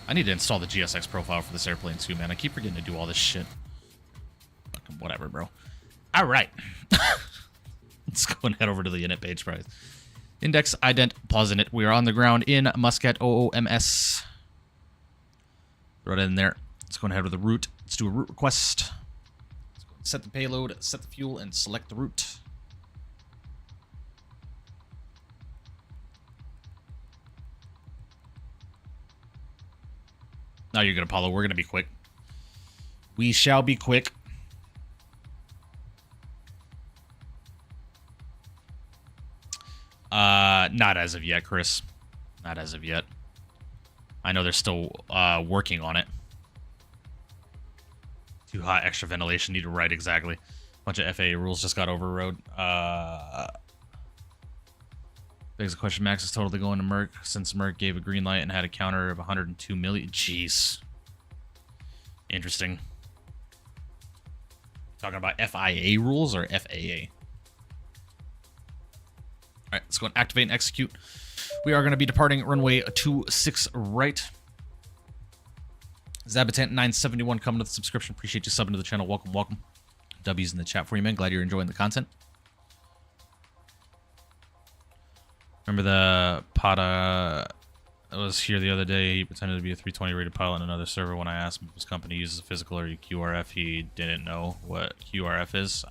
I need to install the GSX profile for this airplane too, man. I keep forgetting to do all this shit. Fucking whatever, bro. Alright. Let's go and head over to the init page, price. Index, ident, pause init. We are on the ground in Muscat OOMS. Throw it in there. Let's go and head over to the route. Let's do a route request. Let's go and set the payload, set the fuel, and select the route. Now you're good, Apollo. We're going to be quick. We shall be quick. Not as of yet, Chris. Not as of yet. I know they're still working on it. Too hot, extra ventilation, need to write exactly. Bunch of FAA rules just got overrode. Begs the question, Max is totally going to Merck since Merck gave a green light and had a counter of 102 million. Jeez. Interesting. Talking about FIA rules or FAA? Alright, let's go and activate and execute. We are going to be departing runway 26 right. Zabitant 971 coming to the subscription. Appreciate you subbing to the channel. Welcome, welcome. W's in the chat for you, man. Glad you're enjoying the content. Remember the Pata that was here the other day? He pretended to be a 320 rated pilot in another server. When I asked him if his company uses a physical or QRF, he didn't know what QRF is.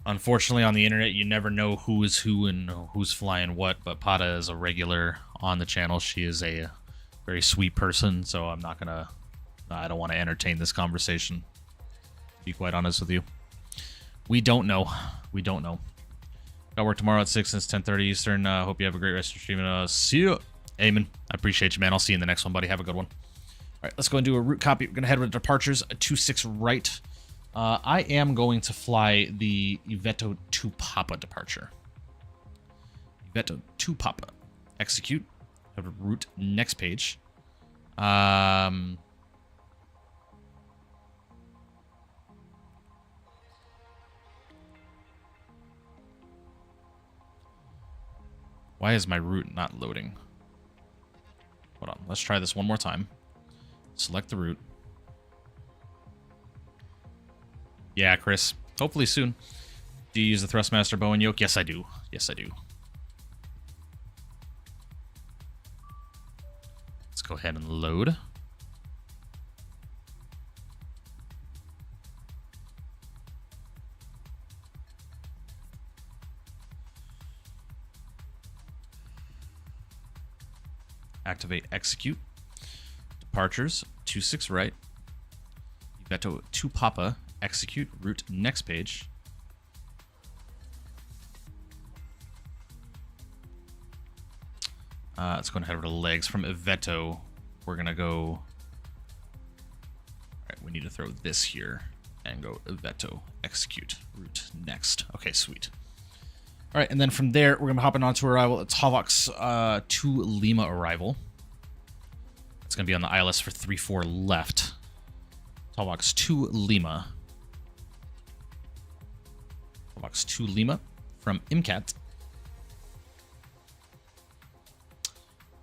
Unfortunately, on the internet, you never know who is who and who's flying what, but Pata is a regular on the channel. She is a very sweet person, so I'm not gonna... I don't want to entertain this conversation, to be quite honest with you. We don't know. We don't know. Got work tomorrow at 6 and it's 10:30 Eastern. Hope you have a great rest of your stream. See you. Amen. I appreciate you, man. I'll see you in the next one, buddy. Have a good one. All right, let's go and do a route copy. We're going to head with departures 26 right. I am going to fly the Iveto 2 Papa departure. Iveto 2 Papa. Execute. Have a route next page. Why is my route not loading? Hold on. Let's try this one more time. Select the route. Yeah, Chris. Hopefully soon. Do you use the Thrustmaster bow and yoke? Yes, I do. Yes, I do. Let's go ahead and load. Activate execute. Departures 26 right. Veto 2 Papa. Execute route next page. Let's go and head over to legs. From Iveto, we're gonna go. All right, we need to throw this here and go Iveto execute route next. Okay, sweet. All right, and then from there we're gonna be hopping onto arrival. It's Havok's 2 Lima arrival. It's gonna be on the ILS for 3-4 left. Havok's 2 Lima. Havok's 2 Lima from MCAT.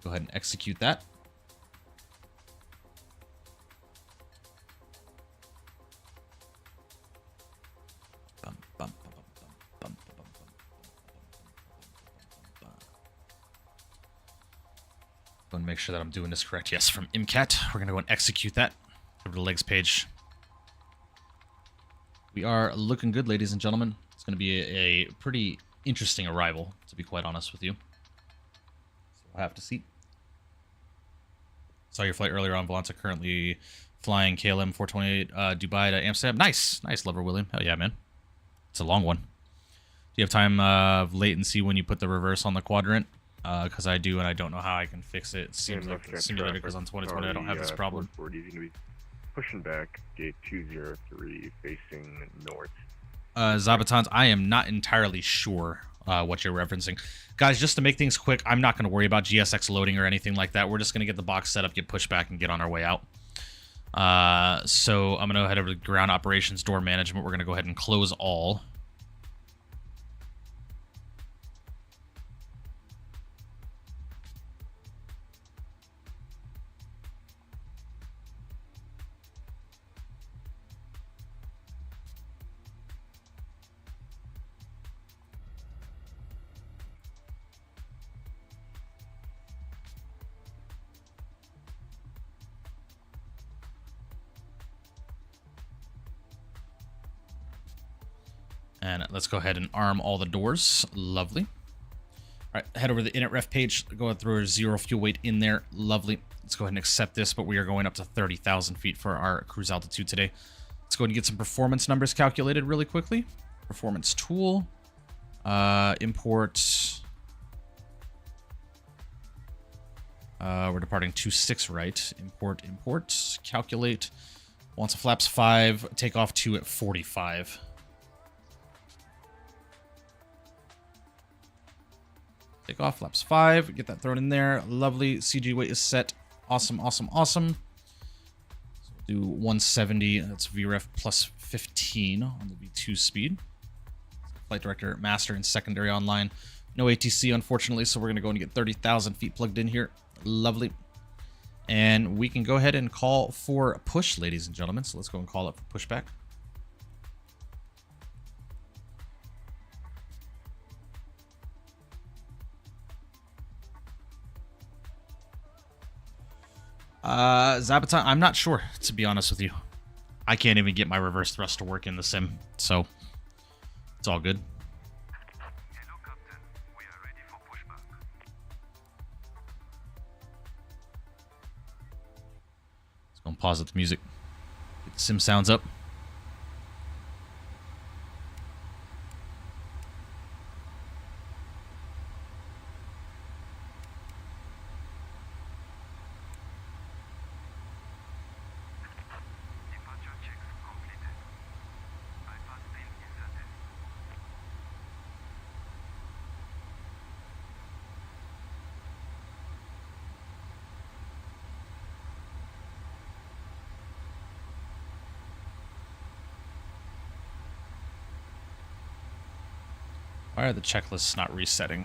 Go ahead and execute that. Go and make sure that I'm doing this correct. Yes, from MCAT. We're going to go and execute that. Over to the legs page. We are looking good, ladies and gentlemen. It's going to be a pretty interesting arrival, to be quite honest with you. So we'll have to see. Saw your flight earlier on Volanta, currently flying KLM 428 Dubai to Amsterdam. Nice. Nice, Lover William. Hell yeah, man. It's a long one. Do you have time of latency when you put the reverse on the quadrant? Because I do, and I don't know how I can fix it. It seems like the simulator, because on 2020 I don't have this problem. 440 is going to be pushing back gate 203 facing north. Zabatons, I am not entirely sure what you're referencing. Guys, just to make things quick, I'm not going to worry about GSX loading or anything like that. We're just going to get the box set up, get pushed back, and get on our way out. So I'm going to head over to ground operations, door management. We're going to go ahead and close all. And let's go ahead and arm all the doors. Lovely. All right, head over to the init ref page. Go ahead and throw a 0 fuel weight in there. Lovely. Let's go ahead and accept this, but we are going up to 30,000 feet for our cruise altitude today. Let's go ahead and get some performance numbers calculated really quickly. Performance tool. Import. We're departing 26 right. Import. Calculate. Wants a flaps 5. Take off 2 at 45. Take off, flaps 5, get that thrown in there. Lovely. CG weight is set. Awesome, awesome, awesome. So we'll do 170. That's VREF plus 15 on the V2 speed. Flight director, master, and secondary online. No ATC, unfortunately, so we're going to go and get 30,000 feet plugged in here. Lovely. And we can go ahead and call for push, ladies and gentlemen. So let's go and call up for pushback. Zabaton, I'm not sure, to be honest with you. I can't even get my reverse thrust to work in the sim, so it's all good. Hello, Captain. We are ready for pushback. Let's go and pause at the music. Get the sim sounds up. Departure checks completed. Bypass lane inserted. Why are the checklists not resetting?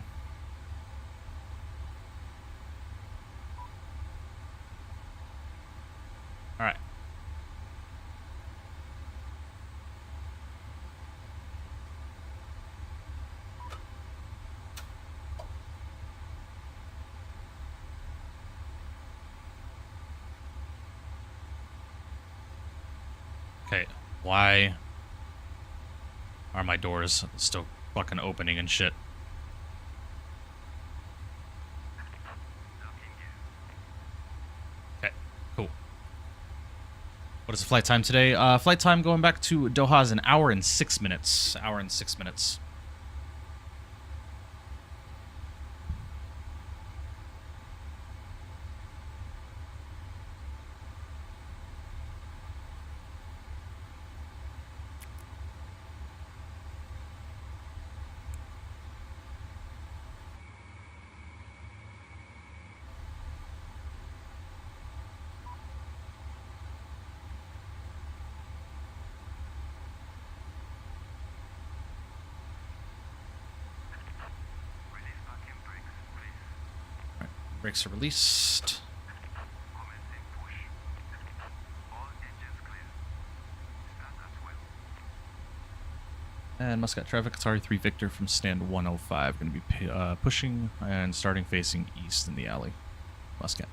All right. Okay, why are my doors still fucking opening and shit? Docking gear. What is the flight time today? Flight time going back to Doha is an hour and 6 minutes. Hour and 6 minutes. Release parking brakes, please. Brakes are released. Commencing push. All engines clear. Start at will. And Muscat traffic, Qatar 3 Victor from stand 105. Going to be pushing and starting facing east in the alley. Muscat.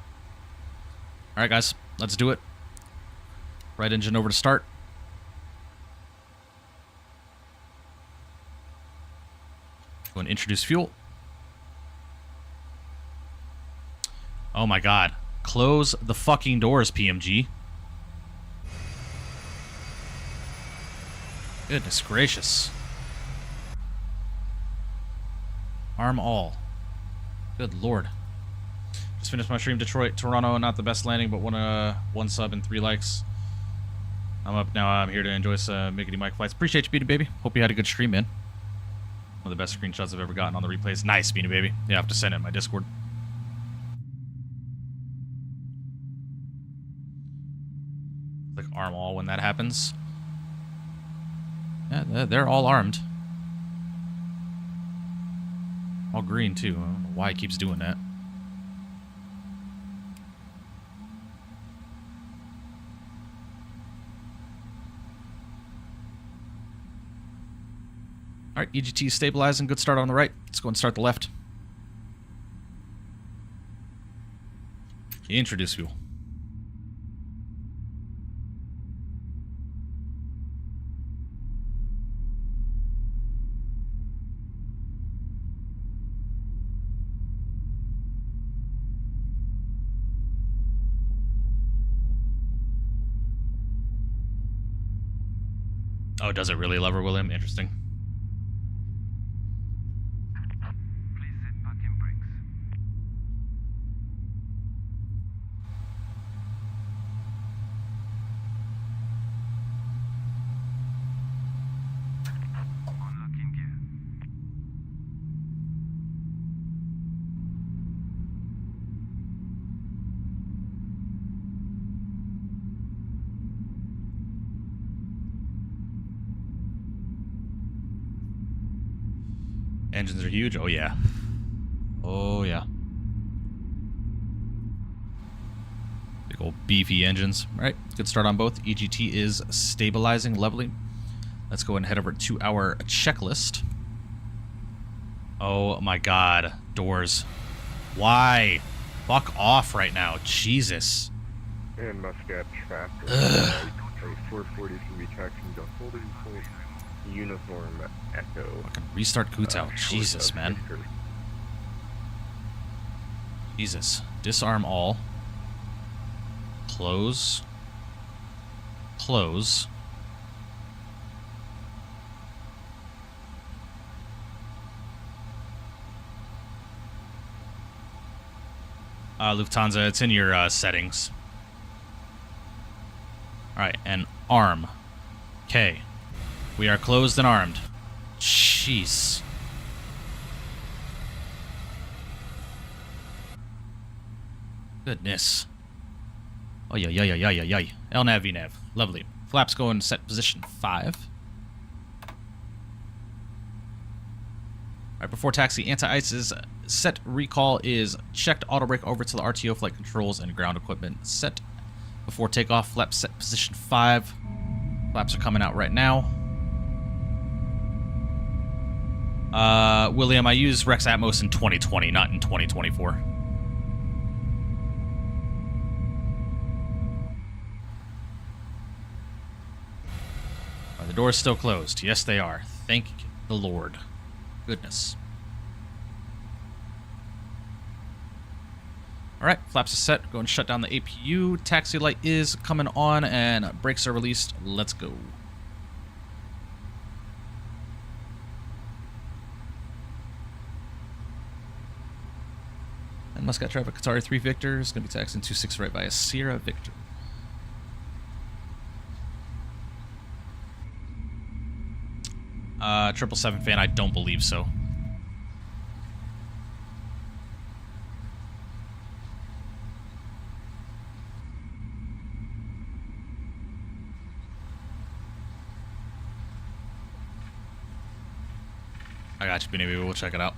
All right, guys, let's do it. Right engine over to start. Go and introduce fuel. Oh my god. Close the fucking doors, PMG. Goodness gracious. Arm all. Good lord. Just finished my stream. Detroit, Toronto, not the best landing, but one sub and 3 likes. I'm up now. I'm here to enjoy some Mickey Mike flights. Appreciate you, Beanie Baby. Hope you had a good stream, man. One of the best screenshots I've ever gotten on the replays. Nice, Beanie Baby. You have to send it in my Discord. Like arm all when that happens. Yeah, they're all armed. All green, too. I don't know why it keeps doing that. Alright, EGT stabilizing. Good start on the right. Let's go and start the left. Introduce fuel. Oh, does it really, Lover William? Interesting. Please set parking brakes. Unlocking gear. Engines are huge. Oh, yeah. Oh, yeah. Big old beefy engines. All right, good start on both. EGT is stabilizing. Lovely. Let's go and head over to our checklist. Oh, my God. Doors. Why? Fuck off right now. Jesus. And Muscat traffic. 440 can be taxiing to holding point. Uniform Echo. Fucking restart Coots out. short Jesus, of man. Victor. Jesus. Disarm all. Close. Close. Lufthansa, it's in your settings. Alright, and arm. Okay. We are closed and armed. Jeez. Goodness. Oh, yeah. LNAV, VNAV. Lovely. Flaps go in set position 5. Alright, before taxi, anti-ice is set. Recall is checked. Auto brake over to the RTO, flight controls, and ground equipment set. Before takeoff, flaps set position 5. Flaps are coming out right now. William, I use Rex Atmos in 2020, not in 2024. Are the doors still closed? Yes, they are. Thank the Lord. Goodness. All right, flaps are set. Go and shut down the APU. Taxi light is coming on, and brakes are released. Let's go. And Muscat traffic, Qatar 3 Victor is going to be taxiing 26 right via Sierra Victor. Triple 7 fan, I don't believe so. I got you, Benny. We'll check it out.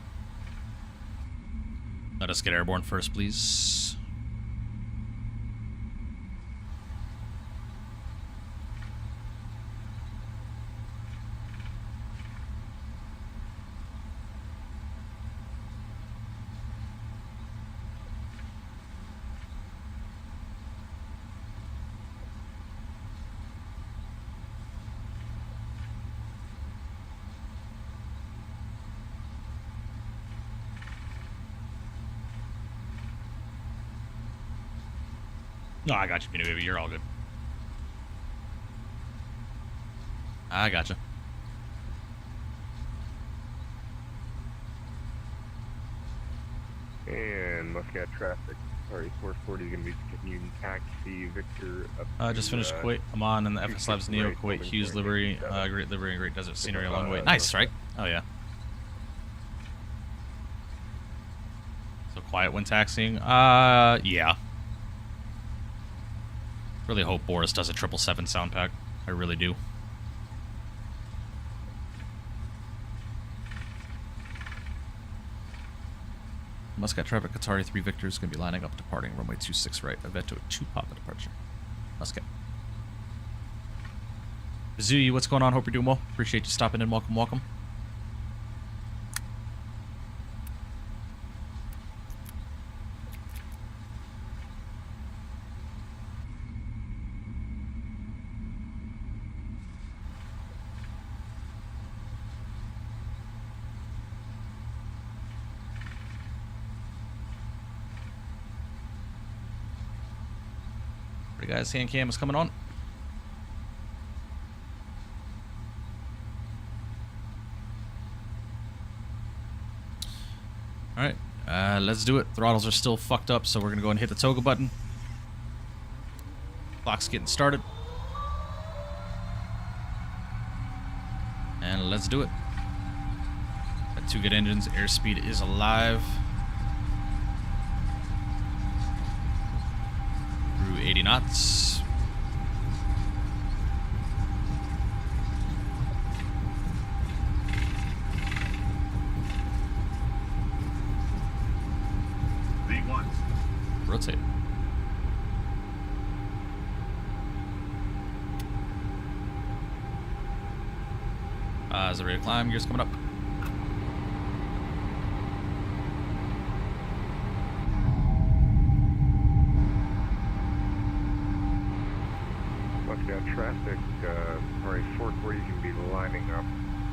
Let us get airborne first, please. No, I got you, Benny, baby. You're all good. I gotcha. And Muscat traffic. Sorry, 440 is going to be continuing taxi Victor up Just to, finished Kuwait. I'm on in the FS Labs Neo right, Kuwait Hughes livery. Great livery and great desert scenery along the way. Nice, right? Oh yeah. So quiet when taxiing. Yeah. Really hope Boris does a 777 sound pack. I really do. Muscat traffic, Qatari 3 Victor is going to be lining up, departing runway 26 right, Aveto 2 Papa departure. Muscat. Zuyi, what's going on? Hope you're doing well. Appreciate you stopping in. Welcome, welcome. Alright guys, hand cam is coming on. Alright, let's do it. Throttles are still fucked up, so we're gonna go and hit the toga button. Clock's getting started. And let's do it. Got 2 good engines, airspeed is alive. Through 80 knots. V1. Rotate. Is it ready to climb? Gears coming up. Muscat traffic, alright, 440 is going to be lining up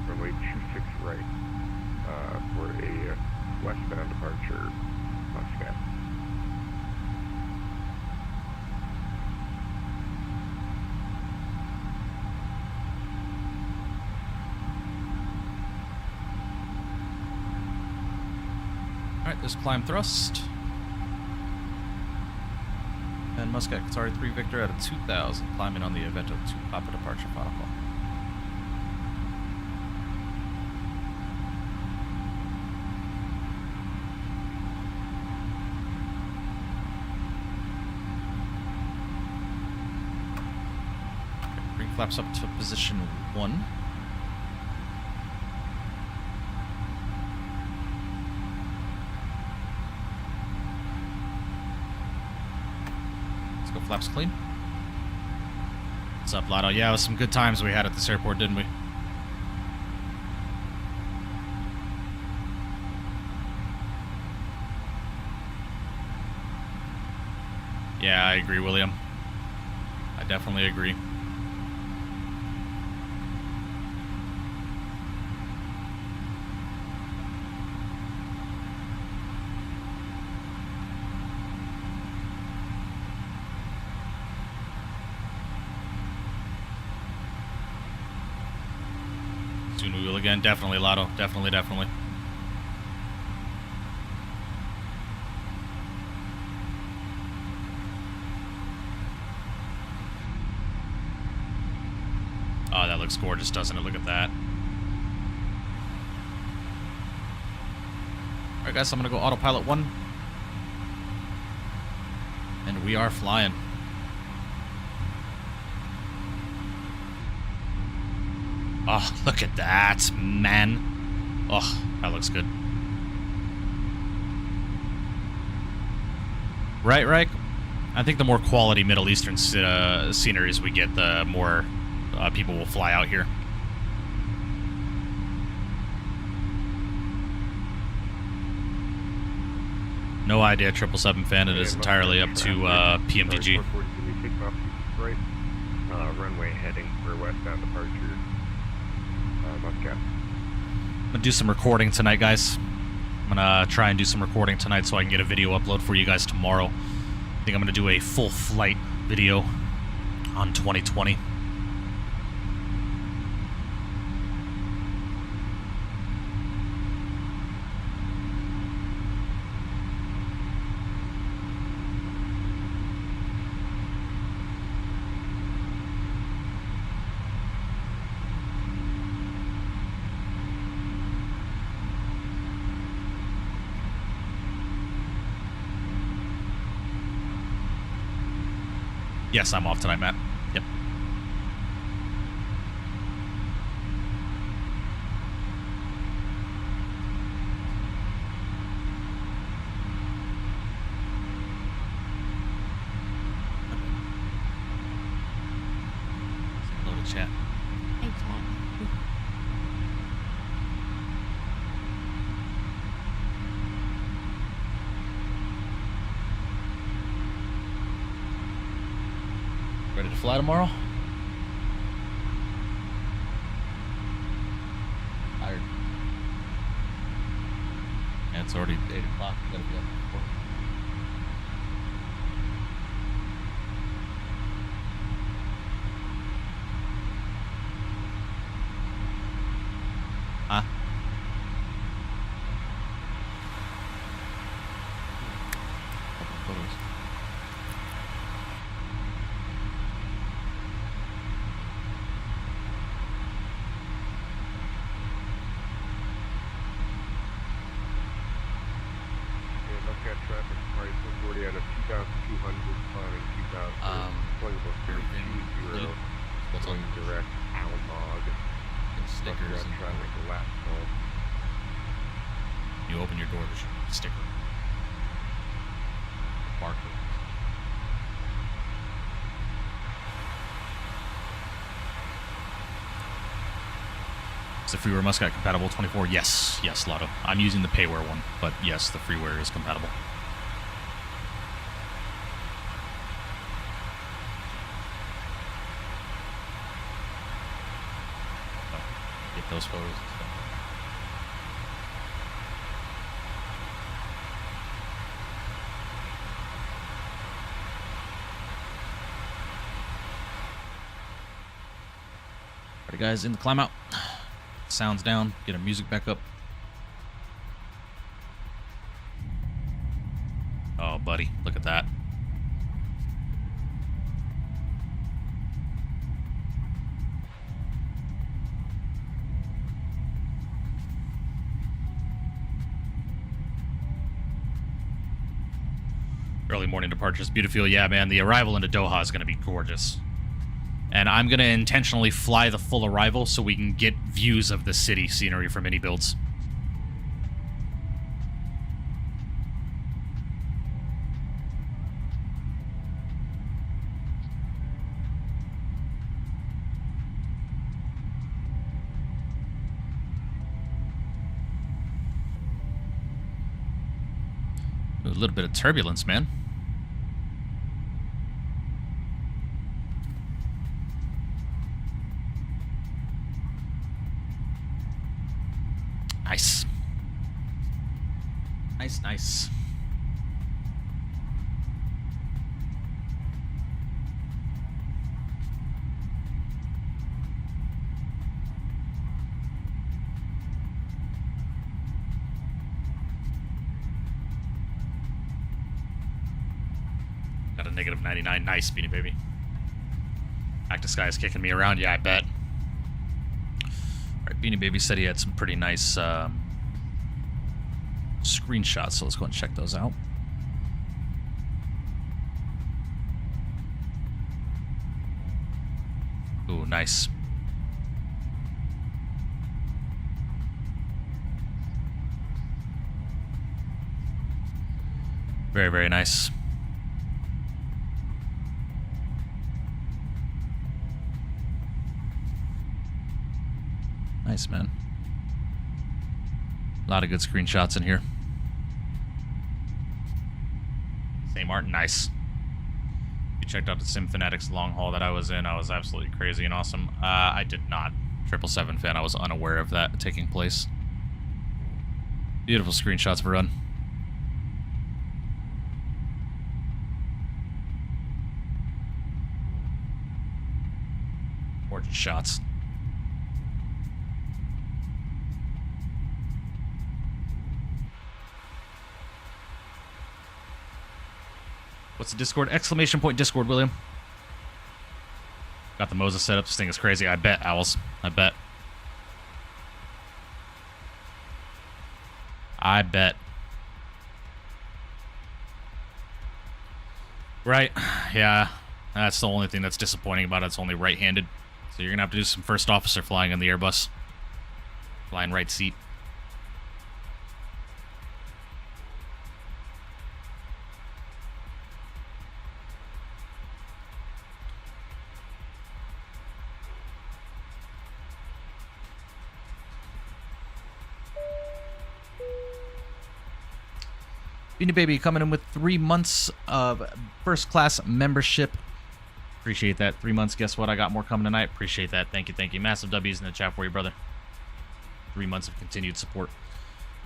runway 26 right for a westbound departure, Muscat. Alright, there's climb thrust. And Muscat Qatar 3 Victor at a 2000, climbing on the Aveto 2 Papa departure protocol. Okay, bring flaps up to position 1. Go flaps clean. What's up, Lotto? Yeah, it was some good times we had at this airport, didn't we? Yeah, I agree, William. I definitely agree. soon we will again. Definitely, Lotto. Definitely, definitely. Oh, that looks gorgeous, doesn't it? Look at that. Alright, guys, I'm going to go autopilot 1. And we are flying. Oh, look at that, man. Oh, that looks good. Right. I think the more quality Middle Eastern sceneries we get, the more people will fly out here. No idea, 777 fan. It is entirely up to PMDG. Right. Runway heading for westbound departure. Muscat. I'm gonna do some recording tonight, guys. I'm gonna try and do some recording tonight so I can get a video upload for you guys tomorrow. I think I'm gonna do a full flight video on 2020. Yes, I'm off tonight, Matt. Yep. Say hello to chat. Hey, chat. Ready to fly tomorrow? Tired. Yeah, it's already 8 o'clock. Gotta be up before. Huh? Couple of photos. Muscat traffic, price 140 out of 2,200, climbing 2,000. Flight What's on going direct Almog. and stickers Muscat and traffic, last call. you open your door, there's a sticker. Barcode. Is the freeware Muscat compatible 24? Yes, Lotto. I'm using the payware one, but yes, the freeware is compatible. So, get those photos and stuff. Alright, guys, in the climb out. Sounds down, get our music back up. Oh, buddy, look at that. Early morning departures, beautiful. Yeah, man, the arrival into Doha is going to be gorgeous. And I'm going to intentionally fly the full arrival so we can get views of the city scenery from iniBuilds. A little bit of turbulence, man. Nice. Nice. negative 99. Nice, Beanie Baby. Cactus Guy is kicking me around. Yeah, I bet. Alright, Beanie Baby said he had some pretty nice screenshots, so let's go and check those out. Ooh, nice. Very, very nice. Nice, man. A lot of good screenshots in here. Same art, nice. You checked out the Sim Fanatics long haul that I was in. I was absolutely crazy and awesome. I did not. 777 fan, I was unaware of that taking place. Beautiful screenshots, Varun. Gorgeous shots. What's the Discord? Exclamation point Discord, William. Got the Moses set up. This thing is crazy. I bet, Owls. I bet. I bet. Right. Yeah. That's the only thing that's disappointing about it. It's only right-handed. So you're going to have to do some first officer flying in the Airbus. Flying right seat. Beanie Baby coming in with 3 months of first class membership. Appreciate that. 3 months. Guess what? I got more coming tonight. Appreciate that. Thank you. Thank you. Massive W's in the chat for you, brother. 3 months of continued support.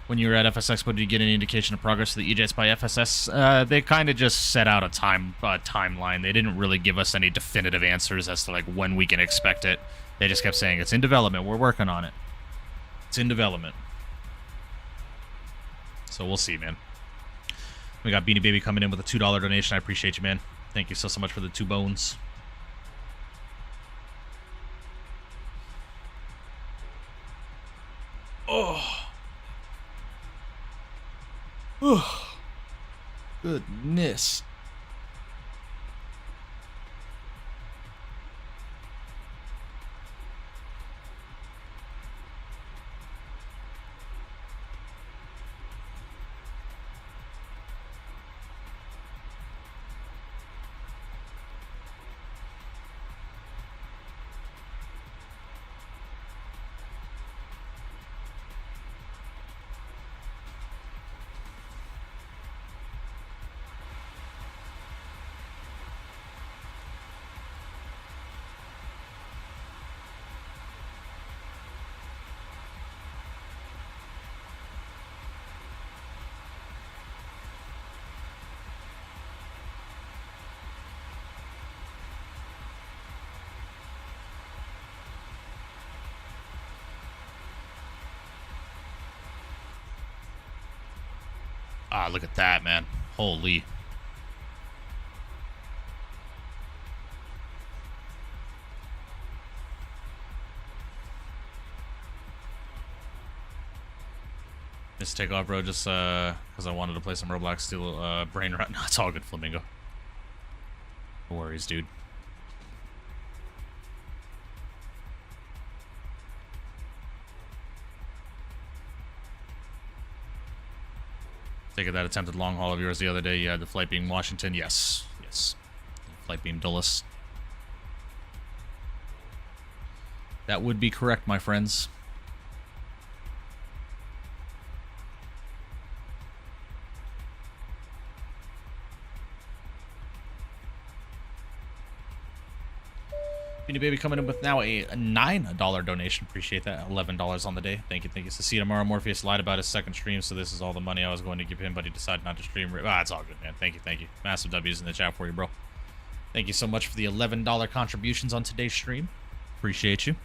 When you were at FS Expo, did you get any indication of progress to the E-Jets by FSS? They kind of just set out a timeline. They didn't really give us any definitive answers as to like when we can expect it. They just kept saying it's in development. We're working on it. It's in development. So we'll see, man. We got Beanie Baby coming in with a $2 donation. I appreciate you, man. Thank you so much for the 2 bones. Oh. Oh. Goodness. Ah, look at that, man. Holy. Just take off, bro, just because I wanted to play some Roblox, steal brain rot. No, it's all good, Flamingo. No worries, dude. Take it that attempted long haul of yours the other day. You had the flight beam Washington. Yes. Yes. Flight beam Dulles. That would be correct, my friends. Beanie Baby coming in with now a $9 donation. Appreciate that. $11 on the day. Thank you. Thank you. So see you tomorrow. Morpheus lied about his second stream, so this is all the money I was going to give him, but he decided not to stream. Ah, it's all good, man. Thank you. Thank you. Massive W's in the chat for you, bro. Thank you so much for the $11 contributions on today's stream. Appreciate you.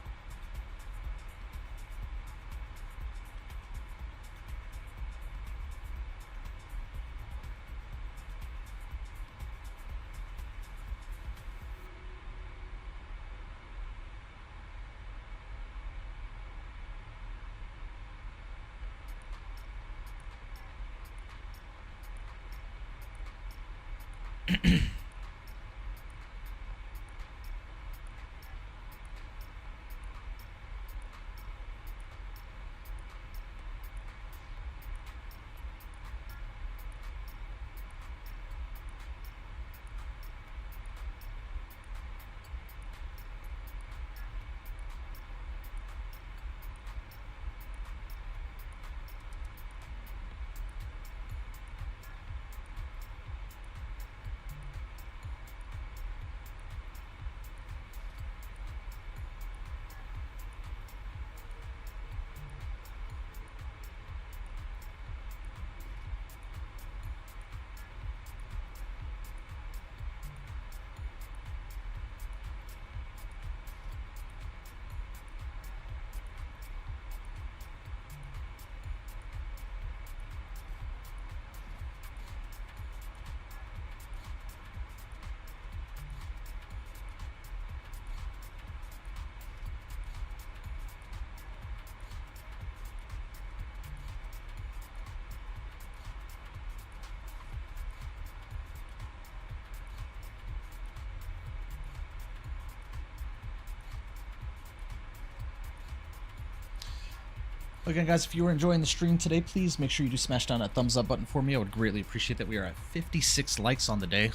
Again, guys, if you were enjoying the stream today, please make sure you do smash down that thumbs up button for me. I would greatly appreciate that. We are at 56 likes on the day.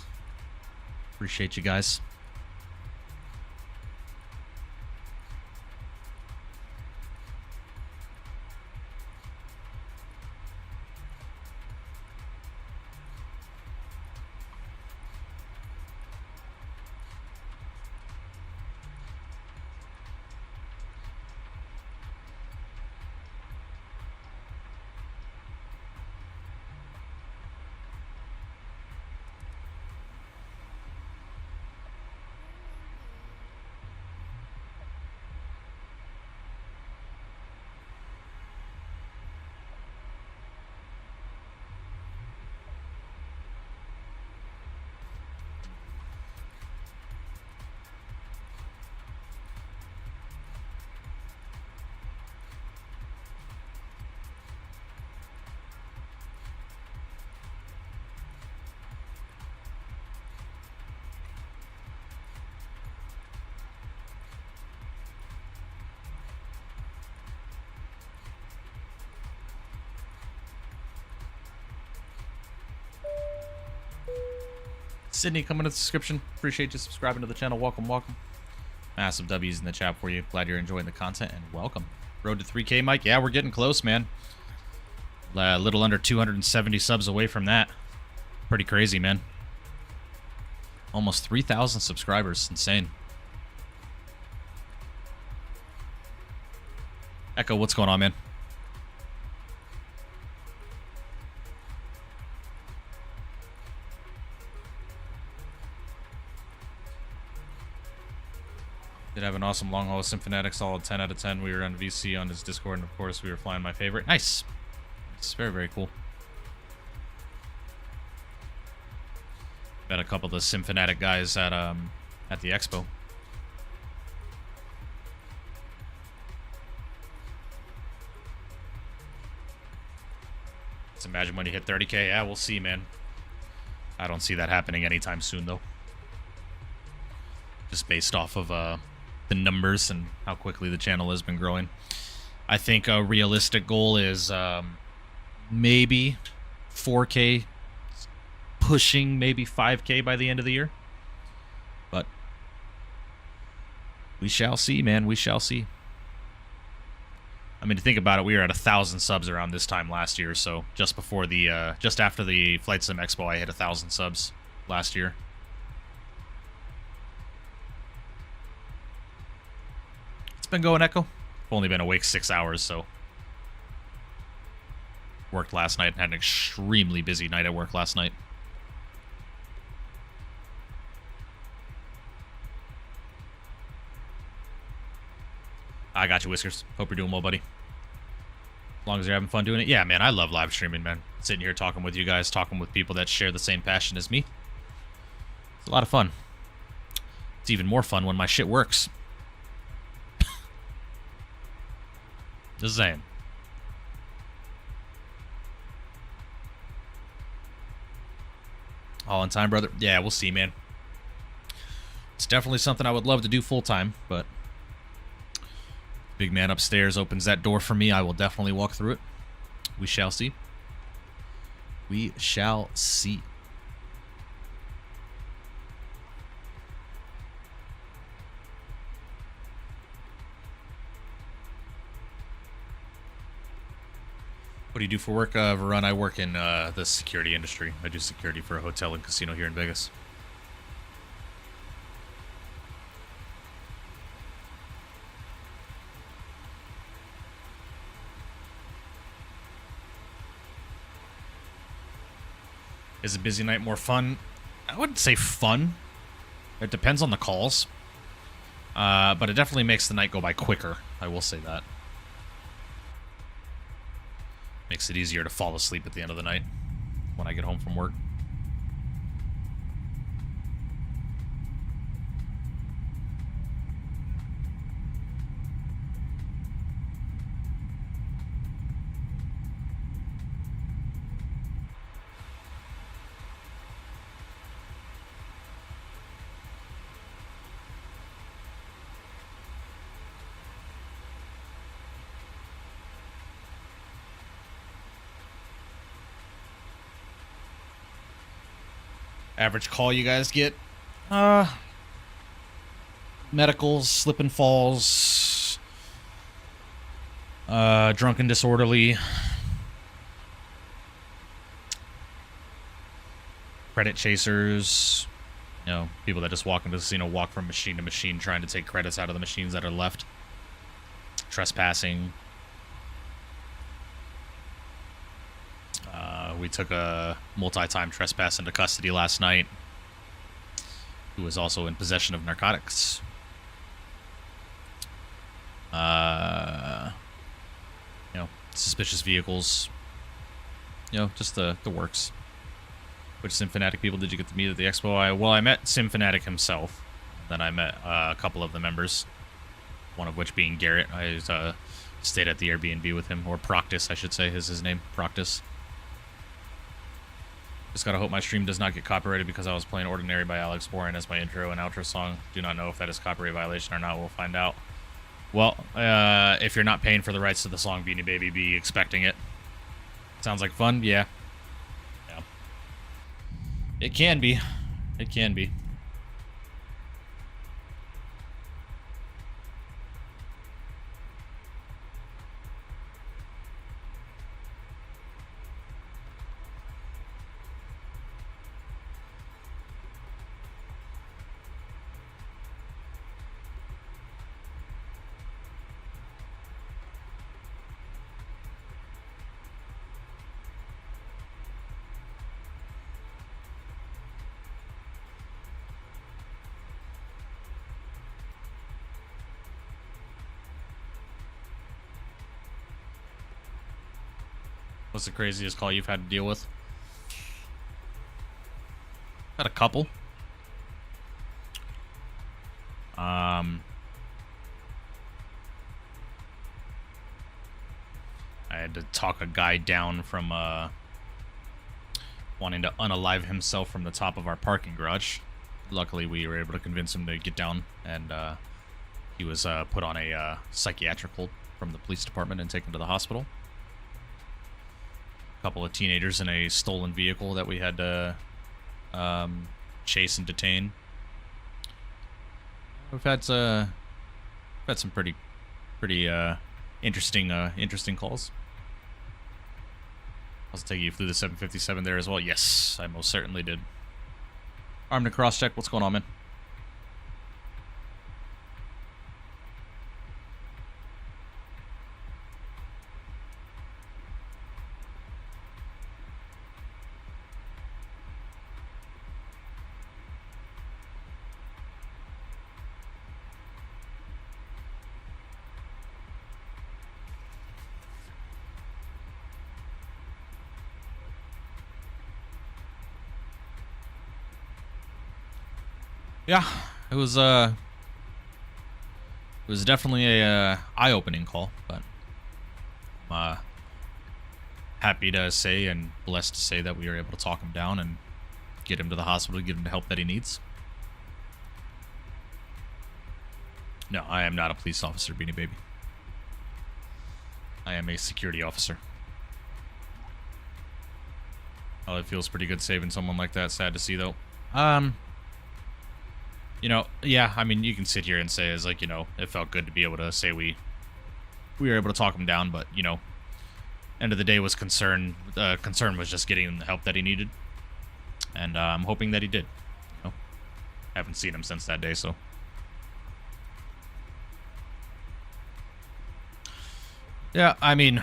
Appreciate you guys. Sydney, coming to the subscription. Appreciate you subscribing to the channel. Welcome, welcome. Massive W's in the chat for you. Glad you're enjoying the content, and welcome. Road to 3K, Mike. Yeah, we're getting close, man. A little under 270 subs away from that. Pretty crazy, man. Almost 3,000 subscribers. Insane. Echo, what's going on, man? Did have an awesome long haul with Symphonic, solid 10 out of 10. We were on VC on his Discord, and of course we were flying my favorite. Nice. It's very, very cool. Met a couple of the Symphonic guys at the expo. Let's imagine when you hit 30K. Yeah, we'll see, man. I don't see that happening anytime soon, though. Just based off of the numbers and how quickly the channel has been growing. I think a realistic goal is maybe 4K, pushing maybe 5K by the end of the year. But we shall see, man. We shall see. I mean, to think about it, we were at 1,000 subs around this time last year. So just before the, just after the Flight Sim Expo, I hit 1,000 subs last year. It's been going, Echo. I've only been awake 6 hours, so worked last night and had an extremely busy night at work last night. I got you, Whiskers. Hope you're doing well, buddy. As long as you're having fun doing it. Yeah, man, I love live streaming, man. Sitting here talking with you guys, talking with people that share the same passion as me. It's a lot of fun. It's even more fun when my shit works. Just saying. All in time, brother. Yeah, we'll see, man. It's definitely something I would love to do full time, but big man upstairs opens that door for me. I will definitely walk through it. We shall see. We shall see. What do you do for work, Varun? I work in the security industry. I do security for a hotel and casino here in Vegas. Is a busy night more fun? I wouldn't say fun. It depends on the calls. But it definitely makes the night go by quicker. I will say that. Makes it easier to fall asleep at the end of the night when I get home from work. Average call you guys get? Medicals, slip and falls, drunken disorderly, credit chasers, you know, people that just walk into the casino, walk from machine to machine trying to take credits out of the machines that are left, trespassing. We took a multi-time trespass into custody last night, who was also in possession of narcotics. You know, suspicious vehicles. You know, just the works. Which Sim Fanatic people did you get to meet at the expo? I met Sim Fanatic himself. Then I met a couple of the members. One of which being Garrett. I stayed at the Airbnb with him, or Proctus, I should say, is his name. Proctus. Just gotta hope my stream does not get copyrighted because I was playing Ordinary by Alex Warren as my intro and outro song. Do not know if that is copyright violation or not. We'll find out. Well, if you're not paying for the rights to the song, Beanie Baby, be expecting it. Sounds like fun? Yeah. Yeah. It can be. It can be. What's the craziest call you've had to deal with? Had a couple. I had to talk a guy down from wanting to unalive himself from the top of our parking garage. Luckily, we were able to convince him to get down, and he was put on a psychiatric hold from the police department and taken to the hospital. Couple of teenagers in a stolen vehicle that we had to chase and detain. We've had some pretty interesting calls. I'll take you through the 757 there as well. Yes, I most certainly did. Armed and cross check. What's going on, man? Yeah, it was definitely a eye-opening call, but I'm happy to say and blessed to say that we were able to talk him down and get him to the hospital, get him the help that he needs. No, I am not a police officer, Beanie Baby. I am a security officer. Oh, it feels pretty good saving someone like that. Sad to see, though. You know, yeah, I mean, you can sit here and say, it's like, you know, it felt good to be able to say we were able to talk him down, but, you know, end of the day was concern was just getting the help that he needed. And I'm hoping that he did. You know, haven't seen him since that day, so. Yeah, I mean,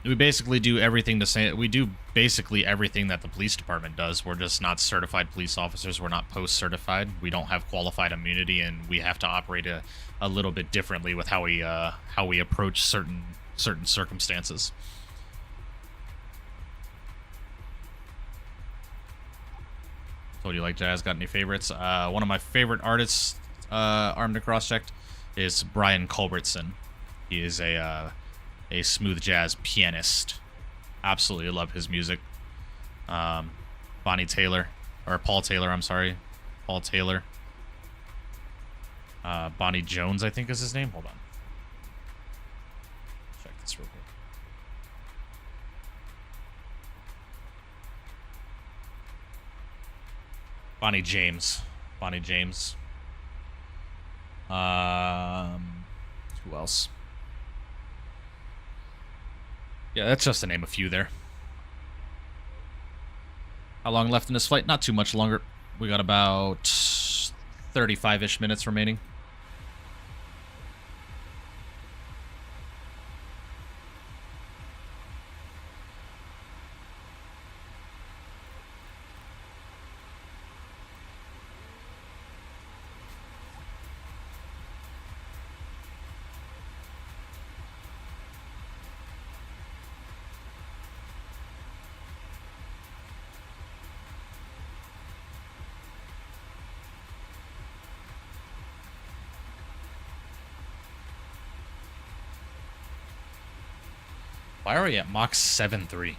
we basically do everything the same. We do basically everything that the police department does. We're just not certified police officers. We're not post-certified. We don't have qualified immunity, and we have to operate a little bit differently with how we approach certain circumstances. Told you like jazz. Got any favorites? One of my favorite artists, armed and cross-checked, is Brian Culbertson. He is a smooth jazz pianist. Absolutely love his music. Paul Taylor, I'm sorry. Paul Taylor. Bonnie Jones, I think is his name. Hold on. Check this real quick. Bonnie James. Who else? Yeah, that's just to name a few there. How long left in this flight? Not too much longer. We got about 35-ish minutes remaining. Why are we at Mach 7.3?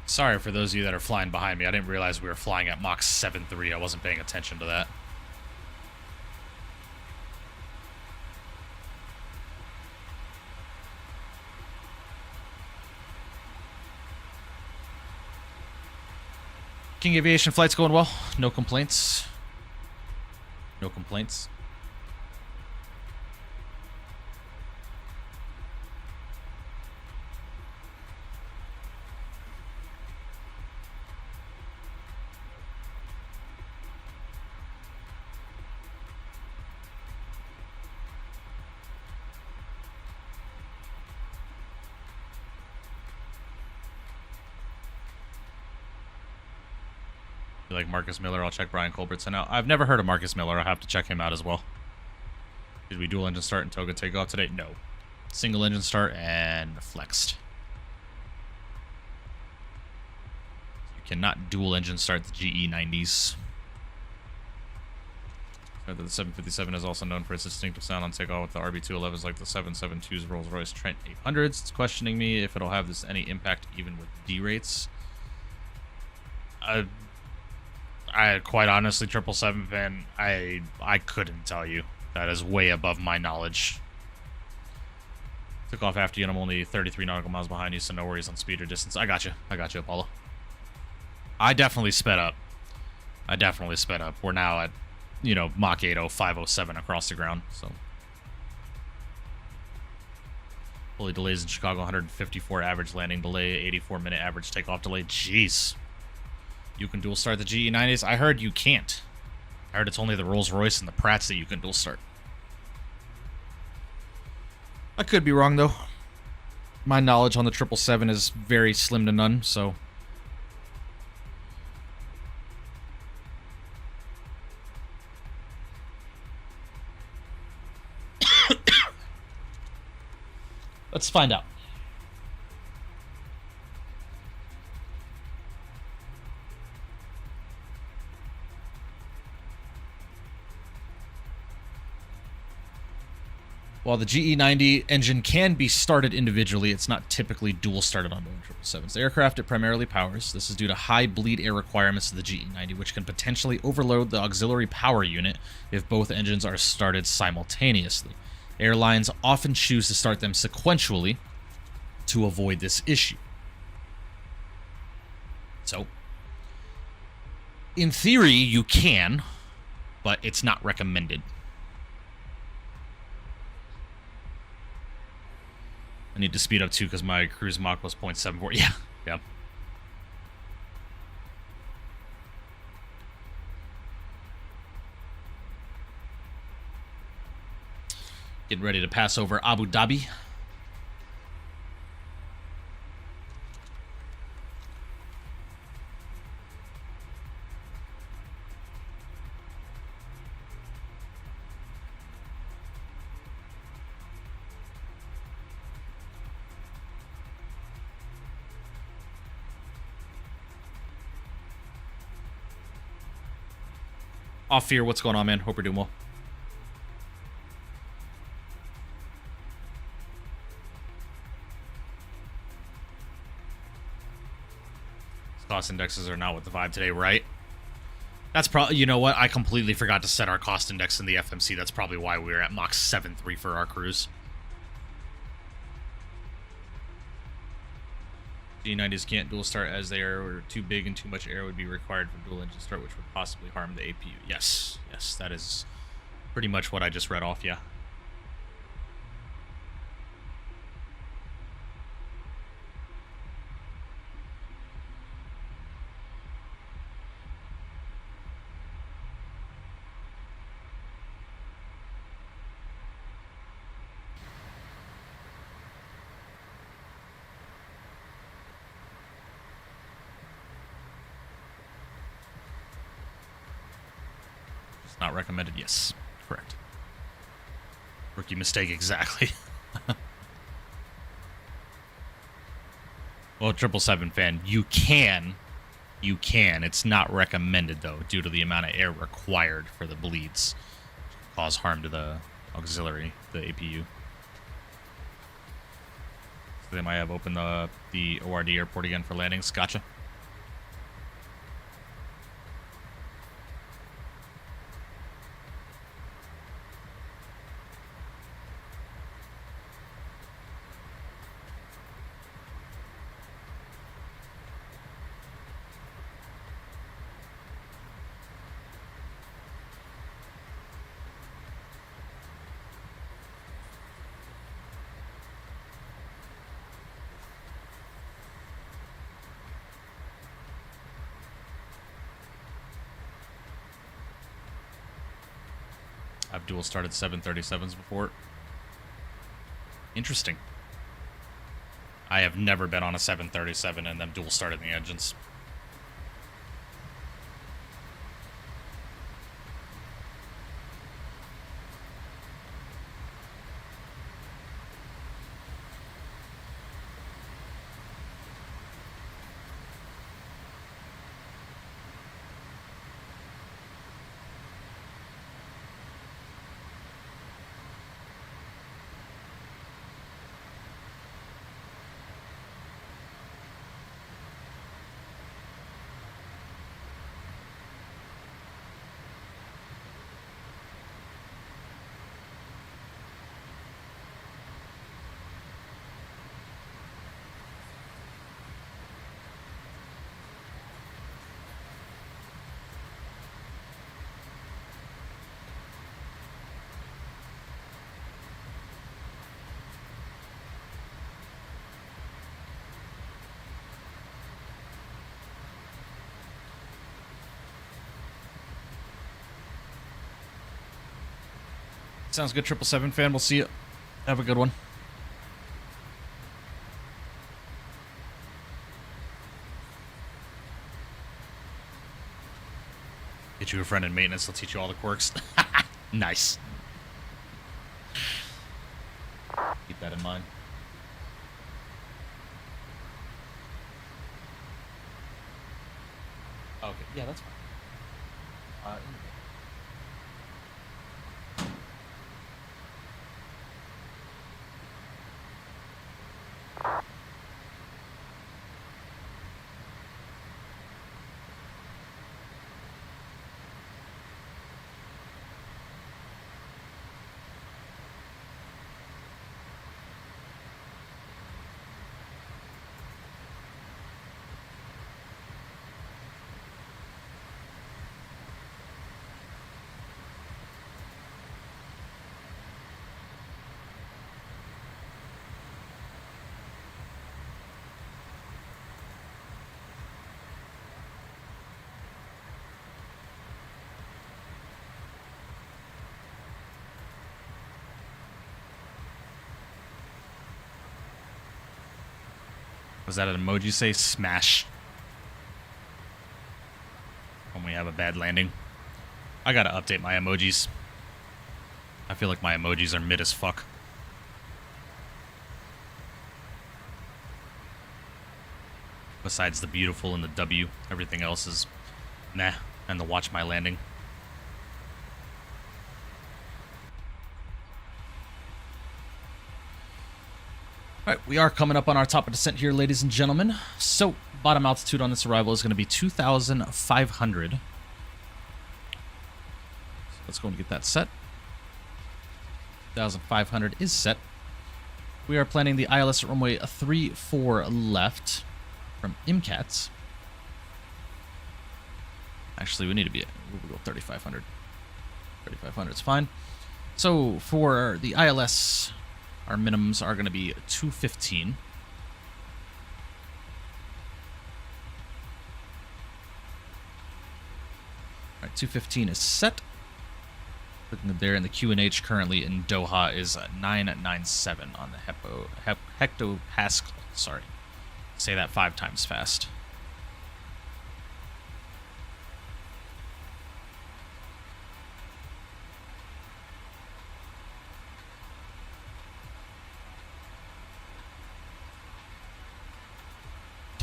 Sorry for those of you that are flying behind me. I didn't realize we were flying at Mach 7.3. I wasn't paying attention to that. King Aviation flight's going well. No complaints. No complaints. You like Marcus Miller? I'll check Brian Culbertson out. I've never heard of Marcus Miller. I'll have to check him out as well. Did we dual engine start and Toga take off today? No. Single engine start and flexed. You cannot dual engine start the GE90s. The 757 is also known for its distinctive sound on takeoff with the RB211s like the 772's Rolls-Royce Trent 800s. It's questioning me if it'll have any impact even with D rates. I quite honestly, 777 fan, I couldn't tell you. That is way above my knowledge. Took off after you, and I'm only 33 nautical miles behind you, so no worries on speed or distance. I got you, Apollo. I definitely sped up. We're now at, you know, Mach 80507 across the ground, so. Fully delays in Chicago, 154 average landing delay, 84-minute average takeoff delay. Jeez. You can dual start the GE90s? I heard you can't. I heard it's only the Rolls-Royce and the Pratts that you can dual start. I could be wrong, though. My knowledge on the 777 is very slim to none, so... Let's find out. While the GE90 engine can be started individually, it's not typically dual started on Boeing 777s. The aircraft it primarily powers. This is due to high bleed air requirements of the GE90, which can potentially overload the auxiliary power unit if both engines are started simultaneously. Airlines often choose to start them sequentially to avoid this issue. So, in theory, you can, but it's not recommended. I need to speed up too because my cruise Mach was 0.74. Yeah, yeah. Getting ready to pass over Abu Dhabi. Off Fear, what's going on, man? Hope you're doing well. Cost indexes are not with the vibe today, right? That's probably, you know what? I completely forgot to set our cost index in the FMC. That's probably why we were at Mach 7.3 for our cruise. G90s can't dual start as they are too big and too much air would be required for dual engine start, which would possibly harm the APU. Yes, yes, that is pretty much what I just read off, yeah. Not recommended, yes. Correct. Rookie mistake, exactly. Well, 777 fan, you can. It's not recommended, though, due to the amount of air required for the bleeds. Cause harm to the auxiliary, the APU. So they might have opened the ORD airport again for landings. Gotcha. I've dual started 737s before. Interesting. I have never been on a 737 and then dual started the engines. Sounds good, 777 fan. We'll see you. Have a good one. Get you a friend in maintenance. They'll teach you all the quirks. Nice. Keep that in mind. Okay, yeah, that's fine. Was that an emoji say? Smash. When we have a bad landing. I gotta update my emojis. I feel like my emojis are mid as fuck. Besides the beautiful and the W, everything else is meh. And the watch my landing. Alright, we are coming up on our top of descent here, ladies and gentlemen. So, bottom altitude on this arrival is going to be 2,500. So let's go and get that set. 2,500 is set. We are planning the ILS at runway 34 left from MCAT. Actually, we need to be at, we'll go 3,500. 3,500 is fine. So, for the ILS... our minimums are going to be 215. All right, 215 is set. Looking there in the QNH currently in Doha is 997 on the hectopascal. Sorry. Say that 5 times fast.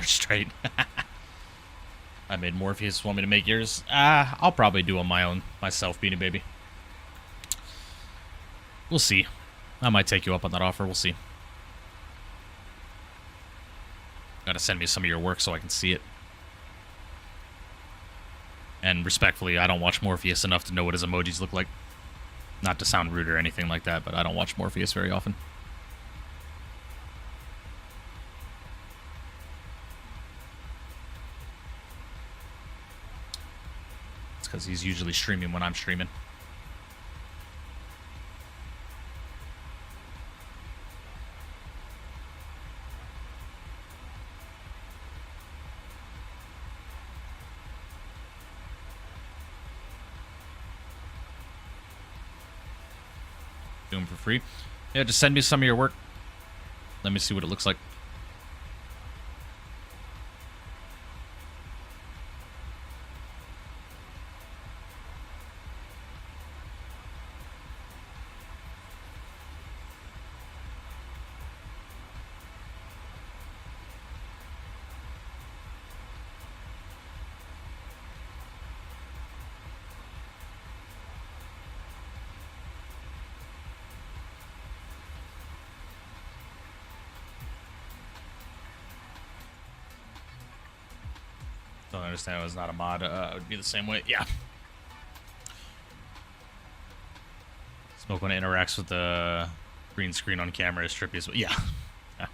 Straight. I made Morpheus. Want me to make yours? I'll probably do on my own myself, Beanie Baby. We'll see. I might take you up on that offer. We'll see. Gotta send me some of your work so I can see it. And respectfully, I don't watch Morpheus enough to know what his emojis look like. Not to sound rude or anything like that, but I don't watch Morpheus very often. Because he's usually streaming when I'm streaming. Do them for free. Yeah, just send me some of your work. Let me see what it looks like. Don't understand it was not a mod. It would be the same way. Yeah. Smoke when it interacts with the green screen on camera is trippy as well. Yeah. Yeah.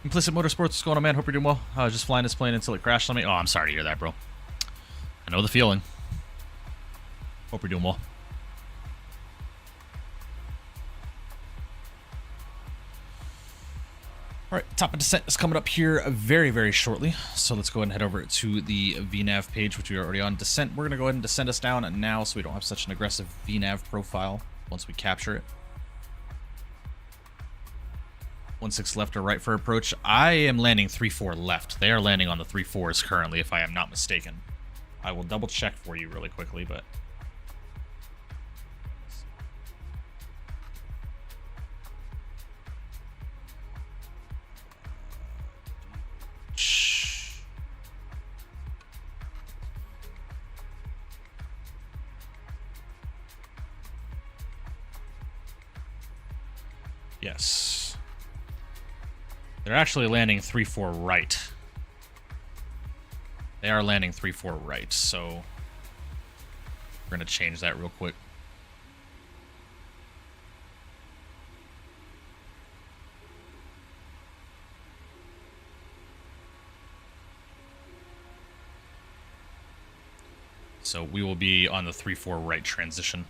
Implicit Motorsports, what's going on, man? Hope you're doing well. I was just flying this plane until it crashed on me. Oh, I'm sorry to hear that, bro. I know the feeling. Hope you're doing well. All right, top of descent is coming up here very, very shortly. So let's go ahead and head over to the VNAV page, which we are already on. Descent, we're going to go ahead and descend us down now so we don't have such an aggressive VNAV profile once we capture it. 16 left or right for approach. I am landing 34 left. They are landing on the 34s currently, if I am not mistaken. I will double check for you really quickly, but... Yes. They're actually landing 3-4 right. They are landing 3-4 right, so we're going to change that real quick. So we will be on the 3-4 right transition.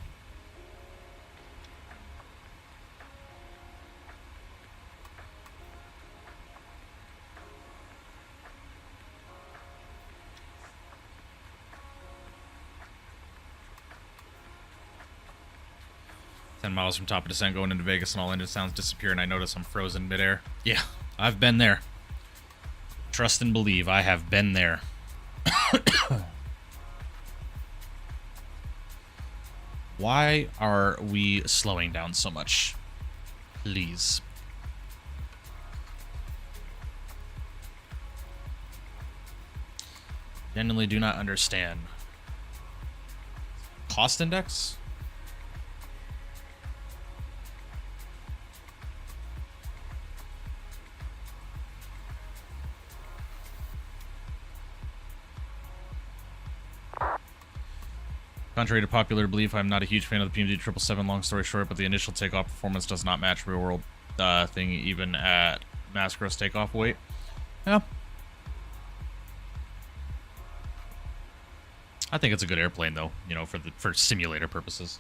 Miles from top of descent going into Vegas and all engine sounds disappear and I notice I'm frozen midair. Yeah, I've been there. Trust and believe, I have been there. Why are we slowing down so much? Please. Genuinely do not understand. Cost index? Contrary to popular belief, I'm not a huge fan of the PMDG 777, long story short, but the initial takeoff performance does not match real-world thing even at mass gross takeoff weight. Yeah. I think it's a good airplane, though, you know, for simulator purposes.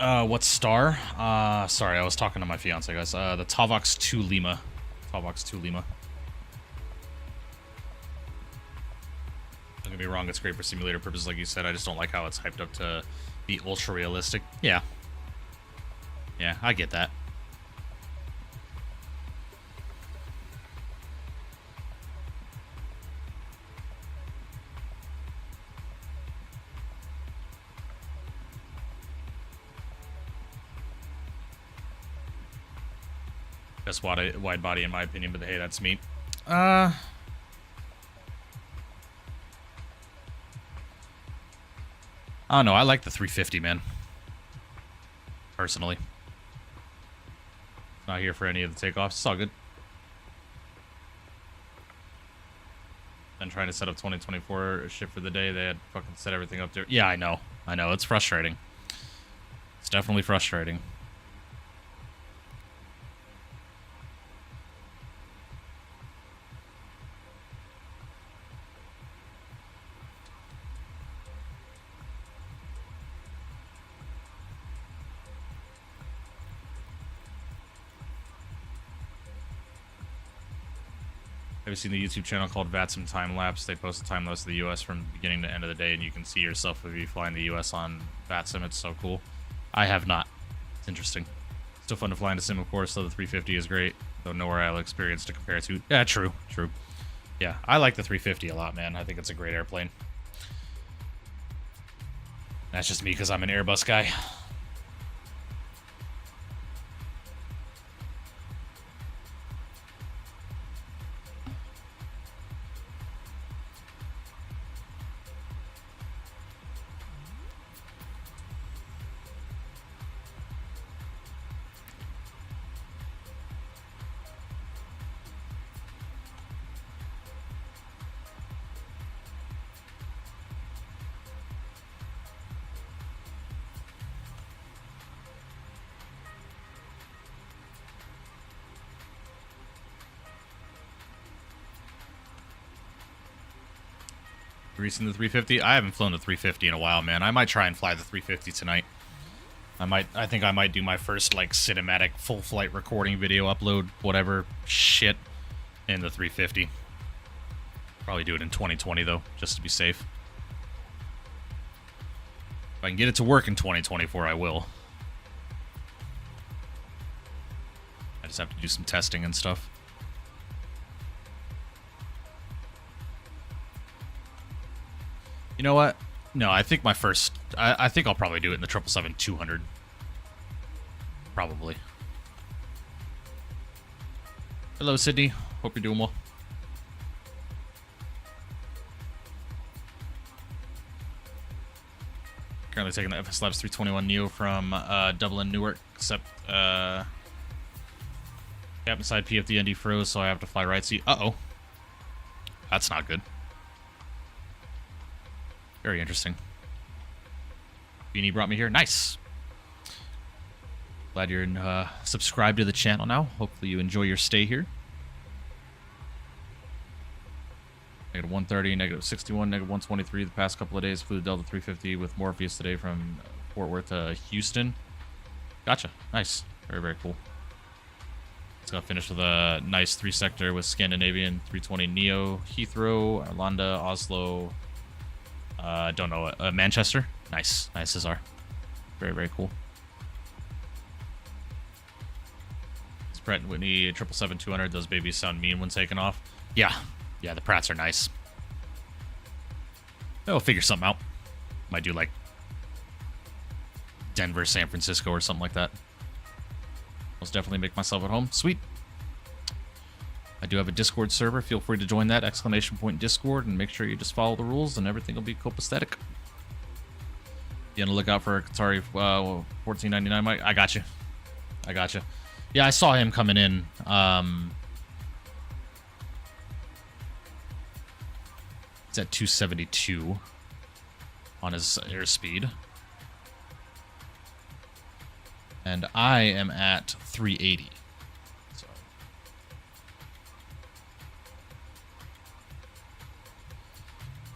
What star? Sorry, I was talking to my fiance, guys. The Tavox 2 Lima. Tavox 2 Lima. Don't get me wrong, it's great for simulator purposes, like you said. I just don't like how it's hyped up to be ultra realistic. Yeah. Yeah, I get that. Best wide body in my opinion, but hey, that's me. I don't know. I like the 350, man. Personally. Not here for any of the takeoffs. It's all good. Been trying to set up 2024 shift for the day. They had fucking set everything up there. Yeah, I know. I know. It's frustrating. It's definitely frustrating. Have you seen the YouTube channel called VATSIM Time Lapse? They post a time lapse of the US from beginning to end of the day, and you can see yourself if you fly in the US on VATSIM. It's so cool. I have not. It's interesting. Still fun to fly in a sim, of course, so the 350 is great, though nowhere I'll experience to compare to. Yeah, true, true. Yeah, I like the 350 a lot, man. I think it's a great airplane. That's just me because I'm an Airbus guy. Greasing the 350. I haven't flown the 350 in a while, man. I might try and fly the 350 tonight. I think I might do my first, like, cinematic full flight recording video upload, whatever shit, in the 350. Probably do it in 2020, though, just to be safe. If I can get it to work in 2024, I will. I just have to do some testing and stuff. You know what? No, I think my first... I think I'll probably do it in the 777-200. Probably. Hello, Sydney. Hope you're doing well. Currently taking the FS Labs 321 Neo from Dublin, Newark, except captain side PFD ND froze, so I have to fly right seat. Uh-oh. That's not good. Very interesting. Beanie brought me here. Nice. Glad you're subscribed to the channel now. Hopefully you enjoy your stay here. Negative 130, negative 61, negative 123 the past couple of days. Flew the Delta 350 with Morpheus today from Fort Worth to Houston. Gotcha. Nice. Very, very cool. It's going to finish with a nice 3-sector with Scandinavian 320 Neo, Heathrow, Arlanda, Oslo... don't know. Manchester. Nice. Nice, Cesar. Very, very cool. It's Pratt & Whitney 777-200. Those babies sound mean when taking off. Yeah. Yeah, the Pratts are nice. They'll figure something out. Might do, like, Denver, San Francisco, or something like that. Most definitely make myself at home. Sweet. I do have a Discord server. Feel free to join that, !point Discord, and make sure you just follow the rules and everything will be copacetic. Be on the lookout for a Qatari $14.99 mic. I got you. I got you. Yeah, I saw him coming in. It's at 272 on his airspeed. And I am at 380.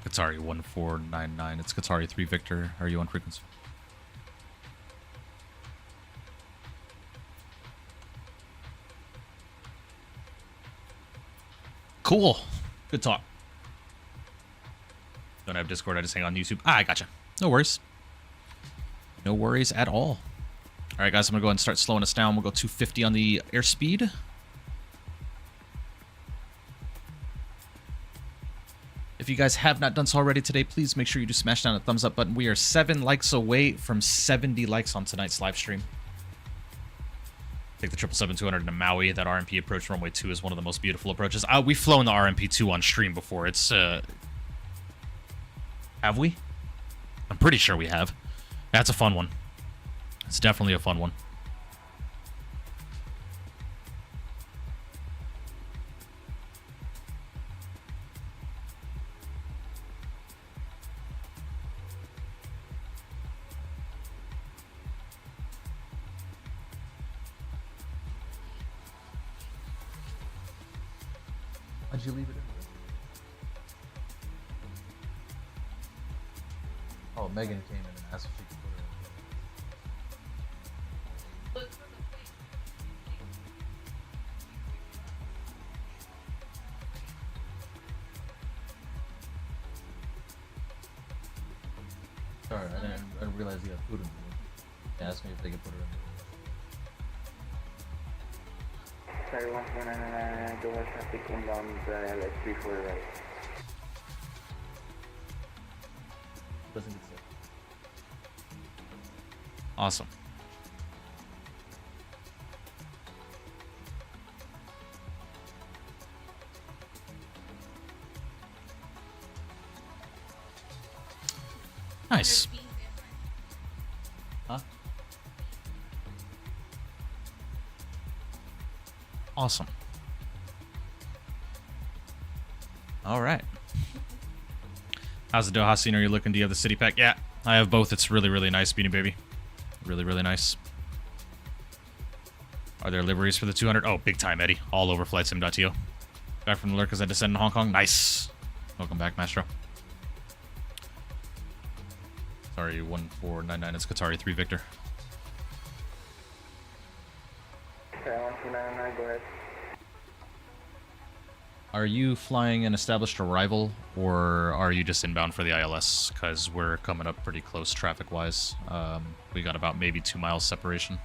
Qatari 1499. It's Qatari 3 Victor. Are you on frequency? Cool. Good talk. Don't have Discord. I just hang on YouTube. Ah, I gotcha. No worries. No worries at all. All right, guys, I'm going to go ahead and start slowing us down. We'll go 250 on the airspeed. If you guys have not done so already today, please make sure you do smash down a thumbs up button. We are 7 likes away from 70 likes on tonight's live stream. Take the 777-200 into Maui. That RMP approach runway 2 is one of the most beautiful approaches. We've flown the RMP-2 on stream before. It's, have we? I'm pretty sure we have. That's a fun one. It's definitely a fun one. Why'd you leave it in there? Oh, Megan came in and asked if she could put it in. Sorry, I didn't realize you got food in there. They asked me if they could put it in there. Sorry, 149 Doha traffic inbound like 34 right. Doesn't get sick. Awesome. Nice. Huh? Awesome. All right. How's the Doha scenery looking? Do you have the city pack? Yeah, I have both. It's really, really nice, Beanie Baby. Really, really nice. Are there liveries for the 200? Oh, big time, Eddie. All over flightsim.to. Back from the lurk as I descend in Hong Kong. Nice. Welcome back, Maestro. Sorry, 1499. It's Qatari 3 Victor. Sorry, 1299, go ahead. Are you flying an established arrival, or are you just inbound for the ILS? Because we're coming up pretty close traffic-wise. We got about maybe 2 miles separation.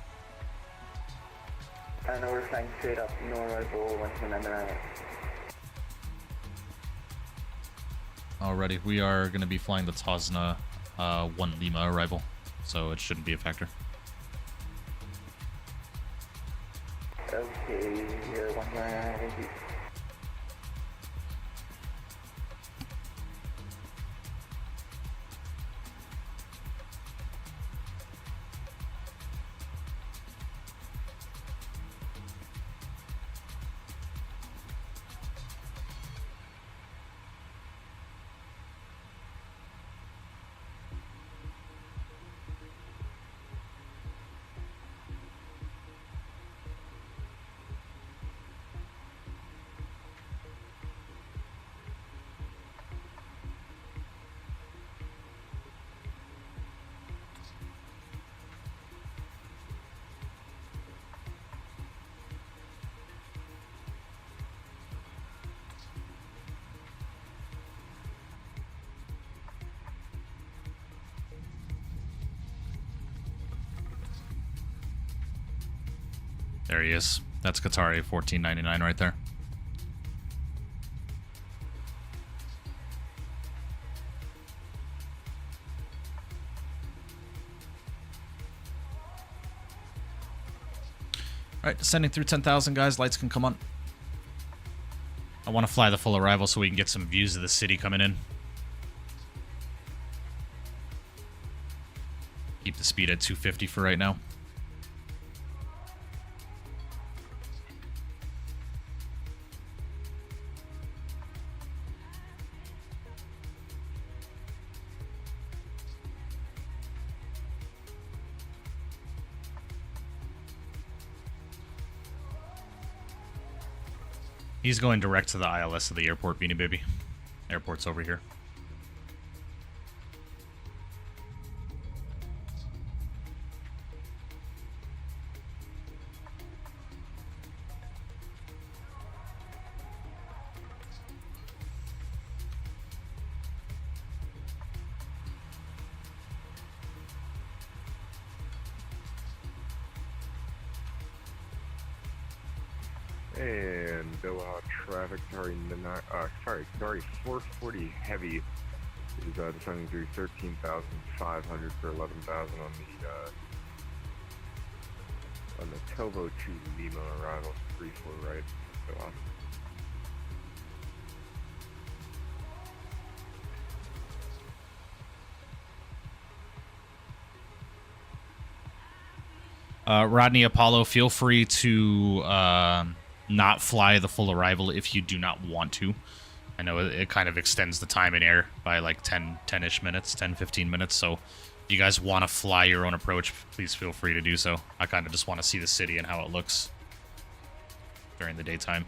I know we're flying straight up, no arrival, 1299. Alrighty, we are going to be flying the Tosna 1 Lima arrival, so it shouldn't be a factor. Okay, 199, thank you. There he is. That's Qatari 1499 right there. Alright, descending through 10,000, guys. Lights can come on. I want to fly the full arrival so we can get some views of the city coming in. Keep the speed at 250 for right now. He's going direct to the ILS of the airport, Beanie Baby. Airport's over here. And Doha traffic, sorry, Qatari 440 heavy is descending through 13,500 for 11,000 on the Telvo to Lima arrival 34 right. Doha. Rodney Apollo, feel free to not fly the full arrival if you do not want to. I know it kind of extends the time in air by like 10-ish minutes, 10, 15 minutes. So if you guys want to fly your own approach, please feel free to do so. I kind of just want to see the city and how it looks during the daytime.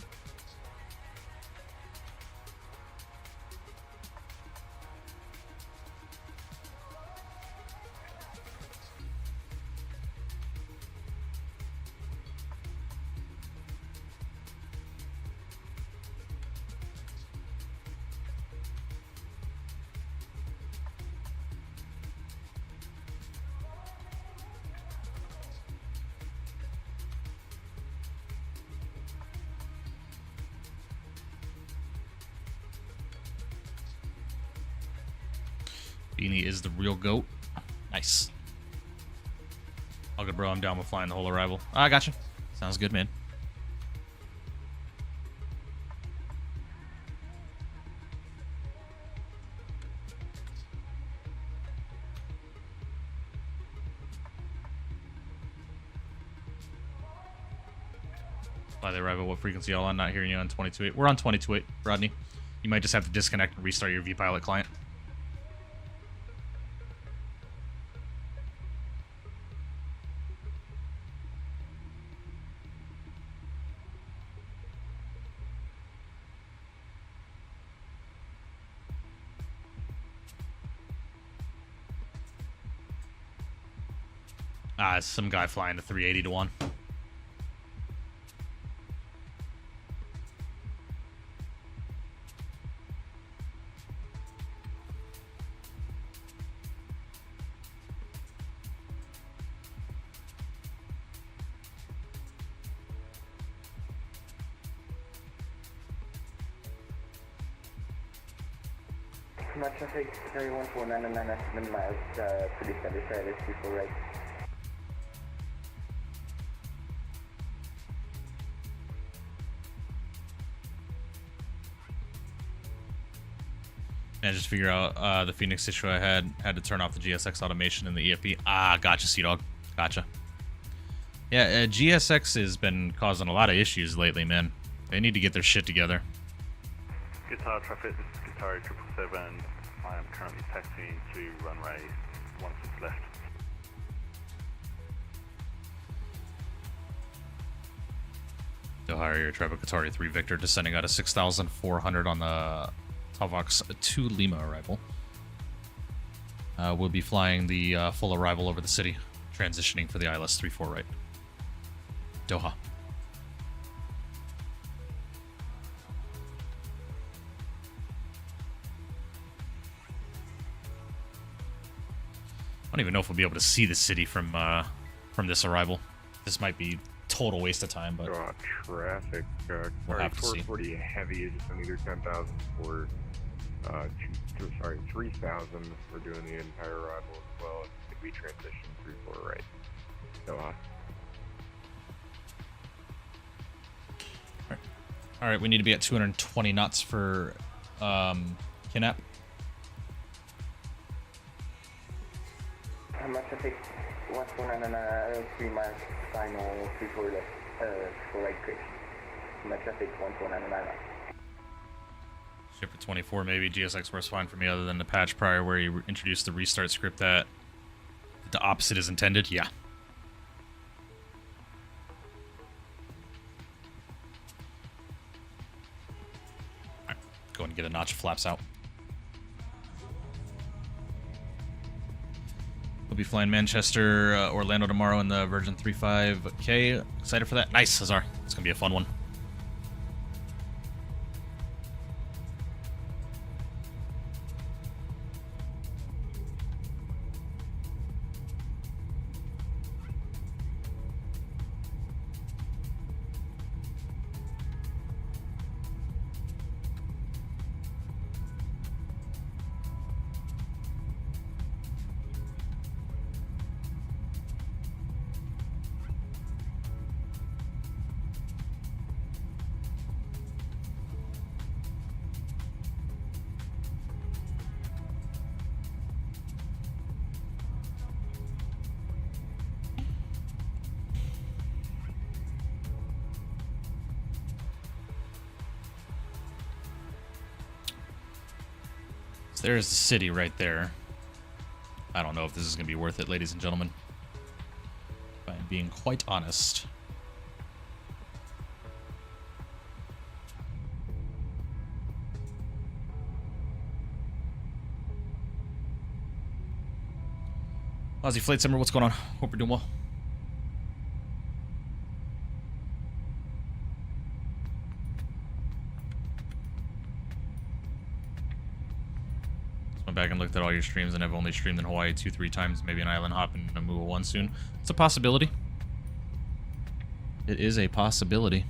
Beanie is the real goat. Nice. All good, bro. I'm down with flying the whole arrival. I gotcha. Sounds good, man. Fly the arrival. What frequency y'all on? Not hearing you on 22.8. We're on 22.8, Rodney. You might just have to disconnect and restart your vPilot client. Some guy flying to 380 to 1. Not traffic, carry 1499 estimate miles, pretty standard service, people right. And just figure out the Phoenix issue I had to turn off the GSX automation and the EFB. Ah, gotcha, Sea-Dog. Gotcha. Yeah, GSX has been causing a lot of issues lately, man. They need to get their shit together. Qatar traffic, this is Qatar 777. I am currently taxiing to runway 16 left. Doha Air Traffic Qatari 3 Victor descending out of 6,400 on the Tavox to Lima arrival. We'll be flying the full arrival over the city, transitioning for the ILS 34 right. Doha. I don't even know if we'll be able to see the city from this arrival. This might be total waste of time, but traffic. We'll have to see. 440 heavy is just under 10,000 for 3,000. We're doing the entire arrival as well. If we transition 34 right. Doha. All right, we need to be at 220 knots for Kinap. Traffic 1499, 3 miles, final 34 left, for right correction. Traffic 1499. Ship for 24 maybe. GSX works fine for me other than the patch prior where you introduced the restart script that the opposite is intended. Yeah. Alright, go and get a notch of flaps out. We'll be flying Manchester, Orlando tomorrow in the Virgin 35K. Excited for that? Nice, Hazar. It's going to be a fun one. So there's the city right there. I don't know if this is going to be worth it, ladies and gentlemen. If I'm being quite honest. Aussie Flight Simmer, what's going on? Hope you're doing well. Just went back and looked at all your streams, and I've only streamed in Hawaii 2-3 times, maybe an island hop and a Mua one soon. It's a possibility. It is a possibility.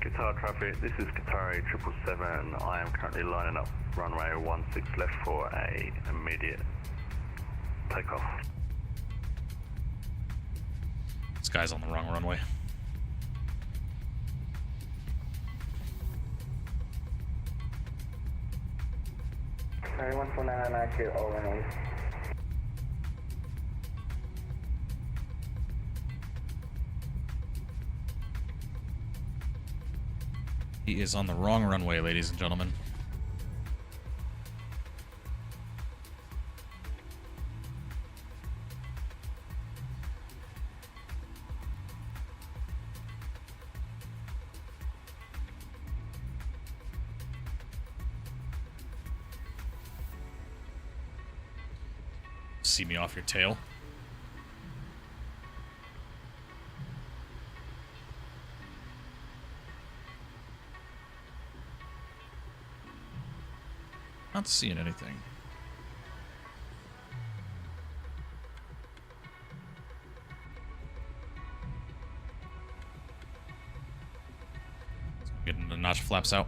Qatar traffic, this is Qatar 777. I am currently lining up runway 16 left for a immediate takeoff. This guy's on the wrong runway. Sorry, 14992, all runways. He is on the wrong runway, ladies and gentlemen. See me off your tail. Not seeing anything. Getting the notch flaps out.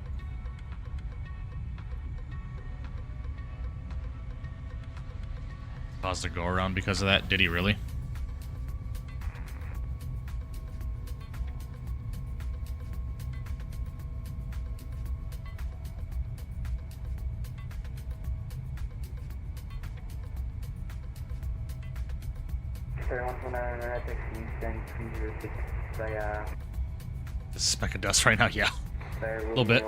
Caused a go around because of that. Did he really? The speck of dust right now, yeah. A little bit.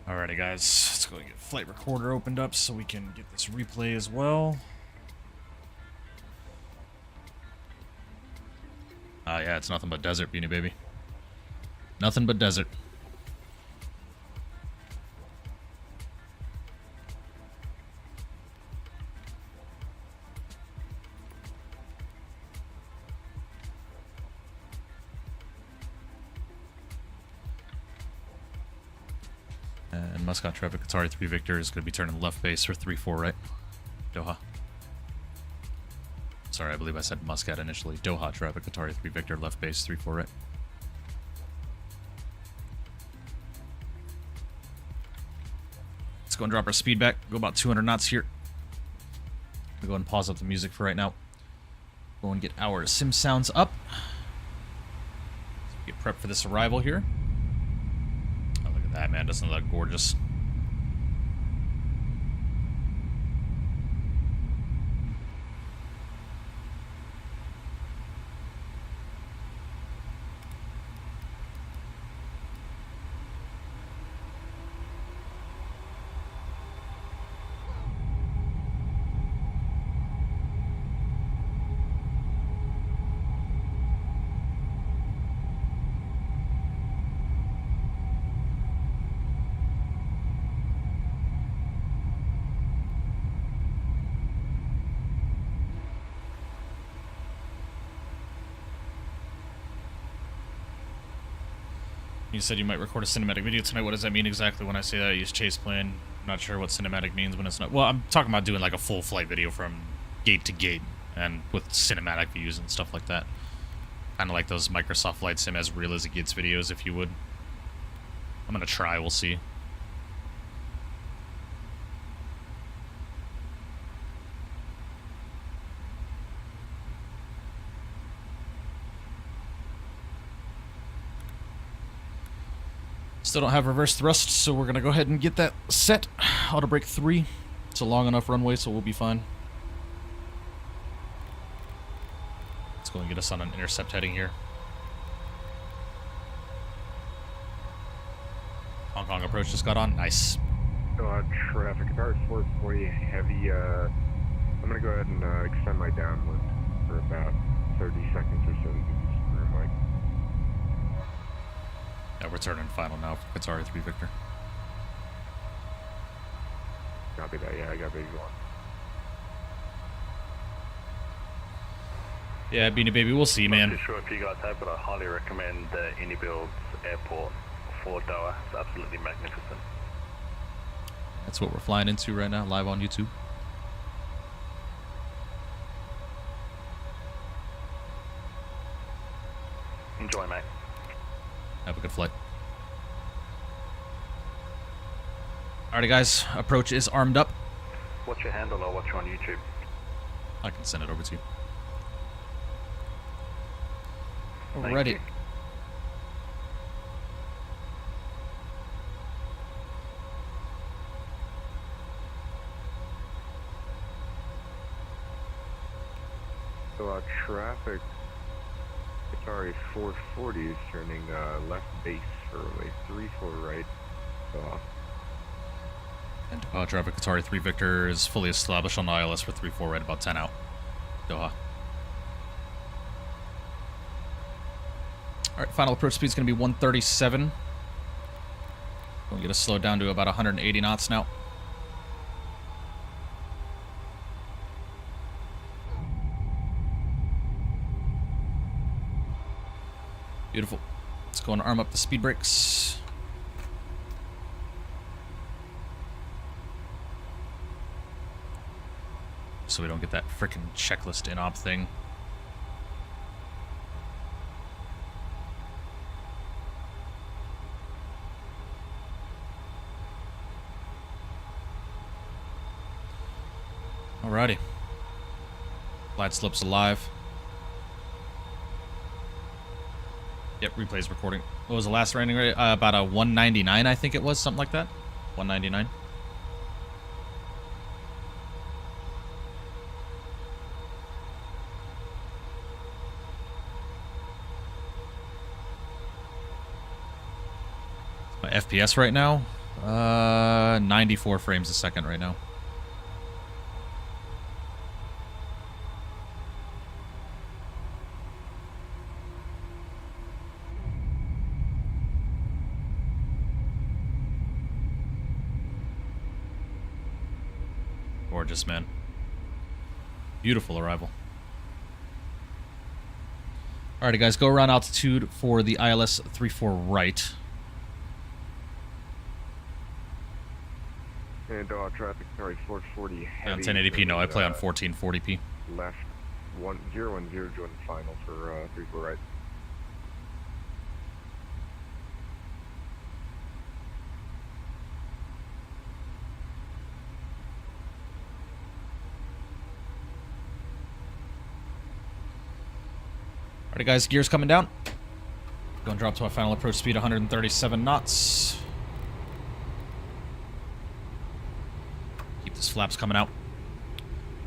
Alrighty, guys, let's go get flight recorder opened up so we can get this replay as well. Yeah, it's nothing but desert, Beanie Baby. Nothing but desert. And Muscat traffic, Qatar 3 Victor is going to be turning left base for 3-4, right? Doha. Sorry, I believe I said Muscat initially. Doha traffic, Qatar 3 Victor, left base 3-4, right? Let's go and drop our speed back. Go about 200 knots here. We'll go and pause up the music for right now. Go and get our sim sounds up. Get prepped for this arrival here. Oh, look at that, man. Doesn't it look gorgeous? You said you might record a cinematic video tonight. What does that mean exactly when I say that? I use chase plane. I'm not sure what cinematic means when it's not. Well, I'm talking about doing like a full flight video from gate to gate and with cinematic views and stuff like that. Kind of like those Microsoft Flight Sim as real as it gets videos, if you would. I'm gonna try. We'll see. Still don't have reverse thrust, so we're gonna go ahead and get that set. Auto brake 3. It's a long enough runway, so we'll be fine. Let's go and get us on an intercept heading here. Hong Kong approach just got on. Nice. Traffic, Qatar 440 heavy. I'm gonna go ahead and extend my downwind for about 30 seconds or so to do this room like. Yeah, we're turning final now for Qatar 3 Victor. Copy that, yeah, I got big one. Yeah, Beanie Baby, we'll see, man. I'm not too sure if you guys have, but I highly recommend the iniBuilds airport for Doha. It's absolutely magnificent. That's what we're flying into right now, live on YouTube. Enjoy, mate. Have a good flight. Alrighty, guys. Approach is armed up. What's your handle? I'll watch you on YouTube. I can send it over to you. Thank Alrighty. you. So traffic, Qatari 440 is turning left base for runway 34 right. And traffic Qatari 3 Victor is fully established on the ILS for 3-4 right, about 10 out. Doha. Alright, final approach speed is going to be 137. We'll get us slowed down to about 180 knots now. Beautiful. Let's go and arm up the speed brakes. So we don't get that frickin' checklist in-op thing. Alrighty. Glide slopes alive. Yep, replay's recording. What was the last landing rate? About a 199, I think it was, something like that. 199. My FPS right now, 94 frames a second right now. Gorgeous, man. Beautiful arrival. Alrighty, guys, go around altitude for the ILS 34 right. And traffic, sorry, 440 heavy. On 1080p, no, I play on 1440p. Left 1010 join final for 34 right. Alright, guys, gears coming down. Going to drop to my final approach speed, 137 knots. Keep these flaps coming out.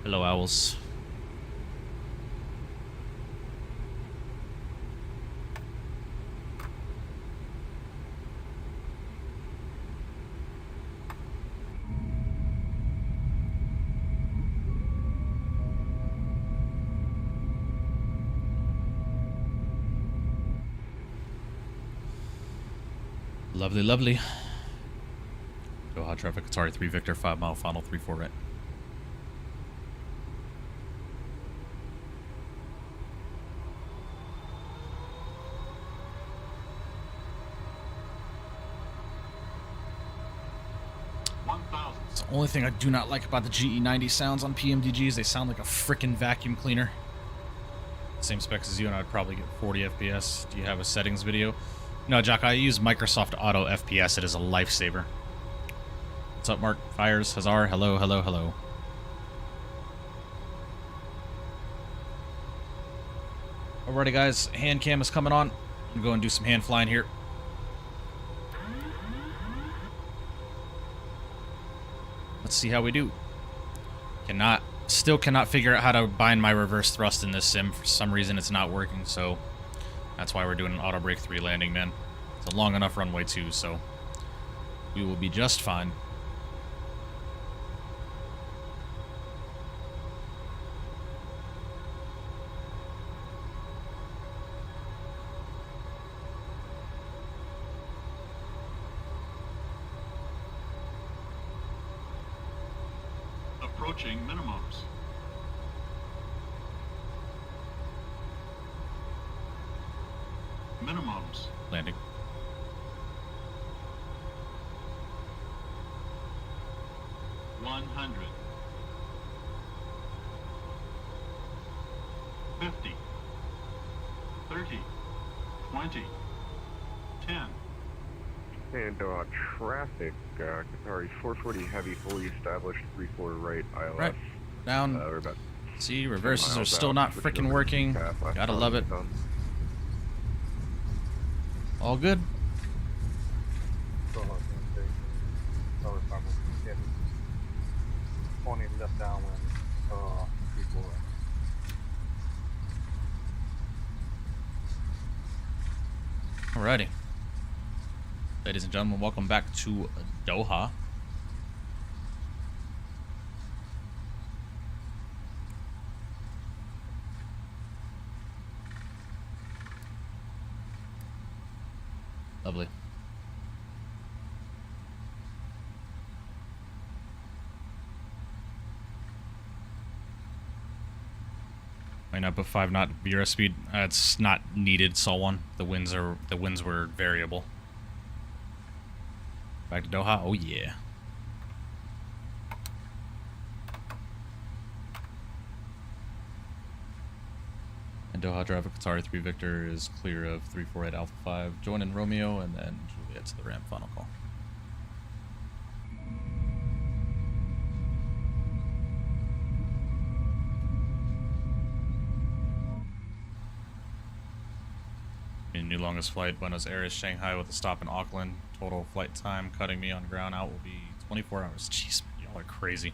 Hello, owls. Lovely, lovely. Doha traffic, Qatari 3 Victor, 5 mile final, 34 right. It's the only thing I do not like about the GE90 sounds on PMDGs. They sound like a frickin' vacuum cleaner. Same specs as you, and I'd probably get 40 FPS. Do you have a settings video? No, Jock, I use Microsoft Auto FPS. It is a lifesaver. What's up, Mark? Fires, Hazar, hello, hello, hello. Alrighty, guys, hand cam is coming on. I'm going to go and do some hand flying here. Let's see how we do. Still cannot figure out how to bind my reverse thrust in this sim. For some reason, it's not working, so that's why we're doing an auto brake 3 landing, man. It's a long enough runway, too, so we will be just fine. Approaching minimums. Minimums. Landing. $100. 50. 30. 20. 10. And traffic, Qatari 440 heavy, fully established, 3-4 right, ILS. Right. Down. We're about See, reverses are 10 still miles not out, switching freaking over to working. Muscat, last Gotta time love it. done. All good. Only left downwind, 3-4. Alrighty. Ladies and gentlemen, welcome back to Doha. Lovely. Might not put 5 knot VRS speed. It's not needed. Saw one. The winds were variable. Back to Doha. Oh yeah. And Doha driver Qatar 3 Victor is clear of 348 Alpha 5. Join in Romeo and then Juliet to the ramp final call. New longest flight, Buenos Aires, Shanghai with a stop in Auckland. Total flight time cutting me on ground out will be 24 hours. Jeez, y'all are crazy.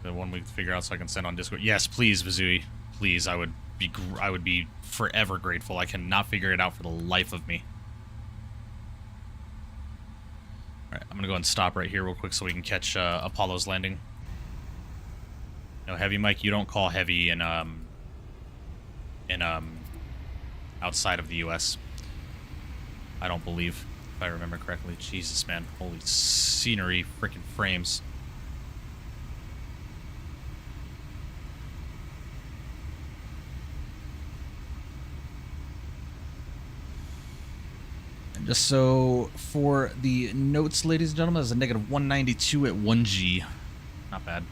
The one we can figure out so I can send on Discord. Yes, please, Vizui. Please, I would be forever grateful. I cannot figure it out for the life of me. Alright, I'm gonna go and stop right here real quick so we can catch Apollo's landing. No, heavy, Mike, you don't call heavy in outside of the US. I don't believe, if I remember correctly. Jesus, man. Holy scenery, freaking frames. And just so for the notes, ladies and gentlemen, there's a negative 192 at 1G. Not bad.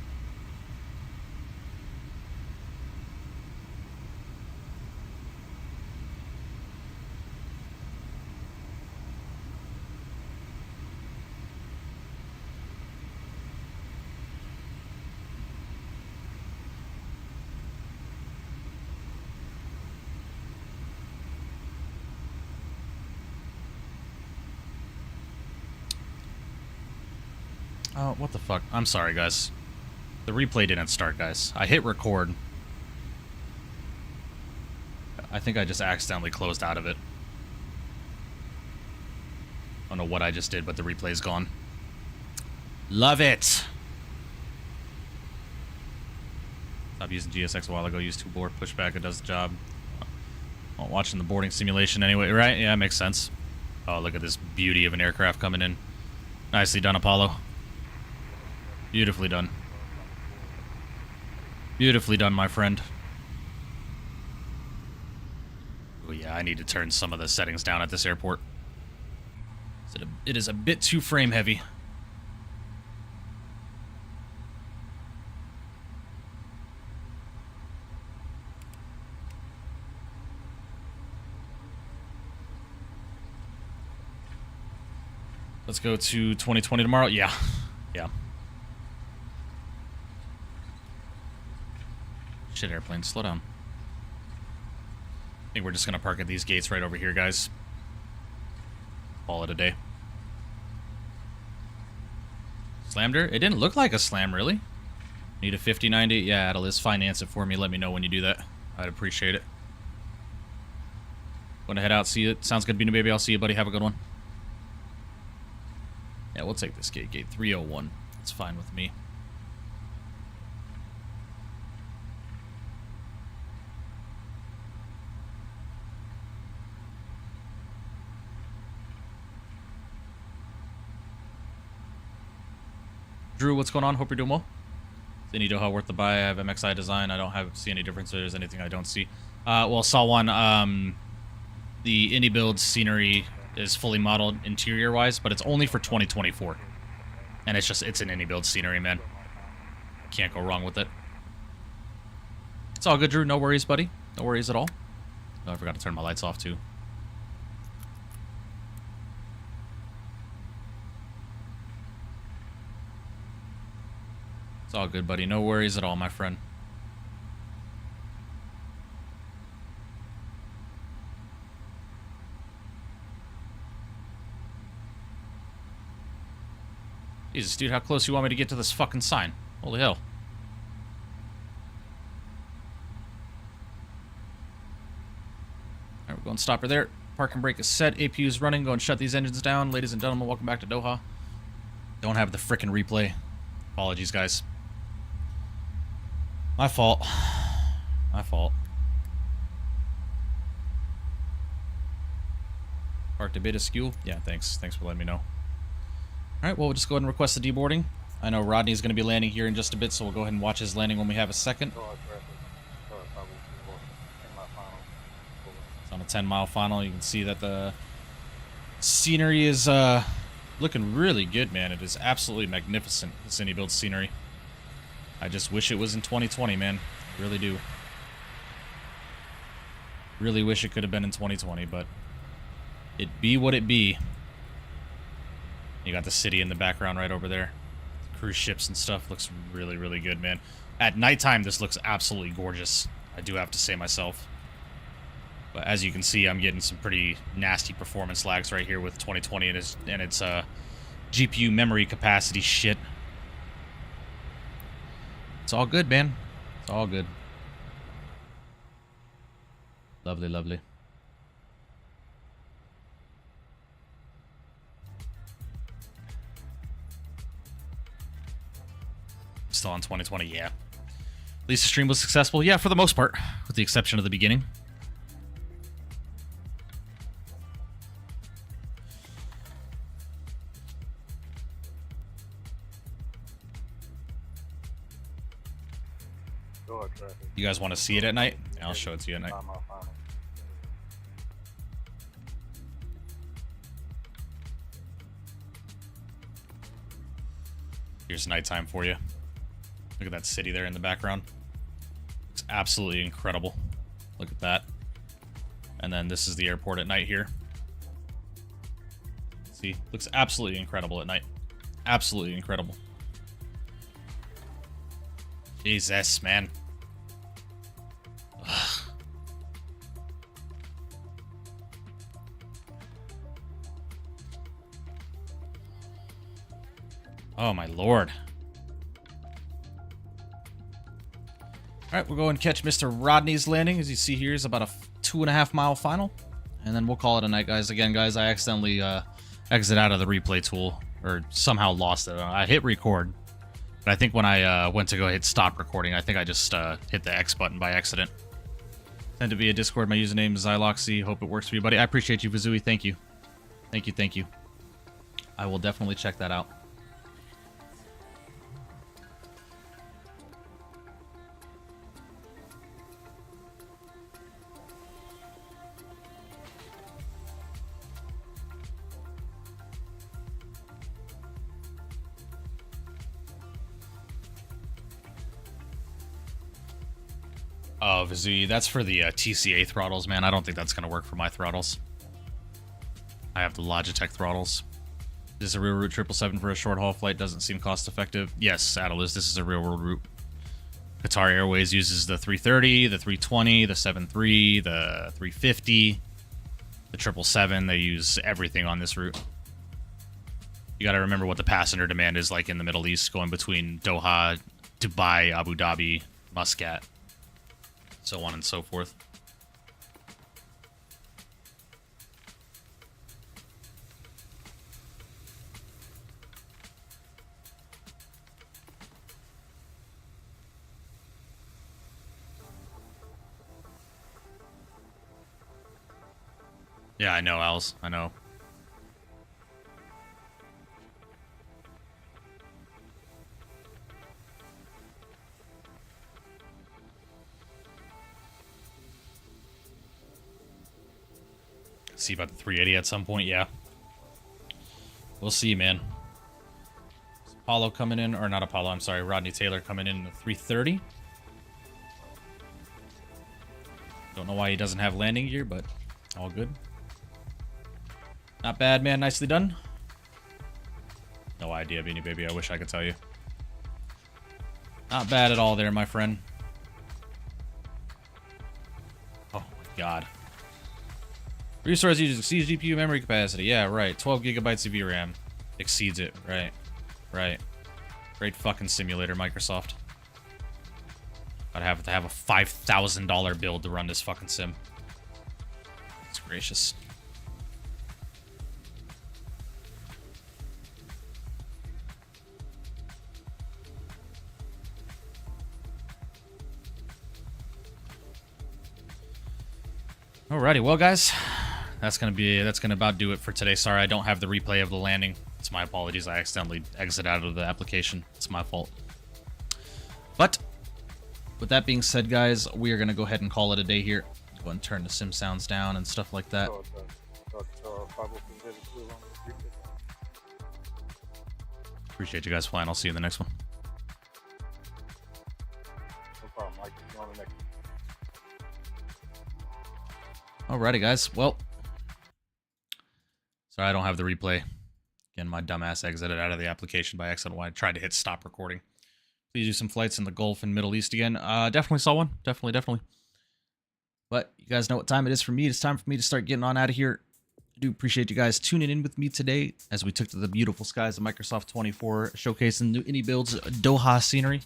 Oh, what the fuck? I'm sorry, guys. The replay didn't start, guys. I hit record. I think I just accidentally closed out of it. I don't know what I just did, but the replay's gone. Love it! Stopped using GSX a while ago. Used 2-bore pushback. It does the job. Well, watching the boarding simulation anyway, right? Yeah, makes sense. Oh, look at this beauty of an aircraft coming in. Nicely done, Apollo. Beautifully done. Beautifully done, my friend. Oh yeah, I need to turn some of the settings down at this airport. It is a bit too frame heavy. Let's go to 2020 tomorrow. Yeah. Yeah. Shit, airplane, slow down. I think we're just gonna park at these gates right over here, guys. Call it a day. Slammed her? It didn't look like a slam, really. Need a 5090? Yeah, Atlas, finance it for me. Let me know when you do that. I'd appreciate it. Want to head out, see it? Sounds good, Beanie Baby. I'll see you, buddy. Have a good one. Yeah, we'll take this gate. Gate 301. It's fine with me. Drew, what's going on? Hope you're doing well. Is any Doha worth the buy? I have MXI design. I don't see any differences. Anything I don't see. Well, saw one. The iniBuilds scenery is fully modeled interior-wise, but it's only for 2024. And it's an iniBuilds scenery, man. Can't go wrong with it. It's all good, Drew. No worries, buddy. No worries at all. Oh, I forgot to turn my lights off, too. It's all good, buddy. No worries at all, my friend. Jesus, dude, how close you want me to get to this fucking sign? Holy hell. Alright, we're going to stop her there. Parking brake is set. APU is running. Go and shut these engines down. Ladies and gentlemen, welcome back to Doha. Don't have the frickin' replay. Apologies, guys. My fault. My fault. Parked a bit askew. Yeah, thanks. Thanks for letting me know. Alright, well, we'll just go ahead and request the deboarding. I know Rodney's going to be landing here in just a bit, so we'll go ahead and watch his landing when we have a second. It's on a 10-mile final. You can see that the scenery is looking really good, man. It is absolutely magnificent, this iniBuilds scenery. I just wish it was in 2020, man. I really do. Really wish it could have been in 2020, but it be what it be. You got the city in the background right over there. Cruise ships and stuff looks really, really good, man. At nighttime, this looks absolutely gorgeous. I do have to say myself. But as you can see, I'm getting some pretty nasty performance lags right here with 2020 and its GPU memory capacity shit. It's all good, man. It's all good. Lovely, lovely. Still on 2020, yeah. At least the stream was successful. Yeah, for the most part, with the exception of the beginning. You guys want to see it at night? Yeah, I'll show it to you at night. Here's nighttime for you. Look at that city there in the background. Looks absolutely incredible. Look at that. And then this is the airport at night here. See, looks absolutely incredible at night. Absolutely incredible. Jesus, man. Ugh. Oh my lord. Alright, we'll go and catch Mr. Rodney's landing. As you see here is about a 2.5 mile final. And then we'll call it a night, guys. Again, guys, I accidentally exit out of the replay tool. Or somehow lost it. I hit record. But I think when I went to go hit stop recording, I think I just hit the X button by accident. Send it via Discord. My username is Zyloxy. Hope it works for you, buddy. I appreciate you, Vizui. Thank you. Thank you, thank you. I will definitely check that out. Oh, Vizui, that's for the TCA throttles, man. I don't think that's going to work for my throttles. I have the Logitech throttles. This is a real route 777 for a short haul flight. Doesn't seem cost effective. Yes, Atlas, this is a real world route. Qatar Airways uses the 330, the 320, the 73, the 350, the 777. They use everything on this route. You got to remember what the passenger demand is like in the Middle East, going between Doha, Dubai, Abu Dhabi, Muscat, so on and so forth. Yeah, I know, Als. I know. See about the 380 at some point, yeah. We'll see, man. Is Apollo coming in, or not Apollo, I'm sorry, Rodney Taylor coming in the 330. Don't know why he doesn't have landing gear, but all good. Not bad, man. Nicely done. No idea, Beanie Baby. I wish I could tell you. Not bad at all there, my friend. Oh, my God. Resource users exceeds GPU memory capacity. Yeah, right. 12 gigabytes of VRAM. Exceeds it. Right. Right. Great fucking simulator, Microsoft. Gotta have to have a $5,000 build to run this fucking sim. It's gracious. Alrighty, well guys, that's gonna about do it for today. Sorry I don't have the replay of the landing. It's my apologies. I accidentally exited out of the application. It's my fault. But with that being said, guys, we are gonna go ahead and call it a day here. Go ahead and turn the sim sounds down and stuff like that. Appreciate you guys flying. I'll see you in the next one. No problem, Mike. See you on the next one. Alrighty, guys. Well, sorry I don't have the replay. Again, my dumbass exited out of the application by accident when I tried to hit stop recording. Please do some flights in the Gulf and Middle East again. Definitely saw one. Definitely. But you guys know what time it is for me. It's time for me to start getting on out of here. I do appreciate you guys tuning in with me today as we took to the beautiful skies of Microsoft 24, showcasing new iniBuilds Doha scenery.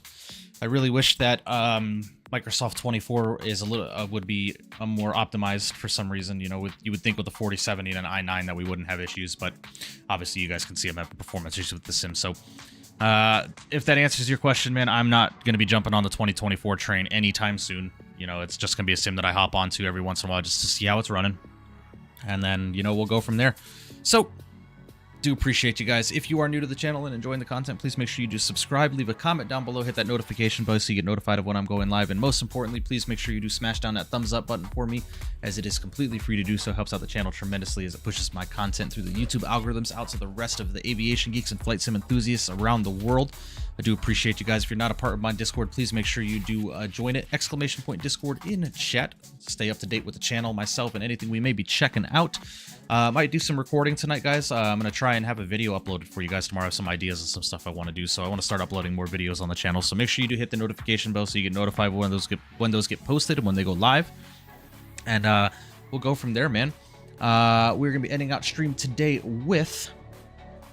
I really wish that Microsoft 24 is a little would be more optimized for some reason. You know, you would think with the 4070 and an i9 that we wouldn't have issues, but obviously you guys can see I'm having performance issues with the sim. So if that answers your question, man, I'm not going to be jumping on the 2024 train anytime soon. You know, it's just going to be a sim that I hop onto every once in a while just to see how it's running. And then, you know, we'll go from there. So, do appreciate you guys. If you are new to the channel and enjoying the content, please make sure you do subscribe, leave a comment down below, hit that notification bell so you get notified of when I'm going live. And most importantly, please make sure you do smash down that thumbs up button for me, as it is completely free to do so. Helps out the channel tremendously as it pushes my content through the YouTube algorithms out to the rest of the aviation geeks and flight sim enthusiasts around the world. I do appreciate you guys. If you're not a part of my Discord, please make sure you do join it. ! Discord in chat. Stay up to date with the channel, myself, and anything we may be checking out. Might do some recording tonight, guys. I'm going to try and have a video uploaded for you guys tomorrow. I have some ideas and some stuff I want to do, so I want to start uploading more videos on the channel. So make sure you do hit the notification bell so you get notified when those get posted and when they go live. And we'll go from there, man. We're going to be ending out stream today with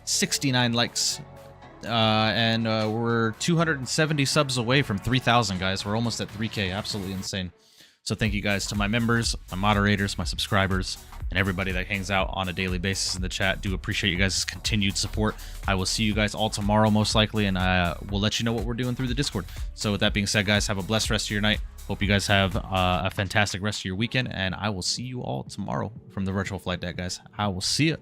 69 likes. And we're 270 subs away from 3,000, guys. We're almost at 3K. Absolutely insane. So thank you guys to my members, my moderators, my subscribers, and everybody that hangs out on a daily basis in the chat. Do appreciate you guys' continued support. I will see you guys all tomorrow, most likely, and we'll let you know what we're doing through the Discord. So with that being said, guys, have a blessed rest of your night. Hope you guys have a fantastic rest of your weekend, and I will see you all tomorrow from the virtual flight deck, guys. I will see you.